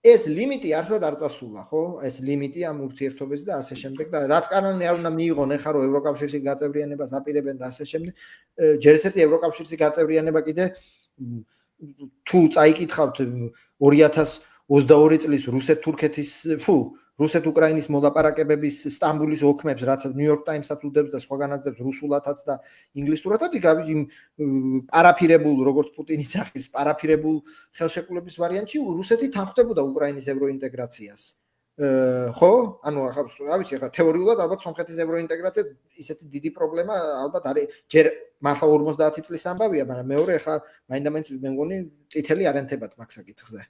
ეს ლიმიტი არსად არ წასულა, ხო? ეს ლიმიტი ამ ურთიერთობაზე და ასე შემდეგ და რაც კანონი არ უნდა მიიღონ, ეხლა რომ ევროკავშირში გაწევრიანებას აპირებენ და ასე შემდეგ, ჯერ ესეთი ევროკავშირში გაწევრიანება კიდე თუ წაიკითხავთ 2022 წლის რუსეთ-უკრაინის მოლაპარაკებების სტამბულის ოქმებს, რაც ნიუ-იორკ ტაიმსაც უდევს და სხვაგან აცდებს რუსულათაც და ინგლისურათაც, იმ პარაფირებულ, როგორც პუტინიც ახის, პარაფირებულ ხელშეკრულების ვარიანტში რუსეთი თანხმდებოდა უკრაინის ევროინტეგრაციას. ხო? ანუ რა ვიცი, ახლა თეორიულად ალბათ სომხეთის ევროინტეგრაცია ისეთი დიდი პრობლემა ალბათ არის. ჯერ მართლა 50 წლის ამბავია, მაგრამ მეორე ახლა მაინდა-მაინც მე მგონი წითელი არ ენთებათ მაგ საკითხზე.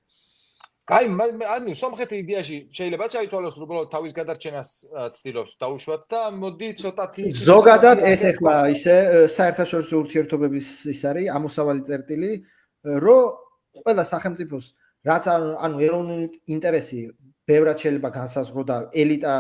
აი, ანუ სომხეთი იდეაში შეიძლება ჩაითვალოს, რომ უბრალოდ თავის გადარჩენას ცდილობს დაუშვათ და მოდი ცოტათი ზოგადად ეს ახლა ისე საერთაშორისო ურთიერთობების ის არის ამოსავალი წერტილი, რომ ყველა სახელმწიფოს რაც ანუ ეროვნული ინტერესი ბევრად შეიძლება განსაზღვრო და ელიტა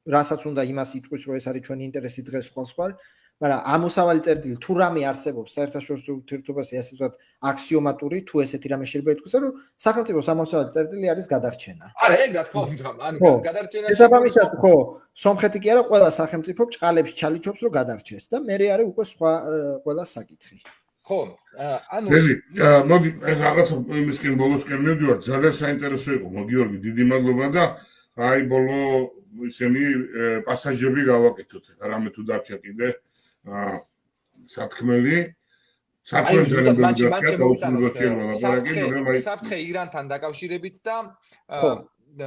რასაც უნდა იმას იტყვის, რომ ეს არის ჩვენი ინტერესი დღეს სხვა, მაგრამ ამოსავალი წერტილი თუ რამე არსებობს საერთაშორისო ურთიერთობაზე, ასე ვთქვათ, აქსიომატური, თუ ესეთი რამე შეიძლება ითქვას, რომ სახელმწიფოს ამოსავალი წერტილი არის გადარჩენა. არა, ეგ რა თქმა უნდა, ანუ გადარჩენაში შესაბამისად, ხო, სომხეთი კი არა, ყველა სახელმწიფო ჭყალებს ჩალიჩობს, რომ გადარჩეს და მე არის უკვე სხვა ყველა საკითხი. ხო, ანუ ეზი, მოდი ეს რაღაცა იმისკენ ბოლოსკენ მივდივართ, ძალიან საინტერესო იყო, გიორგი, დიდი მადლობა და აი ბოლო ისინი პასაჟები გავაკეთოთ, რამე თუ დარჩა კიდე სათქმელი საფრთხე ირანთან დაკავშირებით და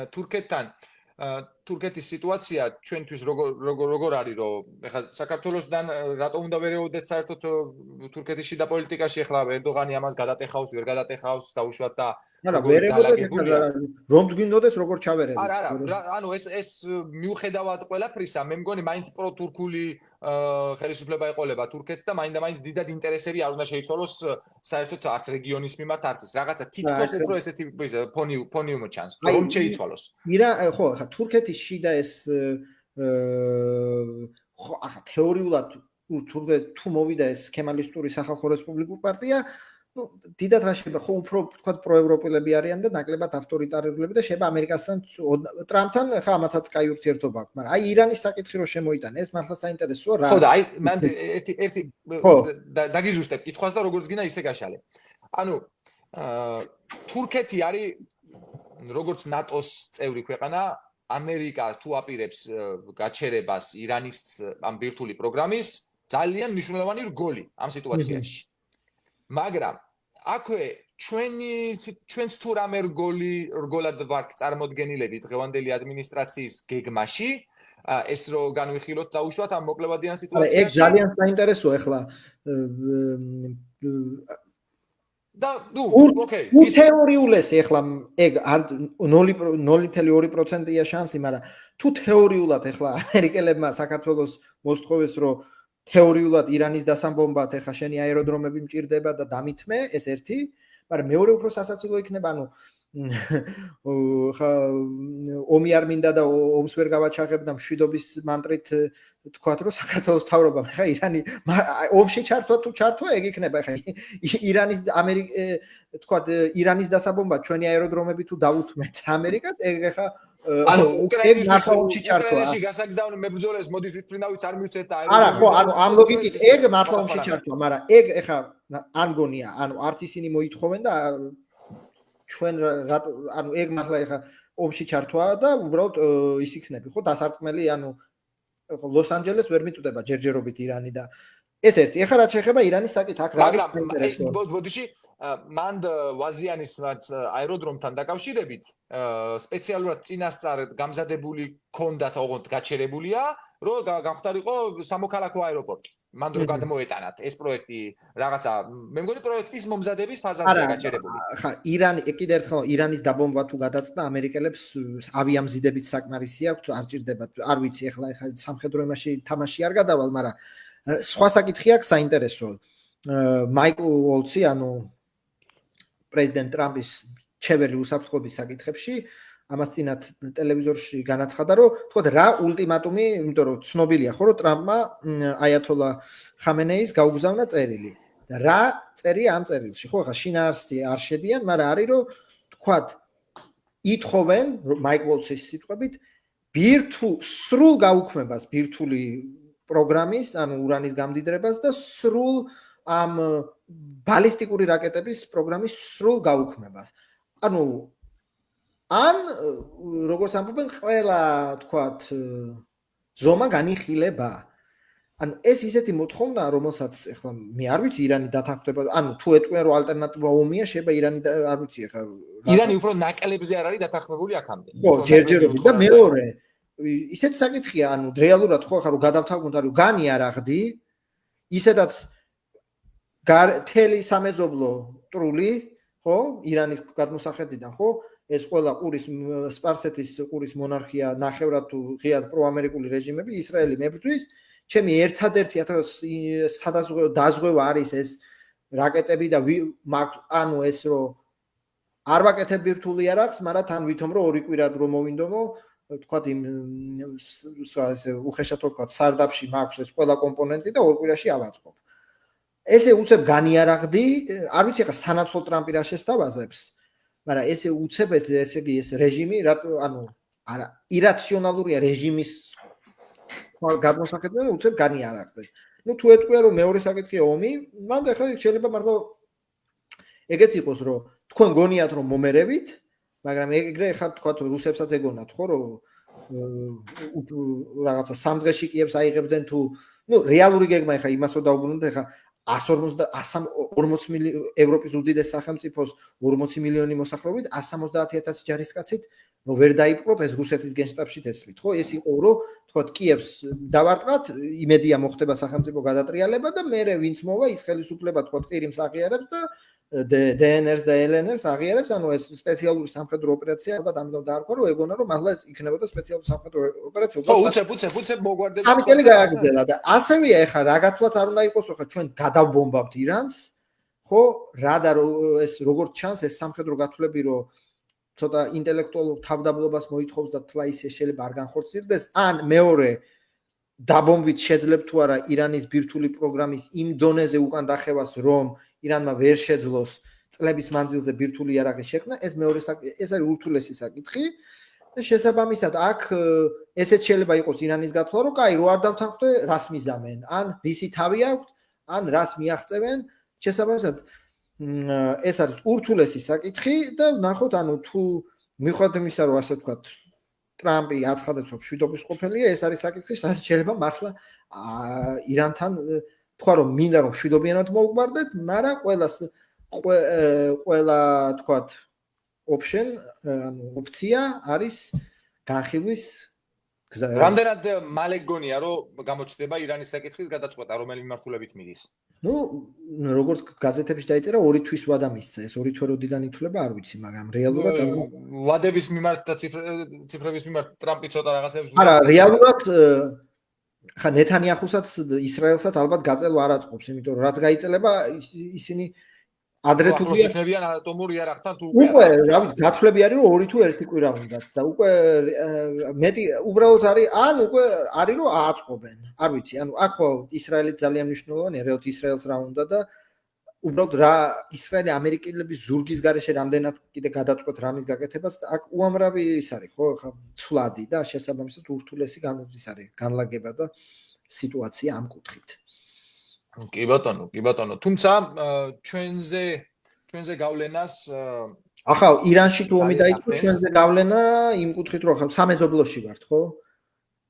თურქეთთან თურქეთის სიტუაცია ჩვენთვის როგორ არის, რომ ეხლა საქართველოსთან რატო უნდა ვერეოდეთ საერთოდ თურქეთის შიდა პოლიტიკაში, ეხლა ერდოღანი ამას გადატეხავს, ვერ გადატეხავს, დაუშვათ და რომ გვინდოდეს როგორ ჩავერევით. არა, ანუ ეს მიუხედავად ყველაფრისა, მე მგონი მაინც პროტურქული ხელისუფლება ეყოლება თურქეთს და მაინდა-მაინც დიდად ინტერესები არ უნდა შეიცვალოს საერთოდ არც რეგიონის მიმართ, არც ის რაღაცა თითქოს უფრო ესეთი ფონი უმოჩანს, რომ შეიცვალოს. ხო, ახლა თურქეთის შიდა ეს ხო, ახლა თეორიულად თუ მოვიდა ეს ქემალისტური სახალხო რესპუბლიკური პარტია, ну, დიდად რა შეიძლება, ხო, უფრო თქვა პროევროპელები არიან და ნაკლებად ავტორიტარიულები და შეიძლება ამერიკასთან ტრამპთან ხა ამათაც კაი ურთიერთობა აქვს, მაგრამ აი ირანის საკითხი რო შემოიტანა, ეს მართლა საინტერესოა რა. ხო და აი მან ერთი დაგიზუსტებ კითხვას და როგორც გინდა ისე გაშალე. ანუ თურქეთი არის როგორც ნატოს წევრი ქვეყანა, ამერიკა თუ აპირებს გაჩერებას ირანის ამ ბირთვული პროგრამის, ძალიან მნიშვნელოვანი რგოლი ამ სიტუაციაში. მაგრამ აქვე ჩვენც თუ რამე რგოლად ვართ წარმოდგენილები დღევანდელი ადმინისტრაციის გეგმაში, ეს რო განვიხილოთ დაუშვათ ამ მოკლებადიან სიტუაციაში. ეგ ძალიან საინტერესოა ახლა და ნუ ოკეი, თეორიულესი ახლა ეგ 0.2%-ია შანსი, მაგრამ თუ თეორიულად ახლა ამერიკელებმა საქართველოს მოსთხოვეს, რომ თეორიულად ირანის დასამბომბად ახლა შენი აეროდრომები მჭირდება და დამითმე, ეს ერთი, მაგრამ მეორე უფრო სასაცილო იქნება, ანუ ხა ომი არ მინდა და ომს ვერ გავაჩაღებ და მშვიდობის მანტრით თქვათ, რომ საქართველოს თავრობამ ხა ირანი ომში ჩართვა თუ ჩართვა, ეგ იქნება ხა ირანის თქვათ ირანის დასაბომბად ჩვენი აეროდრომები თუ დავუთმეთ ამერიკას, ეგ ხა ანუ უკრაინაში გასაგზავნე მებრძოლებს მოდის ვიფრინავიც არ მივცეთ და არა ხო, ანუ ამ ლოგიკით ეგ მართლა ომში ჩართვა, მაგრამ ეგ ხა არ მგონია, ანუ არც ისინი მოითხოვენ და ჩვენ ანუ ეგ მართლა ხა ომში ჩართვა და უბრალოდ ის იქნება, ხო, დასარტყმელი, ანუ ლოს-ანჯელეს ვერ მიწუდება ჯერჯერობით ირანი და ეს ერთი. ეხლა რაც შეეხება ირანის საკითხს, აქ რა არის ინტერესო. ბოდიში მანდ ვაზიანის აეროდრომთან დაკავშირებით სპეციალურად წინასწარ გამზადებული ქონდათ, ოღონდ გაჩერებულია, რომ გამختارიყო სამოქალაქო აეროპორტი. მანდ რო გადმოეტანათ ეს პროექტი რაღაცა, მე მგონი პროექტის მომზადების ფაზაზეა გაჩერებული. ხა ირანი კიდე ერთხელ ირანის დაბომბვა თუ გადაწყდა ამერიკელებს ავიამზიდებით საკმარისი აქვთ, არ ჭირდებათ, არ ვიცი ეხლა სამხედრო იმაში თამაში არ გადავალ, მაგრამ სხვა საკითხი აქვს საინტერესო. მაიკლ უოლცი, ანუ პრეზიდენტ ტრამპის ჩევერი უსაფრთხოების საკითხებში, ამას წინათ ტელევიზორში განაცხადა, რომ თქვათ რა ულტიმატუმი, იმიტომ რომ ცნობილია ხო, რომ ტრამპმა აიათოლა ხამენეის გაუგზავნა წერილი. და რა წერია ამ წერილში ხო ხა შინაარსი არ შედიან მაგრამ არის რომ თქვათ ითხოვენ მაიკ ვოლცის სიტყვებით სრულ გაუქმებას ბირთვული პროგრამის ანუ ურანის გამდიდრებას და სრულ ამ ბალისტიკური რაკეტების პროგრამის სრულ გაუქმებას ანუ ან როგორც ამბობენ ყველა თქვათ ზომა განიხილება ანუ ეს ისეთი მოთხოვნა რომელსაც ეხლა მე არ ვიცი ირანი დათანხმდება ანუ თუ ეტყვიან რომ ალტერნატივა ომია შეიძლება ირანი არ ვიცი ეხლა ირანი უფრო ნაკელებზე არ არის დათანხმებული აქამდე ხო ჯერჯერობით და მეორე ისეთი საკითხია ანუ რეალურად ხო ხარ რომ გადავთვალოთ რომ განი არ აღდი ისედაც თელი სამეზობლო ტრული ხო ირანის გადმოსახედიდან ხო ეს ყველა ყურის სპარსეთის ყურის მონარქია ნახევრად თუ ღიად პროამერიკული რეჟიმები ისრაელი მებრძვის ჩემი ერთადერთი სადაზღვევო დაზღვევა არის ეს რაკეტები და ანუ ეს რომ არ ვაკეთებ ბირთვული არახს მაგრამ თან ვითომ რომ ორი კვირად რომ მოვინდომო თქვათ იმ ესე უხეშად თქვათ სარდაფში მაქვს ეს ყველა კომპონენტი და ორ კვირაში ავაწყობ ესე უცებ განიარაღდი არ ვიცი ხა სანაცვლო ტრამპი რა შესთავაზებს მაგრამ ესე უცებ ესე იგი ეს რეჟიმი ანუ არა ირაციონალურია რეჟიმის გადმოსახედიდან უცებ განიარაღდეს ნუ თუ ეტყვია რომ მეორე საკითხია ომი მანდ ახლა შეიძლება მართლა ეგეც იყოს რომ თქვენ გონიათ რომ მომერევით მაგრამ ეგრე ხა თქვათ რუსებსაც ეგონათ ხო რომ რაღაცა სამ დღეში კიევს აიღებდნენ თუ ნუ რეალური გეგმა ხა იმას რომ დაუბრუნდეთ ხა 140 მილიონი ევროპის უდიდეს სახელმწიფოს 40 მილიონი მოსახლეობით 170,000 ჯარისკაცით რომ ვერ დაიპყრობ ეს რუსეთის გენშტაბში ესმით ხო ეს იყო რომ თქვათ კიევს დავარტყათ იმედია მოხდება სახელმწიფო გადატრიალება და მე ვინც მოვა ის ხელისუფლება თქვათ ყირიმს აღიარებს და DNR-ს და LNR-ს აღიარებს ანუ ეს სპეციალური სამხედრო ოპერაცია ალბათ ამიტომ დაარქვა რომ ეგონა რომ მართლა ეს იქნებოდა სპეციალური სამხედრო ოპერაცია ხო უცებ მოგვარდება სამი წელი გააგრძელა და ასევეა ეხა რა გათვლათ არ უნდა იყოს ხო ჩვენ გადავბომბავთ ირანს ხო რა და ეს როგორც ჩანს ეს სამხედრო გათვლები რომ ცოტა ინტელექტუალურ თავდაბლობას მოითხოვს და თლა ისე შეიძლება არ განხორციელდეს ან მეორე დაბომბვით შეძლებ თუ არა ირანის ბირთვული პროგრამის იმ დონეზე უკან დახევას რომ ირანმა ვერ შეძლოს წლების მანძილზე ბირთვული იარაღის შექმნა ეს მეორე ეს არის ურთულესი საკითხი და შესაბამისად აქ ესეც შეიძლება იყოს ირანის გათვლა რომ კაი რო არ დავთანხმდე რას მიზამენ ან რისი თავი აქვს ან რას მიაღწევენ შესაბამისად ეს არის ურთულესი საკითხი და ნახოთ ანუ თუ მიხვდეთ იმისა რომ ასე ვთქვათ ტრამპი აცხადებს რომ მშვიდობის ყოფილია ეს არის საკითხი სადაც შეიძლება მართლა ირანთან თქვა რომ მინდა რომ მშვიდობიანად მოვგვარდეთ მაგრამ ყველა თქვათ option ანუ ოფცია არის განხილვის გზა რამდენად მალე გონია რომ გამოჩნდება ირანის საკითხის გადაწყვეტა რომელი მიმართულებით მიდის ნუ როგორც გაზეთებში დაიწერა 2 თვის ვადა მისცა ეს 2 თვეროდიდან ითვლება არ ვიცი მაგრამ რეალურად ვადების მიმართ და ციფრების მიმართ ტრამპი ცოტა რაღაცებს არა რეალურად ხა ნეთანიახუსაც ისრაელსაც ალბათ გაწელვა არ აწყობს იმიტომ რომ რაც გაიწელება ისინი ადრე თუ გიახსენებიან ატომური იარაღთან თუ უკვე რა ვიცი გათვლები არის რომ 2 თუ 1 კვირა უნდათ და უკვე მეტი უბრალოდ არის ან უკვე არის რომ ააწყობენ არ ვიცი ანუ აქ ხო ისრაელი ძალიან მნიშვნელოვანია რეალურად ისრაელს რა უნდა და უბრალოდ რა ისრაელი ამერიკელების ზურგის გარეშე რამდენად კიდე გადაწყვეტ რამის გაკეთებას და აქ უამრავი ის არის ხო ხა ცვლადი და შესაბამისად ურთულესი განვითარების არის განლაგება და სიტუაცია ამ კუთხით კი ბატონო თუმცა ჩვენზე გავლენას ახლა ირანში თუ ომი დაიწყო ჩვენზე გავლენა იმ კუთხით რომ ხა სამეზობლოში ვართ ხო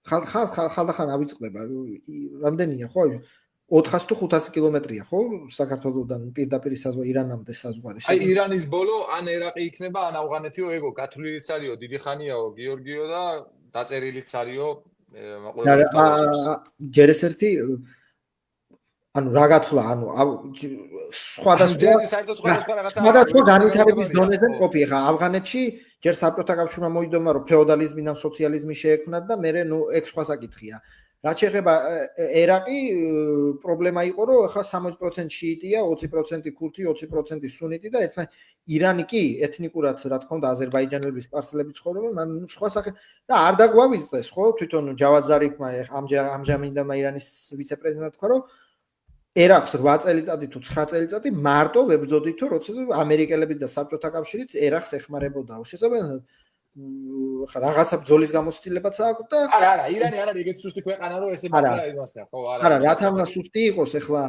ხალხან ავიწყდება რამდენია ხო 400 თუ 500 კილომეტრია ხო საქართველოსდან პირდაპირ საზღვარი ირანამდე საზღვარი აი ირანის ბოლო ან ერაყი იქნება ან ავღანეთიო ეგო გათვლილიც არისო დიდი ხანიაო გიორგიო და დაწერილიც არისო ჯერ ეს ერთი ანუ რა გათვლა ანუ სხვადასხვა განვითარების დონეზე მყოფი ხა ავღანეთში ჯერ საბჭოთა კავშირმა მოიდომა რომ ფეოდალიზმიდან სოციალიზმი შეექმნათ და მე ნუ ეგ სხვა საკითხია რაც შეეხება ერაყი პრობლემა იყო რომ ხა 60% შიიტია 20% ქურთი 20% სუნიტი და ირანი კი ეთნიკურად რა თქმა უნდა აზერბაიჯანელების სპარსელები ცხოვრობენ მაგრამ სხვა საკითხი და არ დაგვავიწყდეს ხო თვითონ ჯავად ზარიფმა ამჟამინდელმა ირანის ვიცე-პრეზიდენტმა თქვა რომ ერახს 8 წელიწადი თუ 9 წელიწადი მარტო ვებრძოდით თუ როცა ამერიკელები და საბჭოთა კავშირიც ერახს ეხმარებოდაო. შესაძლოა ხა რაღაცა ბრძოლის გამოცდილებაც აქვს და არა, ირანი არ არის ეგეთ სუსტი ქვეყანა რომ ესე მაგალითად იმასია, ხო, არა, რათა უნდა სუსტი იყოს, ეხლა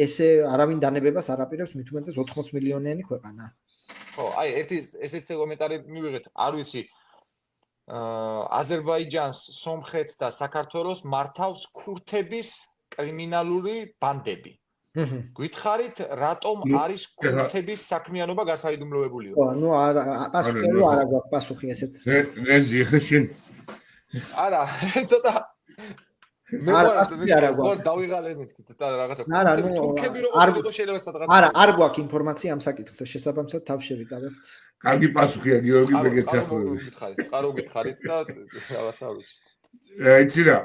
ესე არავინ დანებებას არ აპირებს მით უმეტეს 80 მილიონიანი ქვეყანა. ხო, აი ესეთი კომენტარი მივიღეთ, არ ვიცი. აზერბაიჯანს, სომხეთს და საქართველოს მართავს ქურთების კრიმინალური ბანდები. გითხარით, რატომ არის ქურთების საქმიანობა გასაიდუმლოებულიო? ხო, ნუ არა გვაქვს პასუხი ესეთ. ეს იხეშენ. არა, ცოტა მე ვარ დავიღალე მეთქით და რაღაცა თურქები რო ყოფილიყო შეიძლება სადღაც არ გვაქვს ინფორმაცია ამ საკითხზე შესაბამისად თავ შევიკავებთ. კარგი პასუხია გიორგი მეგეთახმებით. წყარო გითხარით და რაღაცა ვიცი. იცი რა,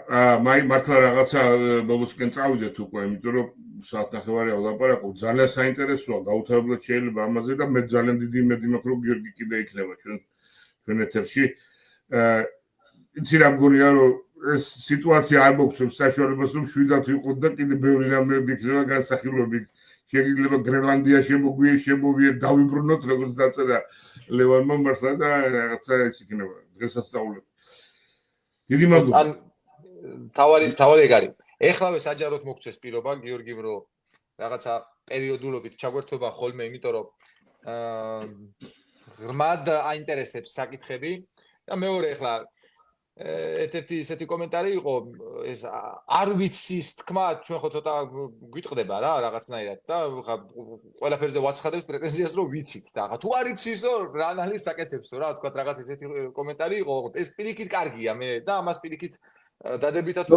მართლა რაღაცა ბოლოსკენ წავიდეთ უკვე, იმიტომ რომ საათნახევარია ვლაპარაკობ, ძალიან საინტერესოა, გაუთავებლად შეიძლება ამაზე და მე ძალიან დიდი იმედი მაქვს, რომ გიორგი კიდე იქნება ჩვენ ეთერში. იცი რა მგონია, რომ ეს სიტუაცია არ მოგცემს საშუალებას, რომ შვიდად ვიყოთ და კიდე ბევრი რამეები იქნება განსახილვები. შეიძლება გრენლანდია შემოვიერ დავიბრუნოთ, როგორც დაწერა ლევანმა მართლა და რაღაცა ეს იქნება დღესასწაულები. დიდი მადლობა. თავარი ეგ არის. ეხლავე საჯაროდ მოგცეს პირობა გიორგიმ რომ რაღაცა პერიოდულობით ჩაგვერთვება ხოლმე, იმიტომ რომ ღრმად აინტერესებს საკითხები და მეორე ეხლა ერთ-ერთი ისეთი კომენტარი იყო ეს არ ვიცის თქმა ჩვენ ხო ცოტა გვიტყდება რა რაღაცნაირად და ხა ყველაფერზე ვაცხადებს პრეტენზიას რომ ვიცით და ხა თუ არ იცისო რა ანალიზს აკეთებსო რა თქვა რაღაც ესეთი კომენტარი იყო ეს პირიქით კარგია მე და ამას პირიქით დადებითად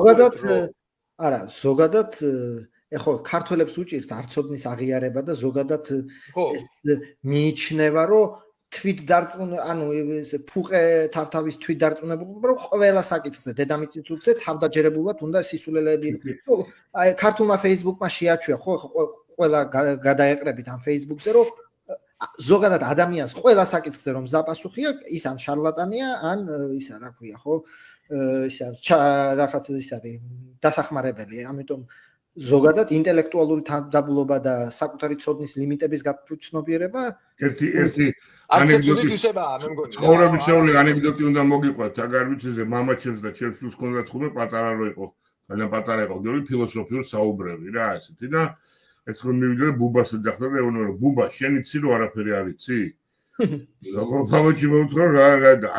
ზოგადად ეხო ქართველებს უჭირთ არცოდნის აღიარება და ზოგადად ეს მიიჩნევა რომ თვით დარწმუნ ანუ ეს ფუყე თავთავის თვით დარწმუნებული რომ ყველა საკითხზე დედამიწის უცე თავდაჯერებულად უნდა სისულელეები აი ქართულმა Facebook-მა შეაჩვია ხო ყველა გადაეყრებით ამ Facebook-ზე რომ ზოგადად ადამიანს ყველა საკითხზე რომ ზაპასუხია ის ან შარლატანია ან ისა რა ქვია ხო ისა რაღაც ის არის დასახმარებელი ამიტომ ზოგადად ინტელექტუალური თანადაბლობა და საკუთარი ცოდნის ლიმიტების გაცნობიერება ერთი ანეკდოტი ისებაა მე მგონი ცხოვრების შეეული ანეკდოტი უნდა მოგიყვათ აგარვიცეზე მამაჩემს და ჩემს შვილს ჰქონდათ ხუმე პატარა რო იყო ძალიან პატარა იყო გიორგი ფილოსოფიურ საუბრები რა ესეთი და ერთხელ მივიდა და ბუბას ეძახდა და ეუბნება რომ ბუბა შენ იცი რომ არაფერი არ იცი როგორ მამაჩი მოუთხრა რა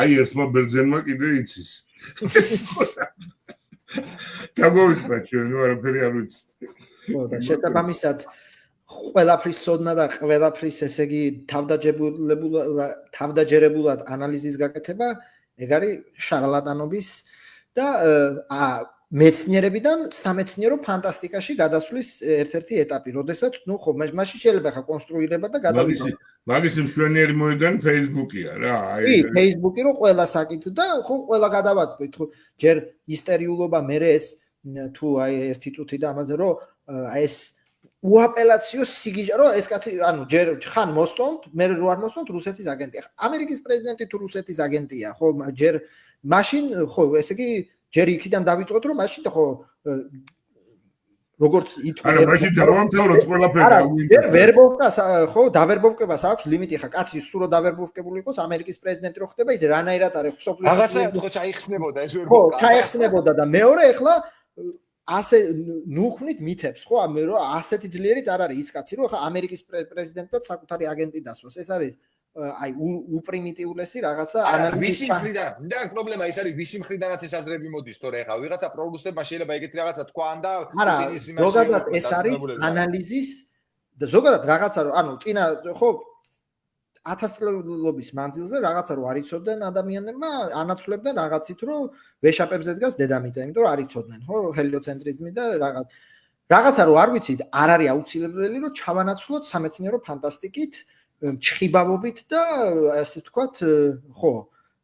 აი ერთმა ბერძენმა კიდე იცის დაგოვისმა ჩვენ არაფერი არ ვიცით ხო და შესაბამისად ყველაფრის ცოდნა და ყველაფრის ესე იგი თავდაჯერებულად ანალიზის გაკეთება ეგ არის შარლატანობის და მეცნიერებიდან სამეცნიერო ფანტასტიკაში გადასვლის ერთ-ერთი ეტაპი, როდესაც ნუ ხო მაშინ შეიძლება ხა კონსტრუირება და გადავიდო. მაგის მშვენიერი მოედანი Facebook-ია რა, აი. კი, Facebook-ი რო ყველა საკითხი და ხო ყველა გადავაწყდით, ხო ჯერ ისტერიულობა მერე ეს თუ აი ერთი წუთი და ამაზე რომ აი ეს უაპელაციო სიგიჟე რომ ეს კაცი ანუ ჯერ ხან მოსტონთ, მე რო არ მოსტონთ რუსეთის აგენტია. ამერიკის პრეზიდენტი თუ რუსეთის აგენტია, ხო ჯერ მაშინ ხო ესე იგი ჯერ იქიდან დავიწყოთ რომ მაშინ ხო როგორც ითქვა არა მაშინ დავამთავროთ ყველაფერი ვერბოვკას ხო დავერბოვკებას აქვს ლიმიტი ხა კაცი სულ დავერბოვკებული იყოს ამერიკის პრეზიდენტი რო ხდება ის რანაირად არის სოფლიო რაღაცა ხო ჩაიხსნებოდა ეს ვერბოვკა ხო ჩაიხსნებოდა და მეორე ეხლა ასე ნუ ხვნით მითებს ხო ამ რომ ასეთი ძლიერიც არ არის ის კაცი რომ ხა ამერიკის პრეზიდენტად საკუთარი აგენტი დასვას ეს არის აი უპრიმიტიულესი რაღაცა ვისი მხრიდან და პრობლემა ის არის ვისი მხრიდანაც ეს აზრები მოდის თორე ხა ვიღაცა პროუსტებმა შეიძლება ეგეთი რაღაცა თქვან და პუტინის იმაში ზოგადად ეს არის ანალიზის და ზოგადად რაღაცა რომ ანუ წინა ხო 1000 წლების მანძილზე რაღაცა რომ არ იცოდნენ ადამიანებმა ანაცვლებდნენ რაღაცით რომ ვეშაპებზე დგას დედამიწა იმიტომ რომ არ იცოდნენ ხო ჰელიოცენტრიზმი და რაღაცა რომ არ ვიცით არ არის აუცილებელი რომ ჩავანაცვლოთ სამეცნიერო ფანტასტიკით ჩხიბავობით და ასე ვთქვათ, ხო,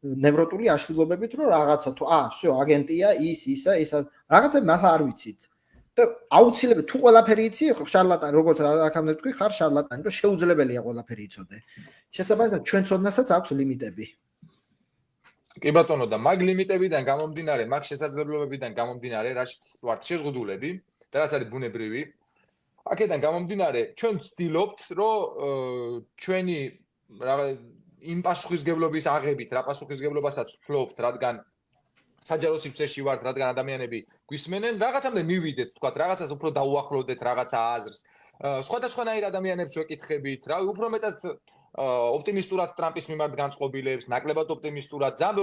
ნევროტული აშლილობებით, რომ რაღაცა თუ всё, აგენტია, ისა, რაღაცა მართლა არ ვიცით. და აუცილებლად თუ ყველაფერი იცი, ხო, შარლატანი, როგორც აქამდე ვთქვი, ხარ შარლატანი, რომ შეუძლებელია ყველაფერი იცოდე. შესაბამისად, ჩვენ ცოდნასაც აქვს ლიმიტები. კი ბატონო და მაგ ლიმიტებიდან გამომდინარე, მაგ შესაძლებლობებიდან გამომდინარე, რაც ვართ შეზღუდულები და რაც არის ბუნებრივი აქედან გამომდინარე, ჩვენ ვცდილობთ, რომ ჩვენი იმ პასუხისგებლობის აღებით, რა პასუხისგებლობასაც ვფლობთ, რადგან საჯარო სივრცეში ვართ, რადგან ადამიანები გვისმენენ, რაღაცამდე მივიდეთ, თქვათ, რაღაცას უფრო დაუახლოვდეთ რაღაცა აზრს. სხვადასხვანაირ ადამიანებს ვეკითხებით, რა, უფრო მეტად ოპტიმისტურად ტრამპის მიმართ განწყობილებს, ნაკლებად ოპტიმისტურად, ძალიან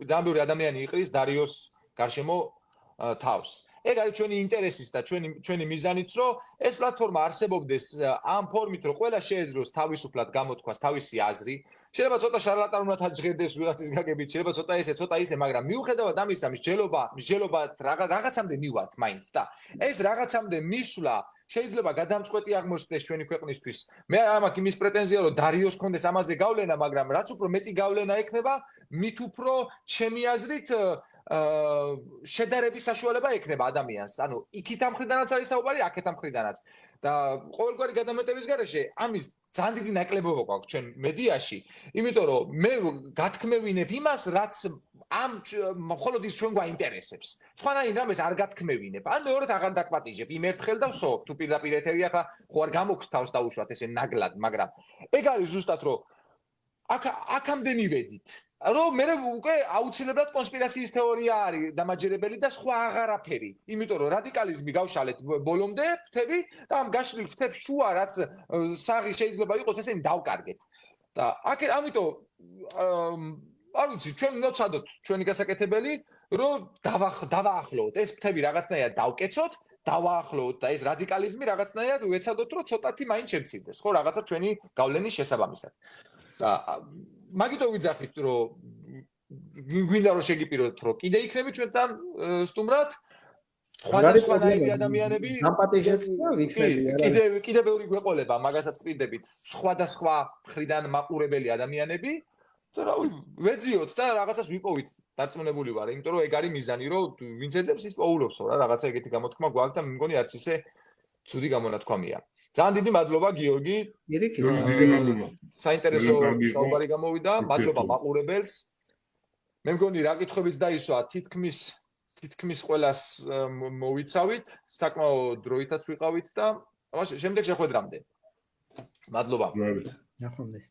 ბევრი ადამიანი იყრის დარიოს გარშემო თავს. ეგ არის ჩვენი ინტერესის და ჩვენი მიზანიც, რომ ეს პლატფორმა არსებობდეს ამ ფორმით, რომ ყველა შეეძლოს თავისუფლად გამოთქვას თავისი აზრი. შეიძლება ცოტა შარლატანურად აჯღერდეს ვიღაცის გაგებით, შეიძლება ცოტა ესე, ცოტა ისე, მაგრამ მიუხედავად ამისა, მსჯელობა რაღაცამდე მივათ მაინც და ეს რაღაცამდე მისვლა შეიძლება გადამწყვეტი აღმოჩნდეს ჩვენი ქვეყნისთვის. მე არ მაქვს იმის პრეტენზია, რომ დარიოს კონდეს ამაზე გავლენა, მაგრამ რაც უფრო მეტი გავლენა ექნება, მით უფრო ჩემი აზრით შედარების საშუალება ექნება ადამიანს. ანუ იქით ამ მხრიდანაც არის საუბარი, აქეთ ამ მხრიდანაც. და ყოველგვარი გადამეტების გარეშე ამის ძალიან დიდი ნაკლებობა გვაქვს ჩვენ მედიაში, იმიტომ რომ მე გათქმევინებ იმას, რაც ამ მხოლოდ ის ჩვენ გვაინტერესებს. სხვანაირ რამეს არ გათქმევინებ. ან მეორედ აღარ დაკპატიჟებ იმ ერთხელ და ვსო, თუ პირდაპირ ეთერი ახლა ხო არ გამოგრთავს დაუშვათ ესე ნაგლად, მაგრამ ეგ არის ზუსტად რომ აქამდე მივედით. რომ მე უკვე აუცილებლად კონსპირაციის თეორია არის დამაჯერებელი და სხვა აღარაფერი. იმიტომ რომ რადიკალიზმი გავშალეთ ბოლომდე ფრთები და ამ გაშლილ ფრთებს შუა რაც საღი შეიძლება იყოს ესენი დავკარგეთ. და ამიტომ არ ვიცი, ჩვენ ნოცადოთ ჩვენი გასაკეთებელი, რომ დავაახლოვოთ ეს ფრთები რაღაცნაირად დავკეცოთ, დავაახლოვოთ და ეს რადიკალიზმი რაღაცნაირად ვეცადოთ, რომ ცოტათი მაინც შემცირდეს, ხო, რაღაცა ჩვენი გავლენის შესაბამისად. და მაგითო ვიძახით, რომ გვინდა რომ შეგიპიროთ, რომ კიდე იქნები ჩვენთან სტუმრად სხვადასხვანაირი ადამიანები დამპატიჟეთ და ვიქნები. კიდე ბევრი გვეყოლება, მაგასაც ვყიდებით, სხვადასხვა მხრიდან მაყურებელი ადამიანები და რავი, ვეძიოთ და რაღაცას ვიპოვით. დარწმუნებული ვარ, იმიტომ რომ ეგ არის მიზანი, რომ ვინც ეძებს ის პოულობსო რა, რაღაცა ეგეთი გამოთქმა გვაქვს და მე მგონი არც ისე ცუდი გამონათქვამია. ძალიან დიდი მადლობა გიორგი. დიდი მადლობა. საინტერესო საუბარი გამოვიდა. მადლობა მაყურებელს. მე მგონი რა კითხვებიც დაისვა, თითქმის ყველას მოვიცავით, საკმაო დროითაც ვიყავით და შემდეგ შეხვედრამდე. მადლობა. ნახვამდის.